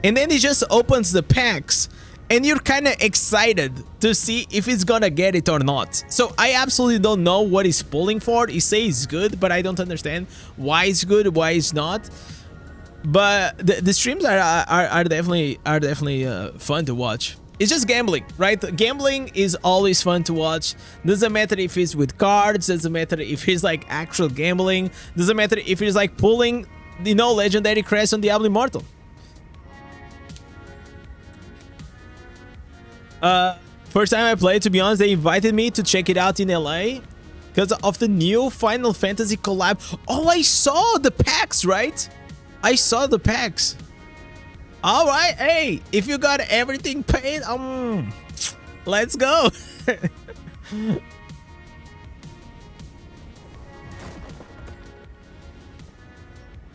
and then he just opens the packs, and you're kind of excited to see if he's gonna get it or not. So I absolutely don't know what he's pulling for. He says it's good, but I don't understand why it's good, why it's not. But the streams are definitely fun to watch. It's just gambling, right? Gambling is always fun to watch. Doesn't matter if it's with cards, doesn't matter if it's like actual gambling, doesn't matter if it's like pulling, you know, legendary crests on Diablo Immortal. First time I played, to be honest, they invited me to check it out in LA. Because of the new Final Fantasy collab. Oh, I saw the packs, right? I saw the packs. All right, hey, if you got everything paid, let's go.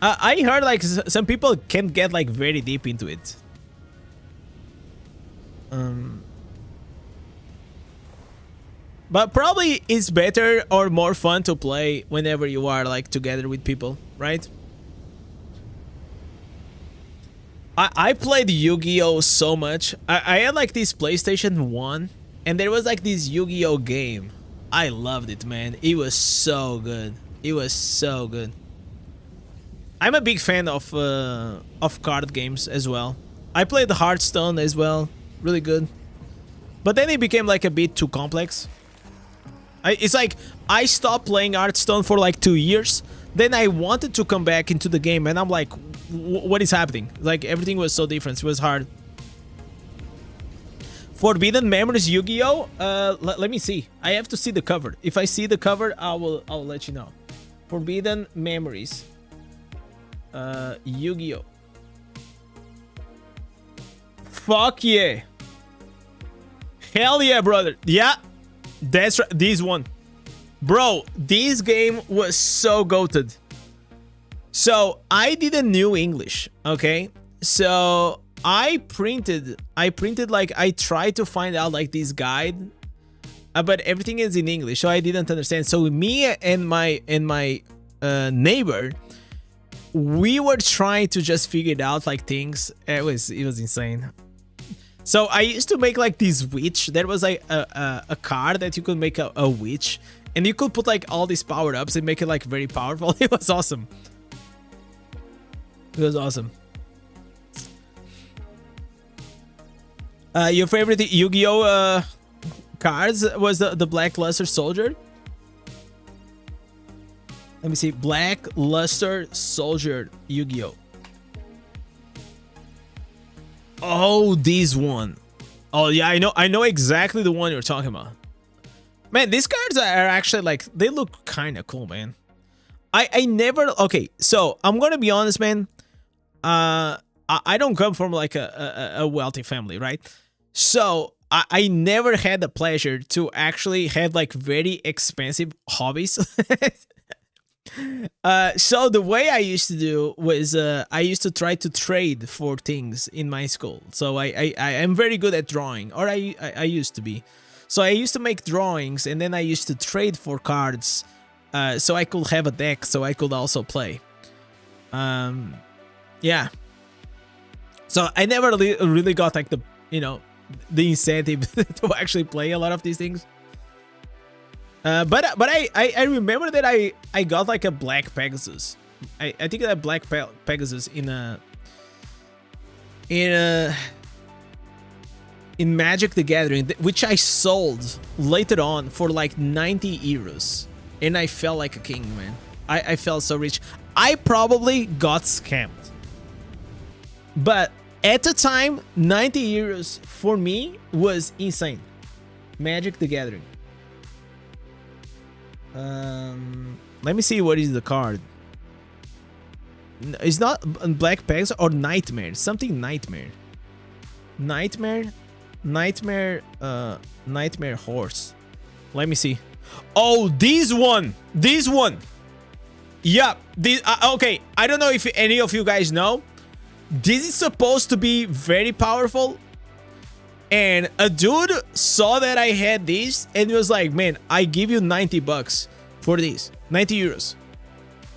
I heard like some people can get like very deep into it. But probably it's better or more fun to play whenever you are like together with people, right? I played Yu-Gi-Oh so much. I had like this PlayStation 1 and there was like this Yu-Gi-Oh game. I loved it, man. It was so good. It was so good. I'm a big fan of card games as well. I played Hearthstone as well. Really good. But then it became like a bit too complex. It's like I stopped playing Hearthstone for like 2 years. Then I wanted to come back into the game and I'm like, what is happening? Like everything was so different. It was hard. Forbidden Memories Yu-Gi-Oh. Let me see. I have to see the cover. If I see the cover, I'll let you know. Forbidden Memories. Yu-Gi-Oh. Fuck yeah. Hell yeah, brother. Yeah. That's right. This one. Bro, this game was so goated. So I didn't knew English, okay? So I printed like I tried to find out like this guide, but everything is in English, so I didn't understand. So me and my neighbor, we were trying to just figure it out like things. It was insane. So I used to make like this witch. There was like a card that you could make a witch, and you could put like all these power ups and make it like very powerful. It was awesome. It was awesome. Your favorite Yu-Gi-Oh cards was the Black Luster Soldier. Let me see. Black Luster Soldier Yu-Gi-Oh. Oh, this one. Oh yeah, I know exactly the one you're talking about. Man, these cards are actually like, they look kind of cool, man. I never, okay, so I'm gonna be honest, man. I don't come from like a wealthy family, right? So I never had the pleasure to actually have like very expensive hobbies. So the way I used to do was I used to try to trade for things in my school. So I am very good at drawing, or I used to be. So I used to make drawings and then I used to trade for cards, so I could have a deck so I could also play. Yeah. So I never really got like the, you know, the incentive to actually play a lot of these things. But I remember that I got like a Black Pegasus. I think that Black Pegasus in Magic the Gathering, which I sold later on for like 90 euros, and I felt like a king, man. I felt so rich. I probably got scammed, but at the time, 90 euros for me was insane. Magic the Gathering. Let me see what is the card. It's not Black Pegasus or Nightmare. Something Nightmare. Nightmare Horse. Let me see. Oh, this one. This one. Yeah. This, okay. I don't know if any of you guys know. This is supposed to be very powerful. And a dude saw that I had this and was like, man, I give you 90 bucks for this. 90 euros.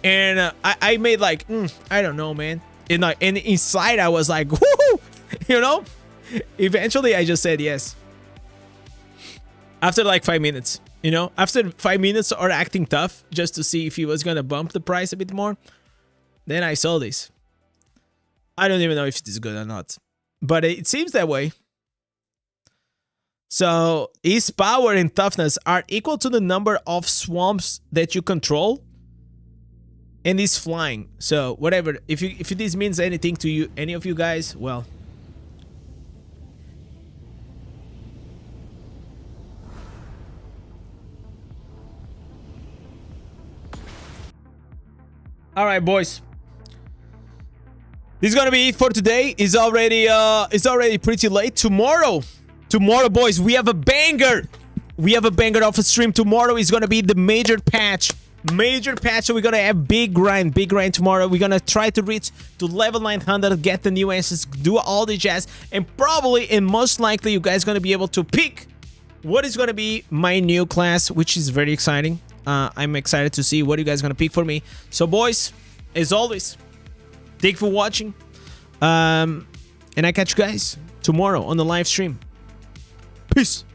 And I made like, I don't know, man. And inside I was like, woohoo! You know? Eventually I just said yes. After like 5 minutes. You know? After 5 minutes or acting tough just to see if he was gonna bump the price a bit more. Then I saw this. I don't even know if it is good or not. But it seems that way. So, his power and toughness are equal to the number of swamps that you control. And he's flying. So, whatever. If this means anything to you, any of you guys, well. All right, boys. This is gonna be it for today. It's already pretty late. Tomorrow, boys, we have a banger. We have a banger of a stream. Tomorrow is gonna be the major patch. So we're gonna have big grind tomorrow. We're gonna try to reach to level 900, get the new answers, do all the jazz, and probably and most likely you guys gonna be able to pick what is gonna be my new class, which is very exciting. I'm excited to see what you guys gonna pick for me. So boys, as always, thank you for watching. And I catch you guys tomorrow on the live stream. Peace.